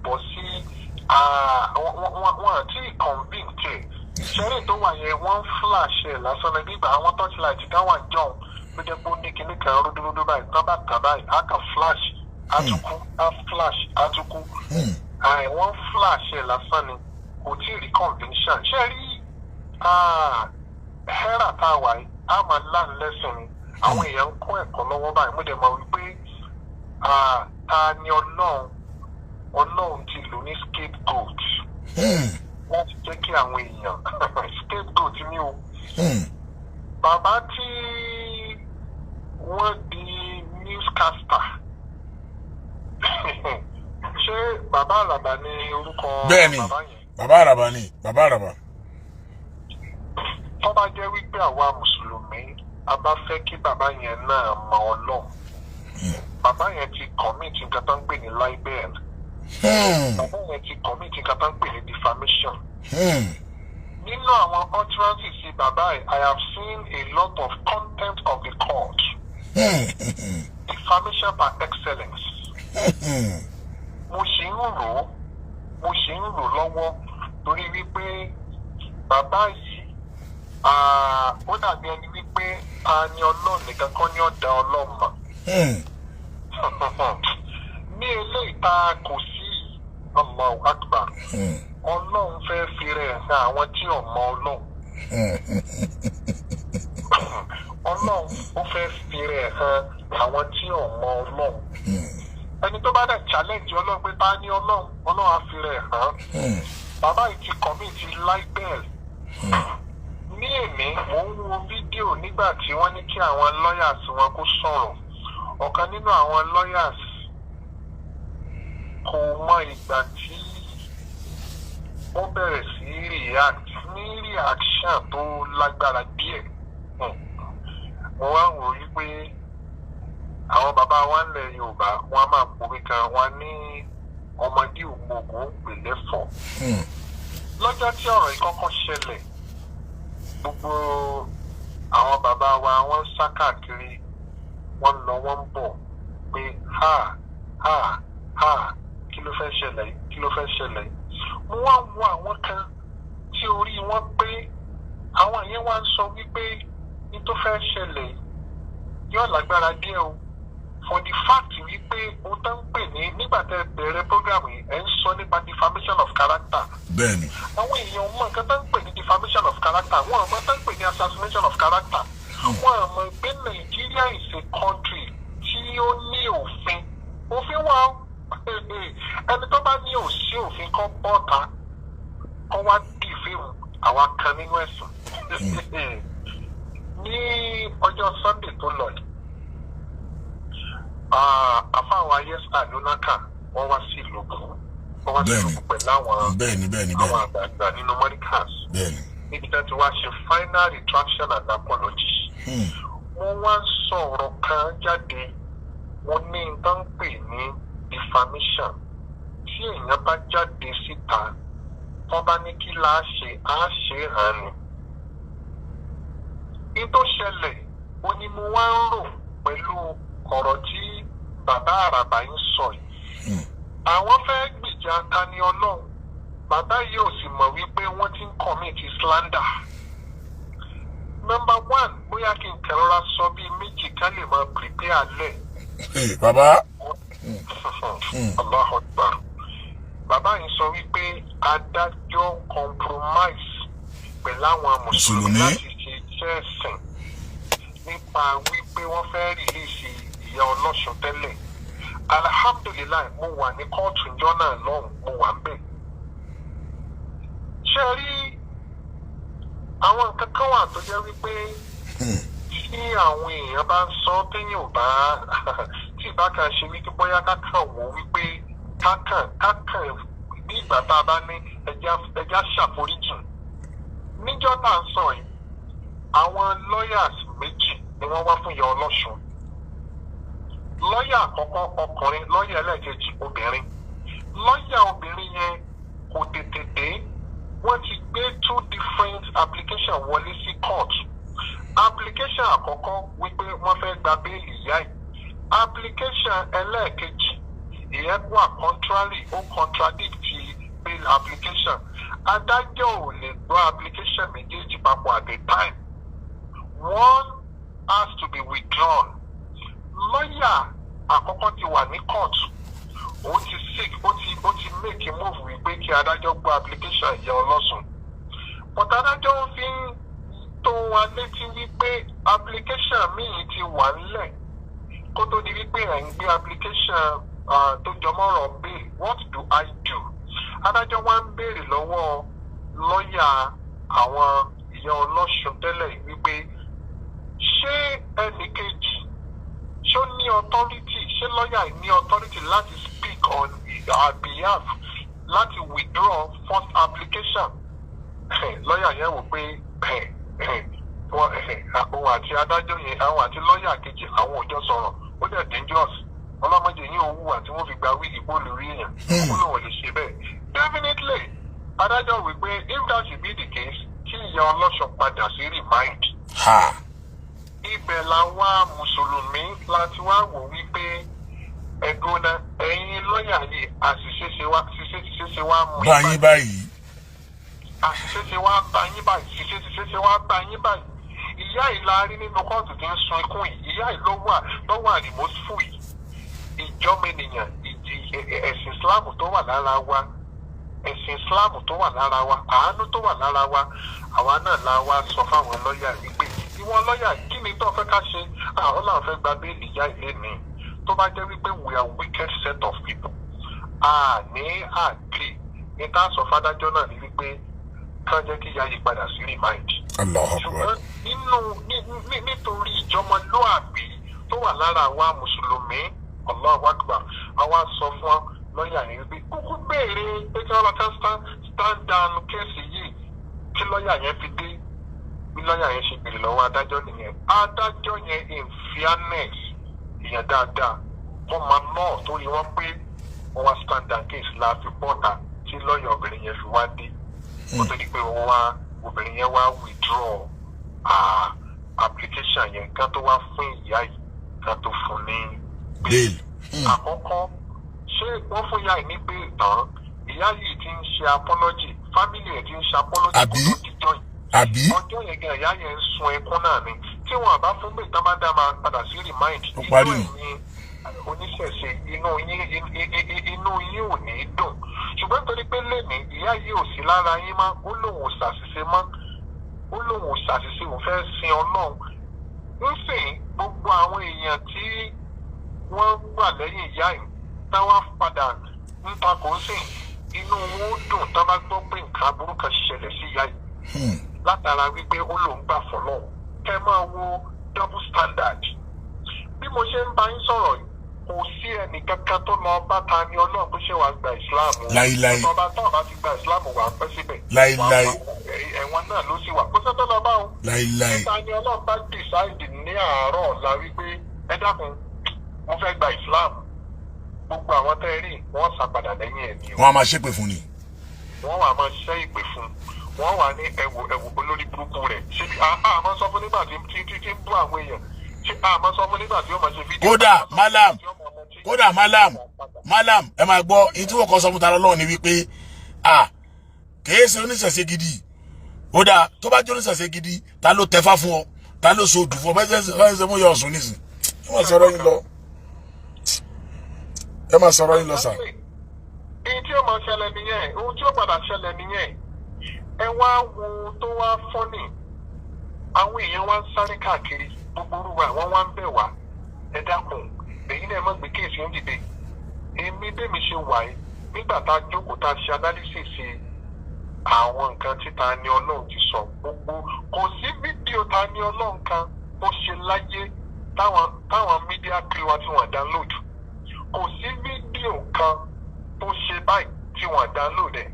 bọ́ sí wọn àti convict ẹ̀. Ṣẹ́rí tó wà yẹn wọ́n flash ẹ̀ lásán ní gbígbà àwọn torchlight dáwà jọ̀hún ló jẹ́ pé ó ní kíní kan rúdúrúdú báyìí tán bá tà báyìí á kàn flash àtúkú á flash àtúkú. Wọ́n flash ẹ̀ lásán ni kò tí ì rí conviction. Ṣẹ́rí hẹ́rà tá a wà yìí á máa learn lesson ni àwọn èèyàn ń kọ́ ẹ̀kọ́ lọ́wọ́ báyìí mo dẹ̀ mọ̀ wípé Tani Ọlọ́run ti lò ní scapegoat láti jẹ́ kí àwọn èèyàn scapegoat ni o. Bàbá tí wọ́n di newscaster ṣé bàbá àràbà ni orúkọ bàbá yẹn? Bàbá àràbà ni bàbá àràbà. Tó bá jẹ́ wípé àwa mùsùlùmí a bá fẹ́ kí bàbá yẹn náà mọ Ọlọ́run bàbá yẹn ti commit nǹkan tó ń pè ní libel. Bàbá yẹn ti commit nǹkan tó ń pè ní defamation. Nínú àwọn utterances sí bàbá yìí I have seen a lot of contempt of the court. Defamation by excellence. Mo ṣì ń rò lọ́wọ́ torí wípé bàbá yìí ó dàbí ẹni wípé wípé Tani Olohun nìkan kọ́ ní ọ̀dà Ọlọ́run mọ̀. Ní eléyìí tá a kò sí Allahu Akbar. Ọlọ́run fẹ́ fi rẹ̀ hàn àwọn tí ò mọ Ọlọ́run. Ọlọ́run ó fẹ́ fi rẹ̀ hàn àwọn tí ò mọ Ọlọ́run. Ẹni tó bá dẹ̀ challenge Ọlọ́run pé Tani Ọlọ́run, Ọlọ́run á fi rẹ̀ hàn. Bàbá yìí ti commit libel. Ní èmi mò ń wo fídíò nígbà tí wọ́n ní kí àwọn lawyers wọn kó sọ̀rọ̀. Ọ̀kan nínú àwọn lawyers kò mọ ìgbà tí ó bẹ̀rẹ̀ sí react ní reaction tó lágbára díẹ̀. Mo wá wò wípé àwọn bàbá wa ńlẹ̀ Yorùbá wọn á máa pòwe kan wọn ní ọmọdé ògbógun pèlè fọ̀. Lọ́jọ́ tí ọ̀rọ̀ yìí kọ́kọ́ ṣẹlẹ̀, gbogbo àwọn bàbá wa wọ́n ń sá káàkiri, wọ́n lọ wọ́n ń bọ̀ pé kí ló fẹ́ ṣẹlẹ̀ yìí, kí ló fẹ́ ṣẹlẹ̀ yìí. Mo wá wo àwọn kan tí orí wọn pé àwọn yẹn wá ń sọ wípé ní tó fẹ́ ṣẹlẹ̀ yóò lágbára díẹ̀ o, for the fact wípé ohun tó ń pè ní nígbà tẹ́ bẹ̀rẹ̀ program yìí ẹ̀ ń sọ nípa defamation of character. Bẹ́ẹ̀ni. Àwọn èèyàn mọ̀ nǹkan tó ń pè ní defamation of character, wọ́n mọ̀ tó ń pè ní assassination of character. Wọ́n mọ̀ pé Nigeria is a country tí ó ní òfin. Òfin wà ẹni tó bá ní òsí òfin kan bọ́ta kọ́ wá bí fíìmù àwa kan nínú ẹ̀sùn. Ní ọjọ́ Sunday tó lọ yìí, àfáwọn ayẹ́sà lónàkà wọ́n wá sí ìlúkù, wọ́n wá sí ìlúkù pẹ̀lú àwọn àgbààgbà nínú Mọ́ríkàs níbi tí wọ́n ti wá ṣe final retraction and apology. Wọ́n wá sọ̀rọ̀ kan jáde, wọ́n ní nǹkan pè ní defamation. Tí èèyàn bá jáde síta, wọ́n bá ní kí láá ṣe, á ṣe hàn ni. Ní tó ṣẹlẹ̀, ó ní mo wá ń rò pẹ̀lú ọ̀rọ̀ tí bàbá àràbà ń sọ yìí. Àwọn fẹ́ gbìjà Tani Olohun, bàbá yìí ò sì mọ̀ wípé wọ́n ti ń commit slander. Number one, bóyá kí n kẹrọra sọ bíi méjì ká lè máa prepare lẹ̀. Bàbá. Allahu Akbar. Bàbá yìí sọ wípé adájọ́ compromise pẹ̀lú àwọn mùsùlùmí láti ṣe iṣẹ́ ẹ̀sìn nípa wípé wọ́n fẹ́ rìlíìsì ìyá ọlọ́ṣun tẹ́lẹ̀. Alhamdulillah, mo wà ní kóòtù ìjọ náà lọ́hùn, mo wà ń bẹ̀. Ṣé rí àwọn nǹkan kan wà tó jẹ́ wípé tí àwọn èèyàn bá ń sọ téèyàn ò bá tí ìbá kan ṣe wípé bóyá kákan wò wípé kákan bí ìgbà tá a bá ní ẹja ṣàforíjì. Níjọ́ tá à ń sọ yìí, àwọn lawyers méjì ni wọ́n wá fún ìyá ọlọ́ṣun. Lọ́yà àkọ́kọ́ ọkùnrin, lọ́yà ẹlẹ́ẹ̀kejì obìnrin. Lọ́yà obìnrin yẹn kò tètè dé, wọ́n ti gbé 2 different application wọlé sí court. Application àkọ́kọ́ wípé wọ́n fẹ́ gba béèlì ìyá yìí. Application ẹlẹ́ẹ̀kejì ìyẹn wà contrary, ó contradict ti bail application. Adájọ́ ò lè gbọ́ application méjèèjì papọ̀ at a time. One has to be withdrawn. Lọ́yà àkọ́kọ́ ti wà ní court, ó ti sick, ó ti make a move wípé kí adájọ́ gbọ́ application ìyá ọlọ́sùn. But adájọ́ fi ń tó wa létí wípé application míì ti wà nílẹ̀ kó tó di wípé ẹ̀ ń gbé application tó jọmọ́rọ̀ bail. What do I do? Adájọ́ wá ń béèrè lọ́wọ́ lọ́yà àwọn ìyá ọlọ́sùn tẹ́lẹ̀ wípé ṣé ẹnì kejì ṣó ní authority, ṣé lọ́yà ní authority láti speak on our behalf, láti withdraw first application. Lọ́yà yẹn wò pé òun àti adájọ́ yẹn, àwọn àti lọ́yà kejì àwọn òjò sọ̀rọ̀, ó dẹ̀ dangerous. Ọlọ́mọdé yín òwú àti wọ́n fi gba wíìgì bóòlù rí èèyàn, ó lóun lè ṣe bẹ́ẹ̀. Definitely, adájọ́ wí pé if that should be the case, kí ìyá ọlọ́ṣun padà sí remind. Ibẹ̀ làwọn mùsùlùmí láti wá wò wípé ẹ̀gbọ́n ẹ̀yin lọ́yà yìí àṣìṣe ṣe wá mú báyìí báyìí. Àṣìṣe ṣe wá bá yín báyìí, ṣìṣe ṣe wá bá yín báyìí. ìyá ìlarí nínú kóòtù tí ń sun ikún yìí, ìyá yìí ló wà remorseful yìí. Ìjọba ènìyàn, ẹ̀sìn Islam tó wà lára wa, ẹ̀sìn Islam tó wà lára wa, àánú tó wà lára wa, àwa náà la wá sọ fáwọn lọ́ọ̀yà wípé ìwọ lọ́ọ̀yà kí ni tó fẹ́ ká ṣe? Àwọn làwọn fẹ́ gba béèlì ìyá ilé mi. Tó bá jẹ́ wípé we are wicked set of people. Ní àgbè ní ká sọ fádájọ́ náà ní wípé ká jẹ́ kí ìyá yìí padà sí remind. Ṣùgbọ́n nítorí ìjọmọlúàbí tó wà lára wa mùsùlùmí, Allahu Akbar, àwa sọ fún lọ́ọ̀yà ní wípé kúkú béèrè pé kí wọ́n lọ ká stand down kéèsì yìí kí lọ́ọ̀yà yẹn fi dé. Bí lọ́ọ̀yà yẹn ṣe béèrè lọ́wọ́ adájọ́ nìyẹn. Adájọ́ yẹn in fairness ìyẹn dáadáa wọ́n máa náà torí wọ́n pé wọ́n wá stand down case la fi bọ́ta tí lọ́ọ̀yà obìnrin yẹn fi wá dé. Wọ́n tó di pé obìnrin yẹn wá withdraw application yẹn ká tó wá fún ìyá yìí ká tó fún ní bail. Àkọ́kọ́ ṣé wọ́n fún ìyá yìí ní bail tán? Ìyá yìí ti ń ṣe apology, family ẹ̀ ti ń ṣe apology kó tó ti jọ yìí. Ọjọ́ yẹn gan ìyá yẹn ń sun ẹkún náà ni. Tí wọn àbá fún bail tán bá dá máa padà sí remind. Inú ẹ̀yin oníṣẹ̀ṣe inú yín ò ní dùn. Ṣùgbọ́n torí pé lẹ́ni ìyá yìí ò sí lára yín mọ́, ó lóun ò ṣàṣìṣe mọ́, ó lóun ò ṣàṣìṣe, òun fẹ́ sin Ọlọ́run. Nísìnyí gbogbo àwọn èèyàn tí wọ́n wà lẹ́yìn ìyá yìí táwọn padà ń takò sí inú wọn ó dùn tá bá gbọ́ pé nǹkan aburú kan ṣẹlẹ̀ sí ìyá yìí. Látara wípé ó lòun gbà fọlọ́. Kẹ́ máa wo double standard. Bí mo ṣe ń bá yín sọ̀rọ̀ yìí, kò sí ẹnì kankan tó lọ bá Tani Olohun pé ṣé wàá gba ìsìláàmù. Láíláí. Ọba tó bá ti gba ìsìláàmù wà pẹ́ síbẹ̀. Láíláí. Ẹ̀wọ̀n náà ló sì wà. Kó sẹ́tọ́ lọ bá o. Láíláí. Tí Tani Olohun bá decide ní àárọ̀ ọ̀la wípé ẹ dákun mo fẹ́ gba ìsìláàmù. Gbogbo àwọn tẹ́ rí wọ́n sàpadà lẹ́yìn ẹ̀ ni o. Wọ́n á máa ṣépè fún ni. Wọ́n wà máa ṣẹ́ ìpè fún. Wọ́n wà ní ẹ̀wò olórí burúkú rẹ̀. Ṣé àmọ́ sọ fún nígbà tí ń bú àwọn èèyàn? Ṣé àmọ́ sọ fún nígbà tí ó máa ṣe fídíò? Kódà malam ẹ máa gbọ́ èyí tí wọ́n kọ́ sọ fún Tani Olohun ni wípé kìí ṣe oníṣẹ̀ṣe gidi. Kódà tó bá jẹ́ oníṣẹ̀ṣe gidi ta ló tẹfá fún ọ, ta ló so òdù fún ọ, bẹ́ẹ̀ ṣe mú yọ ọ̀sùn nísìn. Ẹ máa sọ̀rọ̀ yín lọ sà. Èyí tí ó máa ṣẹlẹ̀ nìyẹn, ohun tí ó padà ṣẹlẹ̀ nìyẹn. Ẹ wá wo tó wá fọ́nì. Àwọn èèyàn wá ń sáré káàkiri gbogbo orúwa àwọn wá ń bẹ̀ wá. Ẹ dákun, èyí náà má gbé kéèsì ń dìde. Èmi bẹ́mi ṣe wà yìí nígbà tá a jókòó tá a ṣe analysis àwọn nǹkan tí Tani Olohun ti sọ gbogbo. Kò sí fídíò Tani Olohun kan tó ṣe láyé táwọn media crew wa tí wọ́n download. Kò sí fídíò kan tó ṣe báyìí tí wọ́n download ẹ̀.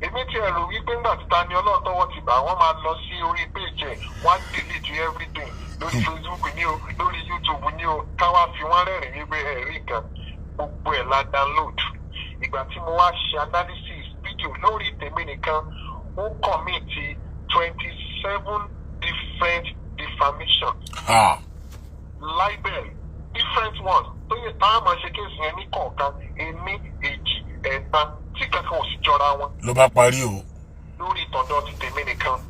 Èmi ti ẹ̀rù wípé nígbà tí Tani Olohun tọwọ́ ti bà wọ́n máa lọ sí orí page ẹ̀, wọ́n á delete everything lórí Facebook ní o, lórí YouTube ní o, káwá fi wọ́n rẹ́rìn wípé ẹ̀rí nǹkan gbogbo ẹ̀ la download. Ìgbà tí mo wá ṣe analysis fídíò lórí tèmi nìkan, ó commit 27 different defamation. Libel, different ones. Tó yẹ táwọn máa ṣe kéèsì yẹn ní kọ̀ọ̀kan, èmi, èjì, ẹ̀ta, tí kankan ò sì jọra wọn. Ló bá parí o. Lórí ìtọ̀dọ̀ ti tèmi nìkan.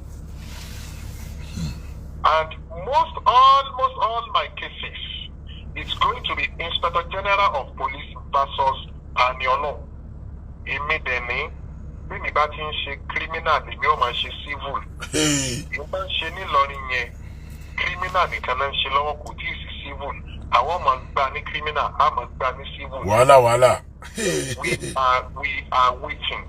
And almost all my cases, it's going to be Inspector General of Police versus Tani Olohun. Èmi dẹ̀ ní bí mi bá ti ń ṣe criminal èmi ó máa ṣe civil. Mo bá ń ṣe nílọrin yẹn criminal nìkan náà ń ṣe lọ́wọ́ kò tí ì sí civil. Àwọn máa gbà ní criminal, a máa gbà ní civil. Wàhálà. We are waiting.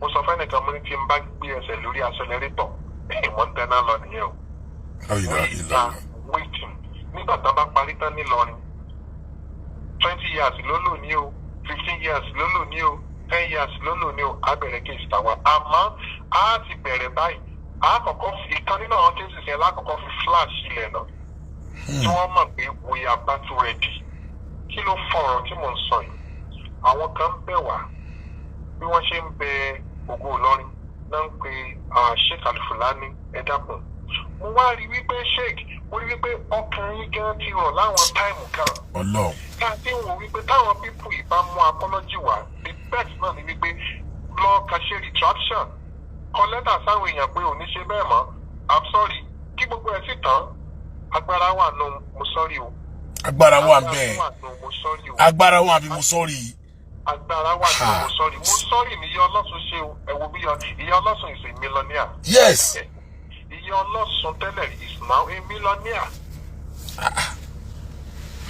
Mo sọ fẹ́ nìkan mo ní tí n bá gbé ẹsẹ̀ lórí accelerator wọ́n ń tẹ́ná lọ nìyẹn o. We are waiting. Nígbà tá a bá parí tán nílọrin 20 years ló lò ní o, 15 years ló lò ní o, 10 years ló lò ní o, á bẹ̀rẹ̀ kéèsì tàwa. Àmọ́ a ti bẹ̀rẹ̀ báyìí, àkọ́kọ́ fi ìkan nínú àwọn kéèsì yẹn lákọ̀ọ́kọ́ fi flash ilẹ̀ náà. Tí wọ́n mọ̀ pé we are battle ready. Kí ló fọ̀rọ̀ tí mò ń sọ yìí? Àwọn kan bẹ̀ wá bí wọ́n ṣe ń bẹ Ògo Ìlọrin náà ń pe Sheikh Al-Fulani ẹ dákun. Mo wá rí wípé Sheikh, mo rí wípé ọkàn yín gan ti rọ̀ láwọn táìmù kan. Ọlọ́run. Káàdé wò wípé táwọn pípù ìbá mú apology wá, the best náà ni wípé lọ kà ṣe retraction. Kọ lẹ́tà sáwọn èèyàn pé ò ní ṣe bẹ́ẹ̀ mọ́. I'm sorry, kí gbogbo ẹ̀ sì tán. agbára wà ńbẹ̀. Agbára wà bí mo sorry. Agbára wà bí mo sorry. Mo sorry ni Ìyá Ọlọ́sùn ṣe o. Ẹ wo bí Ìyá Ọlọ́sùn is a millionaire. Yes. Ìyá Ọlọ́sùn tẹ́lẹ̀ is now a millionaire.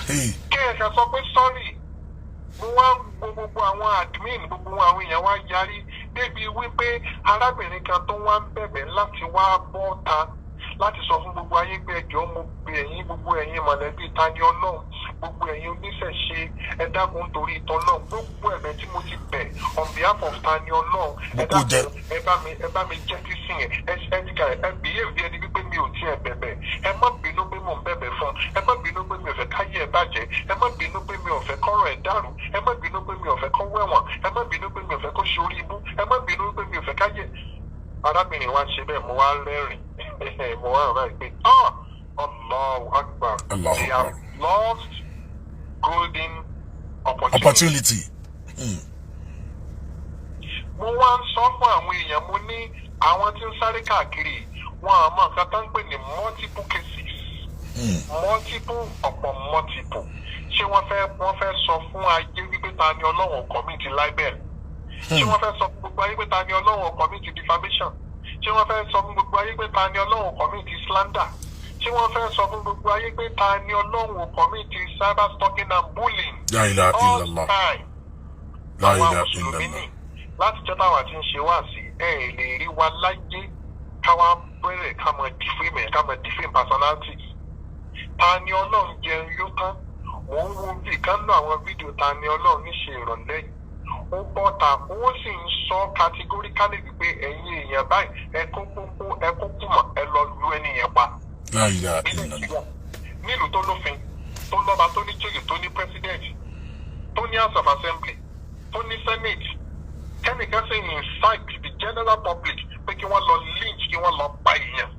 Hey. Kẹ́ẹ̀ka sọ pé sorry. Mo wá gbogbo àwọn admin gbogbo àwọn èèyàn wá yarí débi wípé arábìnrin kan tó wá ń bẹ̀bẹ̀ láti wá bọ́ta láti sọ fún gbogbo ayé pé ẹjọ́ mo bẹ̀ ẹ̀yin gbogbo ẹ̀yin mọ̀lẹ́bí Tani Olohun gbogbo ẹ̀yin oníṣẹ̀ṣe ẹ dákun torí ìtọ́lọ́run gbogbo ẹ̀bẹ̀ tí mo ti bẹ̀ on behalf of Tani Olohun ẹ dákun ẹ bá mi jẹ́ kí sìn ẹ bìyẹ́ bí ẹni wípé mi ò tiẹ̀ bẹ̀bẹ̀ ẹ má bínú pé mò ń bẹ̀bẹ̀ fún ẹ má bínú pé mi ò fẹ́ káyé ẹ bàjẹ́ ẹ má bínú pé mi ò fẹ́ kọ́rọ̀ ẹ dàrú ẹ má bínú pé mi ò fẹ́ kó wẹ̀wọ̀n ẹ má bínú pé mi ò fẹ́ kó ṣorí ibú ẹ má bínú pé mi ò fẹ́ káyé. Arábìnrin wa ṣe bẹ́ẹ̀ mo wá rẹ́rìn mo wá rà pé Allahu Akbar, they have lost golden opportunity. Mo wá ń sọ fún àwọn èèyàn mo ní àwọn tí ń sáré káàkiri wọn àmọ́ nǹkan tó ń pè ní multiple cases multiple upon multiple ṣé wọ́n fẹ́ sọ fún ayé wípé Tani Olohun commit libel ṣé wọ́n fẹ́ sọ fún gbogbo ayé pé Tani Olohun commit defamation ṣé wọ́n fẹ́ sọ fún gbogbo ayé pé Tani Olohun commit slander ṣé wọ́n fẹ́ sọ fún gbogbo ayé pé Tani Olohun commit cyber stalking and bullying all time. Àwọn mùsùlùmí ní láti jẹ́ táwa ti ń ṣe wá sí lè rí wa láyé káwa bẹ̀rẹ̀ ká mọ defame personalities. Tani Olohun jẹun yóò tán mò ń wo bí kan náà àwọn fídíò Tani Olohun níṣe ìrọ̀lẹ́ yìí ó bọ́ta ó sì ń sọ categorically wípé ẹ̀yin èèyàn báyìí ẹkún kùmọ̀ ẹ lọ lu ẹni yẹn pa. Nílùú tó lófin tó lọ́ba tó ní jẹ́yìn tó ní president tó ní house of assembly tó ní senate kẹ́nìkan sì ń incite the general public pé kí wọ́n lọ lynch kí wọ́n lọ pa èèyàn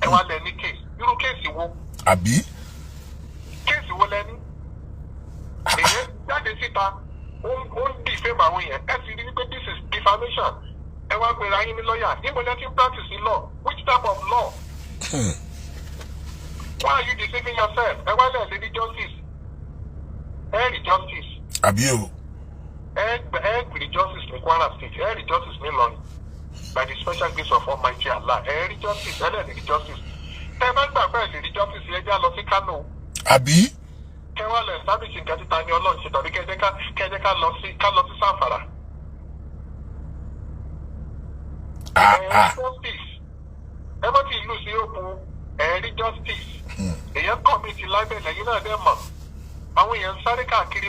ẹ wá lẹ ní case irú kéèsì wo. Àbí. Kéèsì wo lẹ́ni èyí jáde síta ó ń defame àwọn èèyàn ẹ sì rí wípé this is defamation ẹ wá gbéra yín ní lọ́ọ̀yà níbo lẹ́ ti ń practice law which type of law. Why are you deceiving yourself? Ẹ wá lẹ̀ lady justice ẹ rí justice. Àbí o. ẹ rí justice ní Kwara State ẹ rí justice ní Ìlọrin by the special grace of Almighty Allah ẹ rí justice ẹ lẹ̀ rí justice. Ẹ má gbàgbé ẹ rí justice ẹ já lọ sí Kano. Àbí. Kẹwàá lẹ sábìsì nǹkan tí Tani Olohun ṣe tàbí kẹjẹ ká lọ sí Sanfara. Justice ẹ má ti ìlú sí òkun ẹ rí justice èèyàn commit libel lẹ́yìn náà dẹ́ mọ̀ àwọn èèyàn ń sáré káàkiri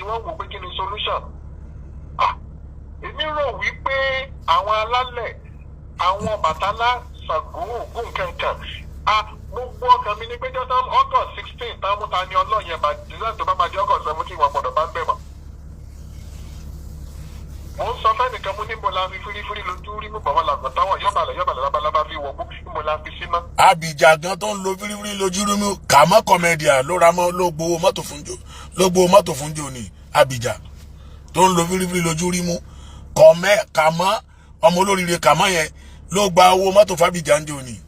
wọ́n wò pé kí ni solution. Èmi rò wípé àwọn alálẹ̀ àwọn Ọbàtálá Ṣàngó Ògún kankan gbogbo ọkàn mi ní pé jọ́tàn August 16 táwọn Tani Olohun yẹn bá dísẹ́ tó bá máa di August 17 wọn gbọ́dọ̀ bá ń bẹ̀ mọ́. Mo ń sọ fẹ́nìkan mo ní mo la fi fírífírí lójú rí mú bàbá làgbọ̀n táwọn yọ̀bàlẹ̀ labalábá fi wọ̀gbó mo la fi síná. Abidjan gan tó ń lo fírífírí lójú rí mú kàmọ́ kọ́mẹ́díà ló ra mọ́ ló gbowó mọ́tò fún jò ní Abidjan tó ń lo fírífírí lójú rí mú kàmọ́ ọmọ olóríire kàmọ́ yẹn ló gba owó mọ́tò fábíjà ń jò ní.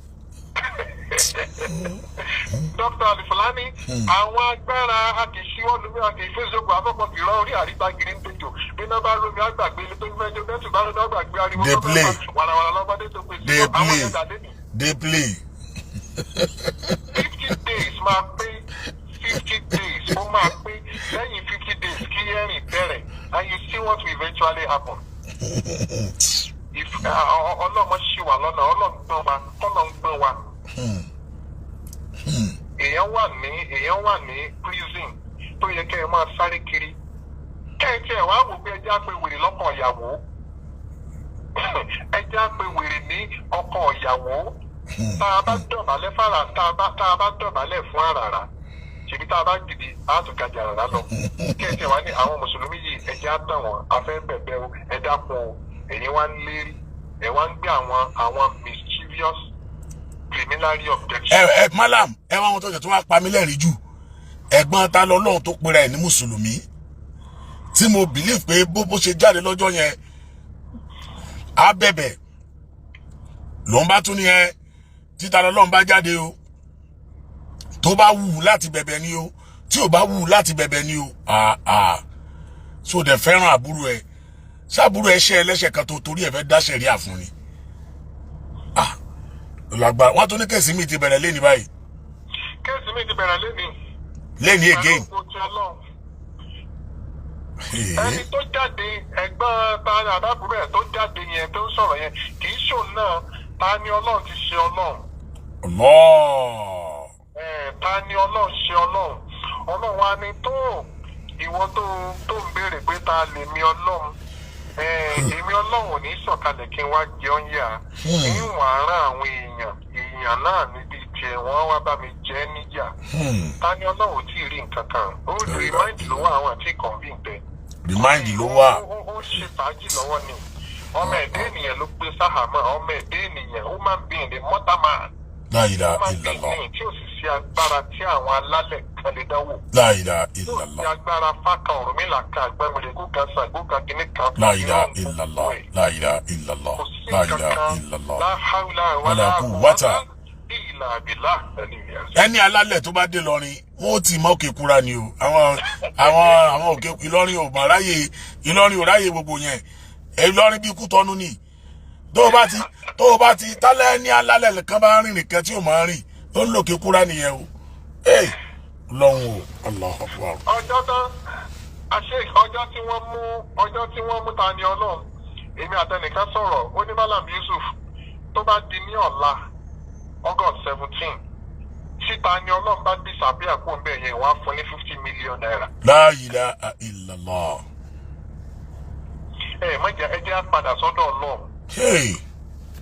Dr. Al-Fulani àwọn agbára àkèṣíwọ́ lómi àkèṣíṣòkò àfọ́pọ̀ ìrọ̀ orí àrígbàgìrì ń tẹjọ bí náà bá lómi àgbàgbé ní tó mẹ́jọ mẹ́tù bá lọ́dọ̀ àgbàgbé ariwo tó bá wàràwàrà lọ́gbàdé tó pèsè àwọn ẹ̀dá lẹ́nu. They play. 50 days máa pé 50 days ó máa pé lẹ́yìn 50 days kí ẹ̀rìn bẹ̀rẹ̀ and you see what will eventually happen. Ọlọ́mọ ṣì wà lọ́nà ọlọ́gbọ́n wa. Èèyàn wà ní prison tó yẹ kẹ́ ẹ máa sáré kiri kẹ́ẹ̀kẹ́ ẹ̀ wá wò pé ẹjẹ́ pé wèrè lọ́kàn ìyàwó ẹjẹ́ pé wèrè ní ọkàn ìyàwó tá a bá dọ̀bálẹ̀ fara tá a bá dọ̀bálẹ̀ fún àràrà ṣèbí tá a bá dìde àtúkàjà àràrà lọ kẹ́ẹ̀kẹ́ wá ní àwọn mùsùlùmí yìí ẹjẹ́ á tàn wọ́n afẹ́ bẹ̀bẹ̀ o ẹ dákun o èyí wá ń lérí ẹ wá ń gbé àwọn mischievous criminal objection. Malam ẹ wá wọn tó jẹ tó wá pa mí lẹ́rìí jù ẹ̀gbọ́n Tani Olohun tó pera ẹ̀ ní mùsùlùmí tí mo believe pé bó ṣe jáde lọ́jọ́ yẹn á bẹ̀bẹ̀ ló ń bá tún ní ẹ tí Tani Olohun bá jáde o tó bá wù láti bẹ̀bẹ̀ ni o tí ò bá wù láti bẹ̀bẹ̀ ni o so dẹ̀ fẹ́ràn àbúrò ẹ̀ sábúrò ẹ̀ ṣe ẹlẹ́ṣẹ̀ kan tó torí ẹ̀ fẹ́ dá ṣẹ̀ríà fún ni lágbára wọ́n tún ní kéèsì mi ti bẹ̀rẹ̀ lẹ́ni báyìí. Kéèsì mi ti bẹ̀rẹ̀ lẹ́ni. Lẹ́ni again. Ẹni tó jáde ẹ̀gbọ́n Tani àdábùrú ẹ̀ tó jáde yẹn tó ń sọ̀rọ̀ yẹn kì í ṣò náà Tani Ọlọ́run ti ṣe Ọlọ́run. Tani Ọlọ́run ṣe Ọlọ́run. Ọlọ́run wa ni tó ìwọ tó ń béèrè pé ta lè mi Ọlọ́run. Èmi Ọlọ́run ò ní sọ̀kalẹ̀ kí n wá jẹun yà. Ìwọ̀n ara àwọn èèyàn náà níbi tiẹ̀ wọ́n wá bá mi jẹ́ níjà. Tani Ọlọ́run ò tí ì rí nǹkan kan. Ó remind ló wà àwọn àti convince ẹ̀. Remind ló wà. Ó ṣe fàájì lọ́wọ́ ni. Ọmọ ẹ̀dá ènìyàn ló gbé sáhàmọ́. Ọmọ ẹ̀dá ènìyàn ó máa ń bí ìdè mọ́tàmá. La ilaha Ó máa ń bí illallah. ìdè tí ò sì sí agbára tí àwọn alálẹ̀ kan lè dánwò. La ilaha Tí ò sí illallah. agbára fákan Ọ̀rúnmìlà kan àgbẹ̀mọ̀lẹ́kù kan Ṣàngó kan kìíní kan. La ilaha illallah. La ilaha illallah. Kò sí La nǹkan ilaha kan. illallah. La hawla Wala wala quwwata. quwwata illa billah ẹni Ẹni alálẹ̀ tó bá dé lọrin wọ́n ti mọ òkè kúra ni o àwọn òkè Ìlọrin ò mọ ráyè Ìlọrin ò ráyè gbogbo yẹn Ìlọrin bí Kútọ́nù ni tó o bá ti tálẹ̀ ní alálẹ̀ kan bá rìn nìkan tí ò máa rìn ó ń lòkè kúra nìyẹn o lọ́hùn o Allahu Akbar. ọjọ́ tí wọ́n mú Tani Ọlọ́run èmi àtẹnìkan sọ̀rọ̀ ó ní Malam Yusuf tó bá di ní ọ̀la August 17 tí Tani Ọlọ́run bá disappear kó ń bẹ̀ yẹn wọ́n á fún ní 50 million naira. La ilaha illallah. ẹ jẹ́ á padà sọ́dọ̀ Ọlọ́run.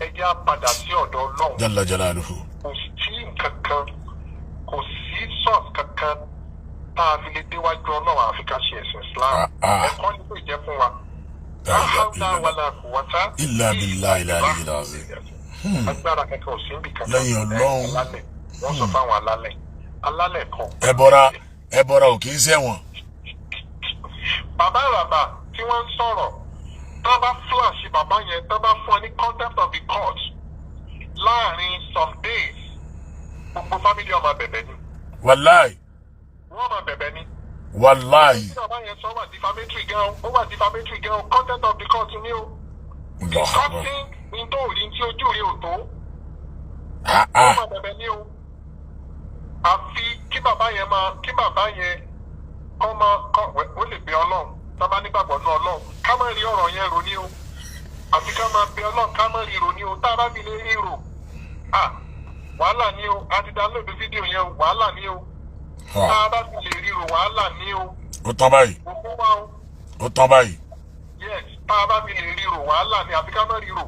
Ẹ jẹ́ á padà sí ọ̀dọ̀ Ọlọ́run. Jalla jalaluhu. Kò sí kankan kò sí source kankan tá a fi lè déwájú Ọlọ́run àfi ká ṣe ẹ̀sìn Islam. Ẹ̀kọ́ ní kò jẹ́ fún wa. Illa billahi al-aliyyil azim. Agbára kankan ò sí níbi kankan. Lẹ́yìn Ọlọ́run. Wọ́n sọ fáwọn alálẹ̀ kan. Ẹbọra ò kì í ṣẹ̀wọ̀n. Bàbá Ìràbà tí wọ́n ń sọ̀rọ̀ tó bá flash bàbá yẹn tó bá fún ọ ní contempt of the court láàrin some days gbogbo family ọmọ bẹ̀bẹ̀ ni. Wàláì. Wọ́n máa bẹ̀bẹ̀ ni. Wàláì. Tí bàbá yẹn sọ wà defamatory gan contempt of the court ni o. Discussing nítorí tí ojú rí ò tó. Wọ́n máa bẹ̀bẹ̀ ni o. Àfi kí bàbá yẹn ó lè bẹ Ọlọ́run tábà nígbàgbọ́ náà Ọlọ́run ká má rí ọ̀rọ̀ yẹn rò ní o. Àfi ká máa bẹ Ọlọ́run ká má rí rò ní o tá a bá fi lè rí rò. Wàhálà ni o a ti download fídíò yẹn o wàhálà ni o. Tá a bá fi lè rí rò wàhálà ni o. Ó tán báyìí. Ó tán báyìí. Yes, tá a bá fi lè rí rò wàhálà ni àfi ká má rí rò.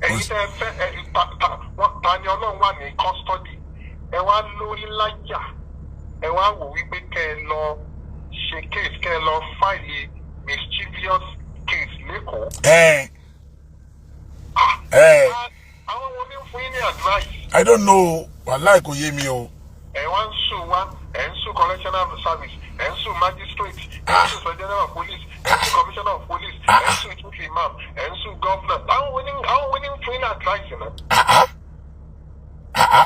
Ẹ̀yin tẹ́ fẹ́ Tani Ọlọ́run wà ní custody. Ẹ wá lórí lájà. Ẹ wá wò wípé kẹ́ ẹ lọ ṣe case kẹ́ ẹ lọ fáìlì mischievous case lẹ́kọ̀ọ́. Àwọn wo ni ń fún yín ní advice? I don't know. Wàláì kò yé mi o. Ẹ wá ń sùn ẹ̀ ń sùn correctional service, ẹ̀ ń sùn magistrate, ẹ̀ ń sùn Inspector General of Police, ẹ̀ ń sùn Commissioner of Police, ẹ̀ ń sùn Chief Imam, ẹ̀ ń sùn Governor. Àwọn wo ni ń fún yín ní advice náà?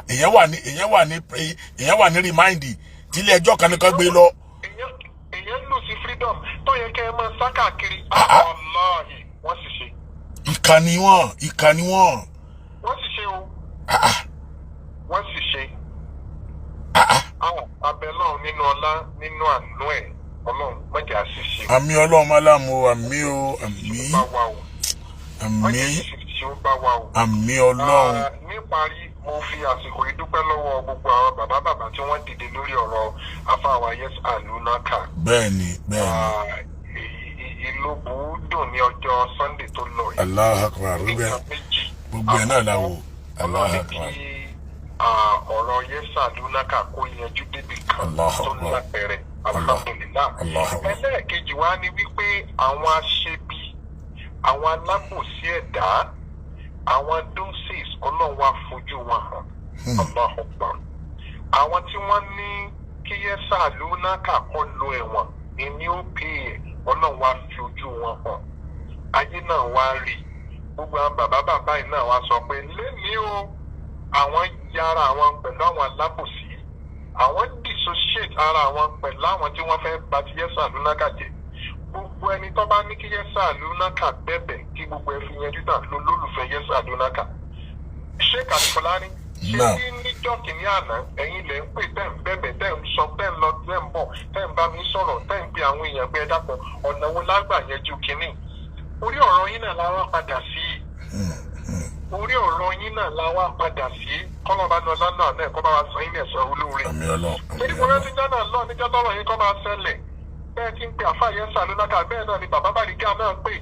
Èèyàn wà ní rìmáìndì tí ilé ẹjọ́ kan ní kan gbé lọ. Èèyàn lù sí freedom tó yẹ kẹ́ ẹ máa sá káàkiri. Ọlọ́ọ̀hì wọ́n sì ṣe. Ìkànnì wọn. Wọ́n sì ṣe o. Wọ́n sì ṣe. Àwọn abẹ náà nínú ọlá nínú àánú ẹ̀ Ọlọ́run mọ̀jà sì ṣe. Àmì Ọlọ́run Málámù àmì o àmì. Àmì Ọlọ́run. Níparí mo fi àsìkò yìí dúpẹ́ lọ́wọ́ gbogbo àwọn bàbá tí wọ́n dìde lórí ọ̀rọ̀ àfàwà yes alunaka. Bẹ́ẹ̀ni. Ìlú dùn ní ọjọ́ Sunday tó lọ yìí. Allahu Akbar gbogbo ẹ̀ náà làwọ̀. Allahu Akbar. Ọ̀rọ̀ yes alunaka kó yanjú débi kan tó lápẹẹrẹ alhamdulillah. Ẹlẹ́ẹ̀kejì wa ni wípé àwọn aṣebi àwọn alábòsí ẹ̀dá àwọn doses Ọlọ́run wá fojú wọn hàn. Allahu Akbar. Àwọn tí wọ́n ní kí yẹ́sà lónàkà kọ́ lo ẹ̀wọ̀n ìní ó pè é Ọlọ́run wá fi ojú wọn hàn. Ayé náà wá rí gbogbo àwọn bàbá yìí náà wá sọ pé lẹ́ni o àwọn yára àwọn pẹ̀lú àwọn alábòsí àwọn dissociate ara àwọn pẹ̀lú àwọn tí wọ́n fẹ́ bá ti Yẹ́sà Lúnákà jẹ́. Gbogbo ẹni tó bá ní kí Yẹ́sà Lúnákà bẹ̀bẹ̀ kí gbogbo ẹ fi yanjú náà ló lólùfẹ́ Yẹ́sà Lúnákà. Sheikh Al-Fulani ṣé kí níjọ́ kìíní àná ẹ̀yin lè ń pè tẹ́ ń bẹ̀bẹ̀ tẹ́ ń sọ tẹ́ ń lọ tẹ́ ń bọ̀ tẹ́ ń bá mi sọ̀rọ̀ tẹ́ ń pe àwọn èèyàn pé ẹ dákun ọ̀nà wo lágbà yanjú kìíní. Orí ọ̀rọ̀ yín náà la wá padà sí orí ọ̀rọ̀ yín náà la wá padà sí kọ́lọ́ba náà lánàá náà kọ́ bá wa sọ yín ní ẹ̀sán olóore. torí mo rántí jọ́nà lọ níjọ́ tọ́rọ̀ yín kọ́ máa ṣẹlẹ̀ bẹ́ẹ̀ tí ń pe àfáà Yẹ́sà Lúnákà bẹ́ẹ̀ náà ni bàbá Bàrígà náà pè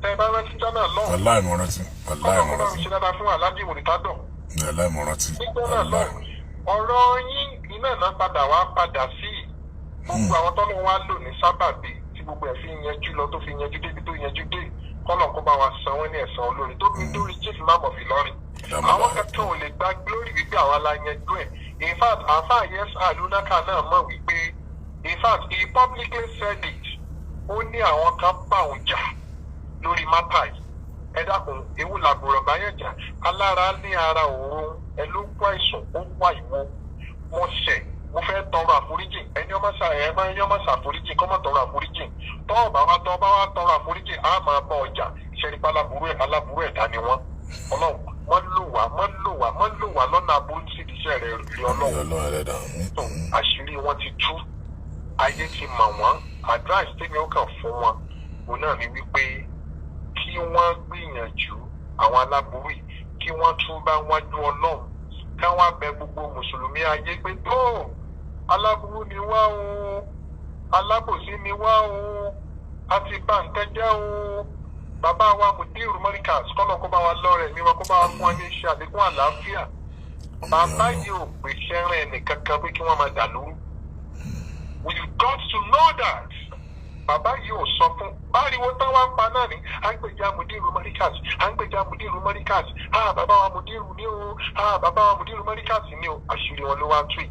tẹ́ ẹ bá rántí jọ́nà lọ. aláìmọ̀rántí ṣe dáadáa fún aláàjì mòrítádọ̀. aláìmọ̀rántí. ọ̀rọ̀ yín iná náà padà wá padà sí gbogbo àwọn tọ́lọ́ wa lò ní sábàbí tí gbogbo ẹ̀ fi yanjú lọ tó fi yanjú débi tó yanjú dé kọ́lọ̀ kó bá wa san wọ́n ní ẹ̀san olórí tó fi dórí chief imam of Ìlọrin. àwọn kankan ò lè gba glory wípé àwa la yanjú ẹ̀. In fact àfáà Yẹ́sà Lúnákà náà mọ̀ wípé in fact he publicly said it ó ní àwọn kan bá òun jà lórí mátà yìí. Ẹ dákun ewu làbùrọ̀ báyẹn jà alára ní ara òun ẹ ló kó àìsàn ó wà ìwo mo ṣẹ̀ mo fẹ́ tọrọ àforíjì ẹni ọmọ ṣàforíjì kọ́mọ tọrọ àforíjì tọ́ọ̀ bá wa tọrọ àforíjì á máa bọ ọjà ṣẹ́rípa aláburú ẹ̀dá ni wọ́n. Ọlọ́run wọ́n lò wá lọ́nà aburú sí iṣẹ́ rẹ̀ rí Ọlọ́run. Àṣírí wọn ti tú ayé ti mọ̀ wọ́n advice tèmi ó kàn fún wọn òun náà ni wípé kí wọ́n gbìyànjú àwọn aláburú yìí kí wọ́n tún bá wájú Ọlọ́run káwọn abẹ gbogbo mùsùlùmí ayé pé tó aláburú ni wá o alábòsí ni wá o àti bàǹkẹ́jẹ́ o bàbá wa Mudiru Morikas kọ́nà kó bá wa lọ́rẹ̀ mi wọn kó bá wa fún wa ní iṣẹ́ àlékún àlàáfíà. Bàbá yìí ò pè sẹ́rìn ẹnìkankan pé kí wọ́n máa dà lóru. We got to know that. Bàbá yìí ò sọ fún báriwo tán wá ń pa náà ni à ń gbèjà Mudiru Morikas bàbá wa Mudiru ni o bàbá wa Mudiru Morikas ni o àṣírí wọn ló wá tú yìí.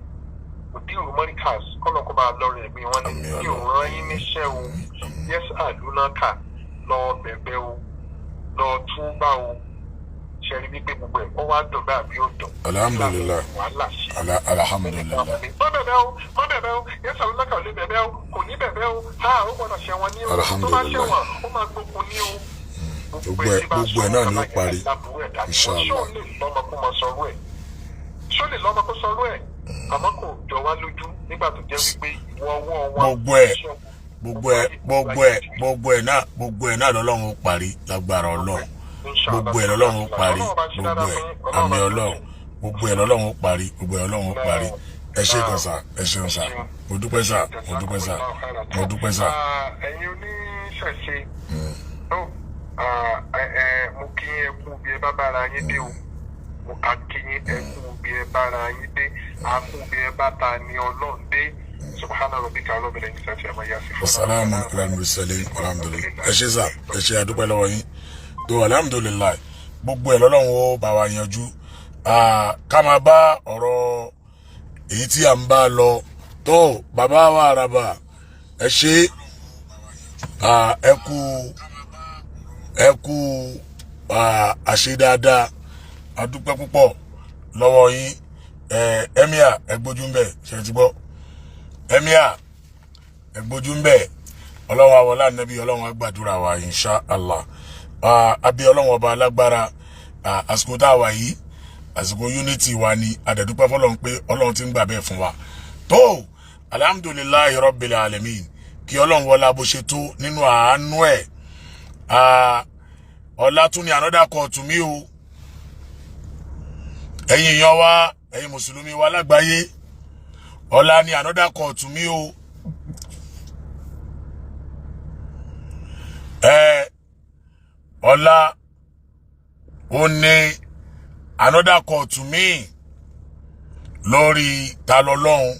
Mudiru Morikas kọ́nà kó bá wa lọ́rẹ̀ mi wọn ni kí òun rán yín níṣẹ́ o Yẹ́sà Lúnákà lọ bẹ̀bẹ̀ o lọ túbà o ṣẹ́rí wípé gbogbo ẹ̀ kọ́ wá dùn bá àbí ó dùn. alhamdulilayi alhamdulilayi. má bẹ̀bẹ̀ o Yẹ́sà Lúnákà ò lè bẹ̀bẹ̀ o kò ní bẹ̀bẹ̀ o ó gbọ́dọ̀ ṣẹ̀wọ̀n ní o tó bá ṣẹ̀wọ̀n ó máa gbókun ní o. gbogbo ẹ̀ náà ni ó parí inshallah. ṣó lè lọ́mọ kó máa sọ̀rọ̀ ẹ̀ ṣó lè lọ́mọ kó sọ̀rọ̀ ẹ̀ àmọ́ kò jọ wá lójú nígbà tó jẹ́ wípé ìwọ ọwọ́ wa gbogbo ẹ̀ náà lọ́lọ́run ó parí lágbára Ọlọ́run gbogbo ẹ̀ lọ́lọ́run ó parí gbogbo ẹ̀ àmì Ọlọ́run gbogbo ẹ̀ lọ́lọ́run ó parí gbogbo ẹ̀ lọ́lọ́run ó parí. Ẹ ṣé kan sà ẹ ṣeun sà mo dúpẹ́ sà. ẹ̀yin oníṣẹ̀ṣe mo kí ẹ kú bí ẹ bá bára yín dé o mo kà kí ẹ kú bí ẹ bára yín dé a kú bí ẹ bá ta ni Ọlọ́run dé. Subhana rabbika rabbil izzati amma yasifun. Assalamu alal mursalin alhamdulillah. Ẹ ṣé sà ẹ ṣé adúpẹ́ lọ́wọ́ yín tó alhamdulillah gbogbo ẹ̀ lọ́lọ́run ó bá wa yanjú. Ká máa bá ọ̀rọ̀ èyí tí à ń bá lọ tó bàbá wa Àràbà ẹ ṣé ẹ kú àṣẹ dáadáa adúpẹ́ púpọ̀ lọ́wọ́ yín. Emir ẹgbójú ń bẹ̀ ṣe ti gbọ́ Emir ẹgbójú ń bẹ̀ Ọlọ́run àwọlá nẹ́bí Ọlọ́run àgbàdúrà wa insha Allah. Àbí Ọlọ́run ọba alágbára àsìkò tá a wà yìí àsìkò unity wa ni àdẹ̀dúpẹ́ fọ́lọ́run pé Ọlọ́run ti ń gbà bẹ́ẹ̀ fún wa tó alhamdulillahi rabbil alamin kí Ọlọ́run wọlá bó ṣe tó nínú àánú ẹ̀. Ọlá tún ní another court mi o ẹ̀yin èèyàn wa ẹ̀yin mùsùlùmí wa lágbàáyé ọlá ní another court mi o. Ọlá ó ní another court mi lórí Ta Lọ́lọ́hun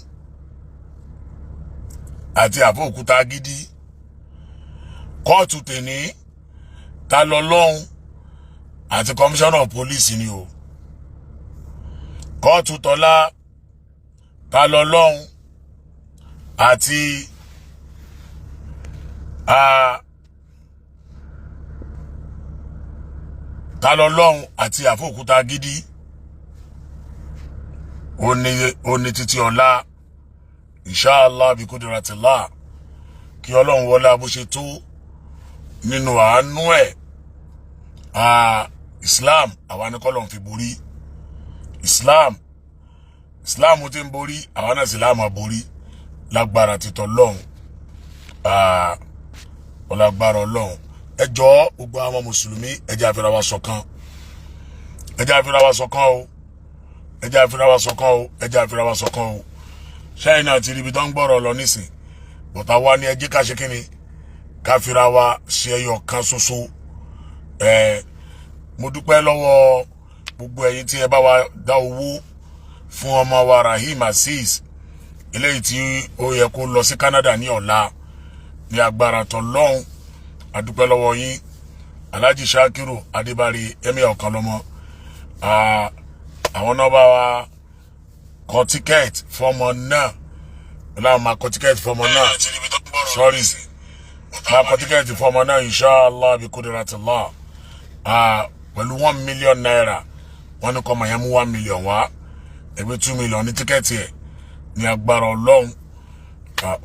àti Àfọ̀òkúta Gidi. Kóòtù tèní Ta Lọ́lọ́hun àti commissioner of police ni o. Kóòtù tọ́lá Ta Lọ́lọ́hun àti Ta Lọ́lọ́hun àti Àfọ̀òkúta Gidi. ó ní títí ọ̀la inshallah bí kudratillah kí Ọlọ́run wọlá bó ṣe tó nínú àánú ẹ̀ Islam àwa ní kọ́lọ́run fi borí Islam tí ń borí àwa náà sì láàmà borí lágbára títọ́ Ọlọ́run ọlágbára Ọlọ́run ẹ jọ̀ọ́ gbogbo àwọn mùsùlùmí ẹ jẹ́ àfira wa ṣọ̀kan ẹ jẹ́ àfira wa ṣọ̀kan o ẹ jẹ́ àfira wa ṣọ̀kan o ẹ jẹ́ àfira wa ṣọ̀kan o ṣẹ́yìn náà ti ríbi tó ń gbọ́rọ̀ lọ nísìn bọ̀tà wa ní ẹ jẹ́ ká ṣe kíni ká fira wa ṣe ẹyọ kan ṣoṣo mo dúpẹ́ lọ́wọ́ gbogbo ẹ̀yin tí ẹ bá wa dá owó fún ọmọ wa Rahim Azeez eléyìí tí ó yẹ kó lọ sí Canada ní ọ̀la ní agbára t'Ọlọ́run adúpẹ́ lọ́wọ́ yín Alhaji Shakiru Adébárí Emir Ọ̀kanlọ́mọ àwọn náà bá wa kọ tíkẹ́ẹ̀tì fọmọ náà láwọn máa kọ tíkẹ́ẹ̀tì fọmọ náà sorry máa kọ tíkẹ́ẹ̀tì fọmọ náà inshallah bí kudratillah pẹ̀lú 1 million naira wọ́n ní kọ́ mọ̀ yẹn mú 1 million wá ẹgbẹ́ 2 million ní tíkẹ́ẹ̀tì ẹ̀ ní agbára Ọlọ́run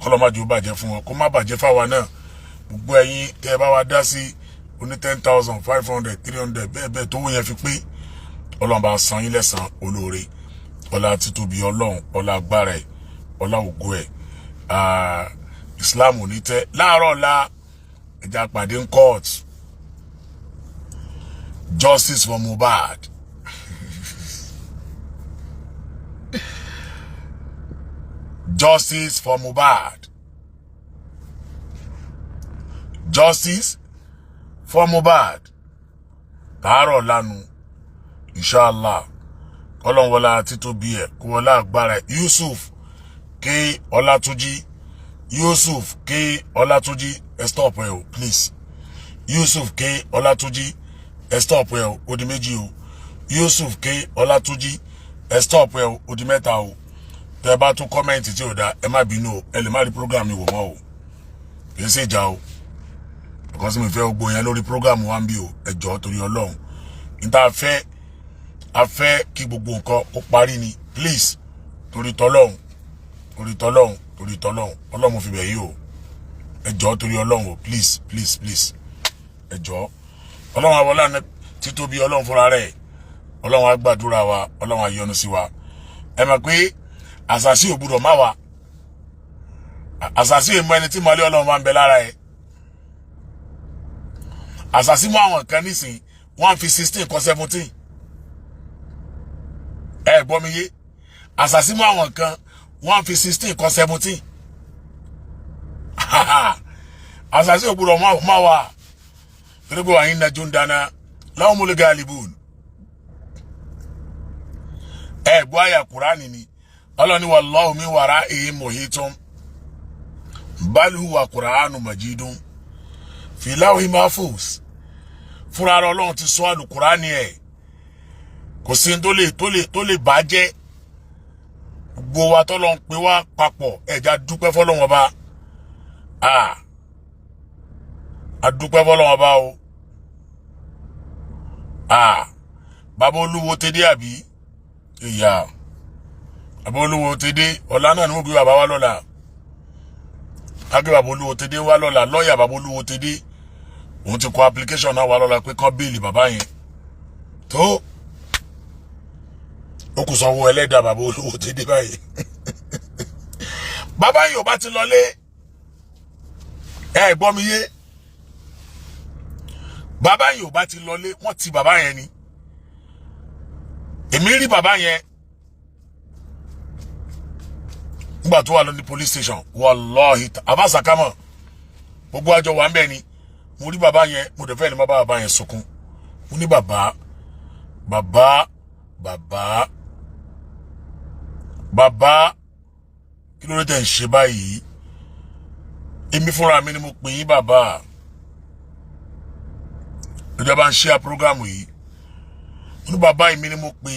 kọ́lọ́májú bàjẹ́ fún wọn kó má bàjẹ́ fáwa náà gbogbo ẹ̀yin tẹ́ ẹ bá wa dá sí oní 10,000 500 300 bẹ́ẹ̀ tó wọ́n yẹn fi pé Ọlọ́run bá san yín lẹ́san olóore ọlá títóbi Ọlọ́run ọlá agbára ẹ̀ ọlá ògo ẹ̀ Islam ò ní tẹ́ láàárọ̀ ọ̀la ẹja pàdé ń court justice for Mohbad justice for Mohbad justice for Mohbad láàárọ̀ lánàá inshallah Ọlọ́run wọlá títóbi ẹ̀ kó wọlá agbára ẹ̀ Yusuf K Ọlátúnjí stop ẹ o please Yusuf K Ọlátúnjí stop ẹ o ó di méjì o Yusuf K Ọlátúnjí stop ẹ o ó di mẹ́ta o tẹ́ bá tún kọ́mẹ́ǹtì tí ò dá ẹ má bínú o ẹ lè má rí program mi wò mọ́ o kì í ṣe ìjà o because mi fẹ́ gbogbo yẹn lórí program wa ń bí o ẹ jọ̀ọ́ torí Ọlọ́run níta a fẹ́ kí gbogbo nǹkan ó parí ni please torí t'Ọlọ́run Ọlọ́run fi bẹ̀ yín o ẹ jọ̀ọ́ torí Ọlọ́run o please ẹ jọ̀ọ́ Ọlọ́run àwọlá títóbi Ọlọ́run fúnra rẹ̀ Ọlọ́run á gbàdúrà wa Ọlọ́run á yọ́nú sí wa ẹ mọ̀ pé àṣàṣì ò gbọ́dọ̀ má wa àṣàṣì èmọ ẹni tí mọ́lẹ́ Ọlọ́run bá ń bẹ lára ẹ̀ àṣàṣì mọ́ àwọn kan nísìn wọ́n fi 16 kọ́ 17 ẹ gbọ́ mi yé àṣàṣì mọ́ àwọn kan wọ́n fi 16 kọ́ 17 àṣàṣì ò gbọ́dọ̀ má wa torí pé wàá yín na jundana lahumul galibun ẹ gbọ́ àyà Kùránì ni Ọlọ́run ní wallahu min wara'ihim muhitun bal huwa Qur'anun majidun fi lawhin mahfuz fúnra rẹ̀ Ọlọ́run ti sọ Al-Qur'ani ẹ̀ kò sí tó lè bàjẹ́ gbogbo wa t'Ọlọ́run pè wá papọ̀ ẹ̀já dúpẹ́ f'Ọlọ́run Ọba a dúpẹ́ f'Ọlọ́run Ọba o bàbá olúwo tẹ́dé àbí ìyá bàbá olúwo tẹ́dé ọ̀la náà ni mo gbé bàbá wa lọ́la agé bàbá olúwo tẹ́dé wá lọ́la lọ́ọ̀yà bàbá olúwo tẹ́dé òun ti kọ application náà wá lọ́la pé kán bẹ́ẹ̀lì bàbá yẹn tó ó kù sanwó ẹlẹ́dàá bàbá olúwo tẹ́dé báyìí bàbá yìí ò bá ti lọlé ẹ gbọ́ mi yé bàbá yìí ò bá ti lọlé wọ́n ti bàbá yẹn ni èmi rí bàbá yẹn nígbà tó wà lọ ní police station wallahi abasakama gbogbo àjọ wà ń bẹ ni mo rí bàbá yẹn mo dẹ̀ fẹ́ ni bàbá yẹn sunkún mo ní bàbá kí ló dé tẹ̀ ń ṣe báyìí èmi fúnra mi ni mo pè yín bàbá ìjọba ń ṣe à program yìí mo ní bàbá yìí mi ni mo pè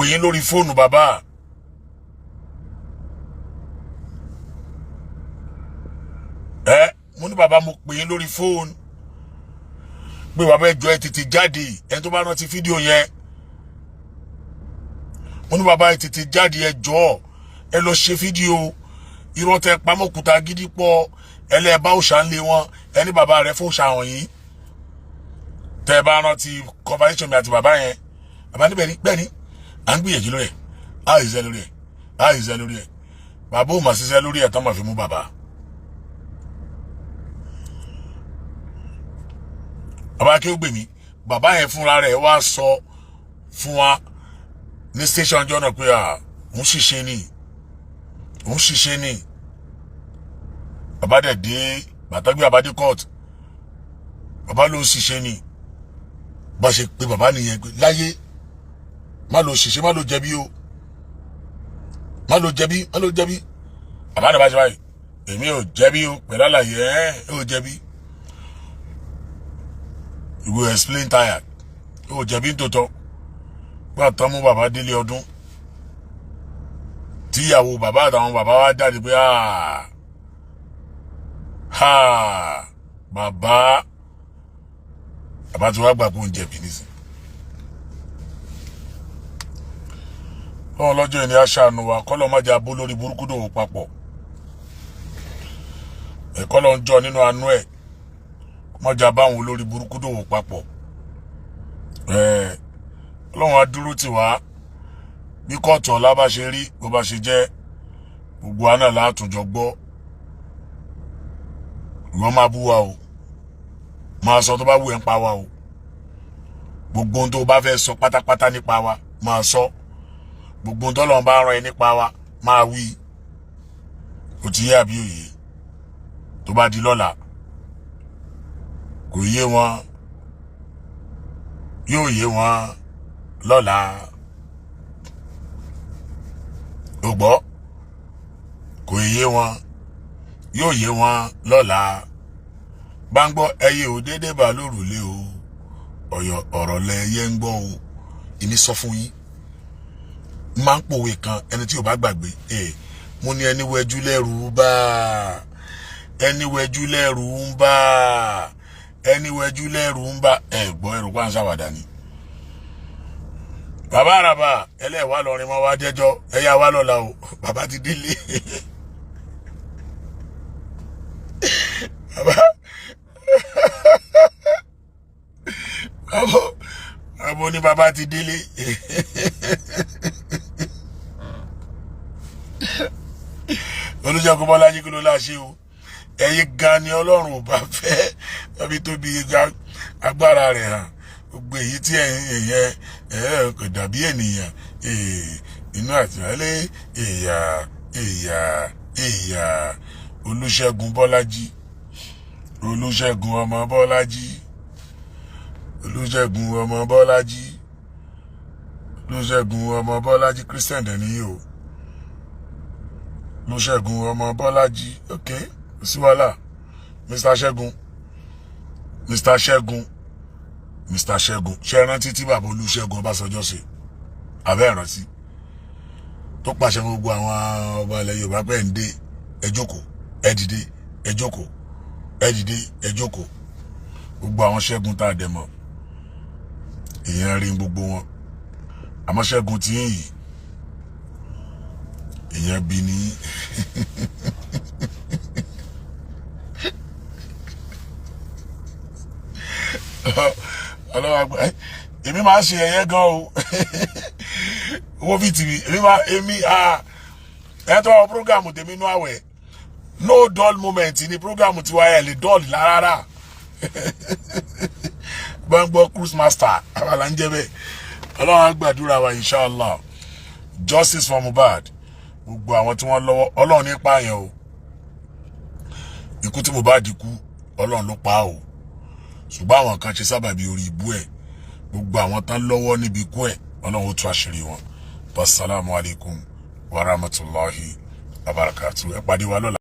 yín lórí fóònù bàbá mo ní bàbá mo pè yín lórí fóònù pé bàbá ẹjọ́ ẹ tètè jáde ẹni tó bá rántí fídíò yẹn mo ní bàbá ẹ tètè jáde ẹ jọ̀ọ́ ẹ lọ ṣe fídíò irọ́ tẹ pamọ́kúta gidi pọ̀ ẹlẹ́ẹ̀bá òòṣà ń lé wọn ẹni bàbá rẹ fún òòṣà wọ̀nyí tẹ bá rántí conversation mi àti bàbá yẹn bàbá níbẹ̀ ni bẹ́ẹ̀ ni à ń gbìyànjú lórí ẹ̀ á ìṣẹ́ lórí ẹ̀ á ìṣẹ́ lórí ẹ̀ bàbá ò mà ṣiṣẹ́ lórí ẹ̀ tán mà fi mú bàbá. bàbá kí ó gbè mí bàbá yẹn fúnra rẹ̀ wá sọ fún wa ní station ọjọ́ náà pé òun ṣiṣẹ́ ni bàbá dẹ̀ dé bàtàgbé bàbá dé court bàbá ló ń ṣiṣẹ́ ni bá ṣe pé bàbá nìyẹn pé láyé má lọ ṣiṣẹ́ má lọ jẹ̀bi o má lọ jẹ̀bi bàbá náà bá ṣe báyìí èmi ò jẹ̀bi o pẹ̀lú àlàyé ò jẹ̀bi you will explain tired ò jẹ̀bi nítòótọ́ gbà tán mú bàbá délé ọdún tíyàwó bàbá àtàwọn bàbá wa jáde pé bàbá tí wàá gbà pé ó ń jẹ̀bi nísìn. Ọlọ́run lọ́jọ́ ìní aṣáánú wa kọ́lọ́ má jà bó lórí burúkú dòwò papọ̀ ẹ̀kọ́ lọ ń jọ nínú àánú ẹ̀ má jà báwọn olórí burúkú dòwò papọ̀ Ọlọ́run á dúró tì wá bí kóòtù ọ̀la bá ṣe rí bó bá ṣe jẹ́ gbogbo àná látùjọ gbọ́ ìwọ́n máa bú wa o máa sọ tó bá wù ẹ́ ń pa wa o gbogbo ohun tó bá fẹ́ sọ pátápátá nípa wa máa sọ gbogbo ohun tó lọ́n bá rán ẹ nípa wa máa wí kò tí yé àbí òye tó bá di lọ́la kò yé wọn yóò yé wọn lọ́la ó gbọ́ kò yé wọn yóò yé wọn lọ́la bá ń gbọ́ ẹyẹ ò dédé bá lórùlé o ọ̀rọ̀ lẹ́yẹ ń gbọ́ o èmi sọ fún yín máa ń pòwe kan ẹni tí ò bá gbàgbé mo ní ẹni wẹjú lẹ́rù ń bà ẹni wẹjú lẹ́rù ń bà ẹni wẹjú lẹ́rù ń bà gbọ́ ẹrù pa ń ṣàwàdà ni. bàbá àràbà ẹlẹ́wà lọrin mọ́ wá jẹ́jọ́ ẹ̀yà wá lọ́la o bàbá ti délé bàbá àbò ní bàbá ti délé olùjẹ́kùn Bọ́lájí kí ló láṣẹ o ẹ̀yin gan ni Ọlọ́run ò bá fẹ́ tàbí tóbi agbára rẹ̀ hàn gbogbo èyí tí ẹ̀yin kò dàbí ènìyàn inú àtìmọ́lé èyà Olúṣẹ́gun Bọ́lájí Olúṣẹ́gun ọmọ Bọ́lájí Olúṣẹ́gun ọmọ Bọ́lájí Olúṣẹ́gun ọmọ Bọ́lájí Christian dẹ̀ nìyí o Olúṣẹ́gun ọmọ Bọ́lájí ok sí wàhálà Mr. Ṣẹ́gun ṣe rántí tí bàbá Olúṣẹ́gun Ọbásanjọ́ ṣe abẹ́ ìrántí tó pàṣẹ gbogbo àwọn ọba ilẹ̀ Yorùbá pẹ́ ń dé ẹ jókòó ẹ dìde ẹ jókòó ẹ dìde ẹ jókòó gbogbo àwọn Ṣẹ́gun tá a dẹ̀ mọ̀ èèyàn rí gbogbo wọn àmọ́ Ṣẹ́gun tí ń yìí èèyàn bí ní ọlọ́wà gbọ́ èmi máa ń ṣe ẹ̀yẹ gan o owó fi tìmí èmi ẹ̀ tó wà prógámù tèmi nú àwẹ̀ no dull moment ní prógámù tiwa ẹ̀ lè dull rárá bá ń gbọ́ cruise master àbàlà ń jẹ́ bẹ́ẹ̀ ọlọ́run á gbàdúrà wa inshallah justice for Mohbad gbogbo àwọn tí wọ́n lọ́wọ́ ọlọ́run ní pààyàn o ikú tí Mohbad kú ọlọ́run ló pa o ṣùgbọ́n àwọn kan ṣe sábàbí orí ibú ẹ̀ gbogbo àwọn tán lọ́wọ́ níbi ikú ẹ̀ ọlọ́run ó tú àṣírí wọn wassalamu alaikum warahmatullahi wabarakatuh ẹ pàdé wa lọ́la.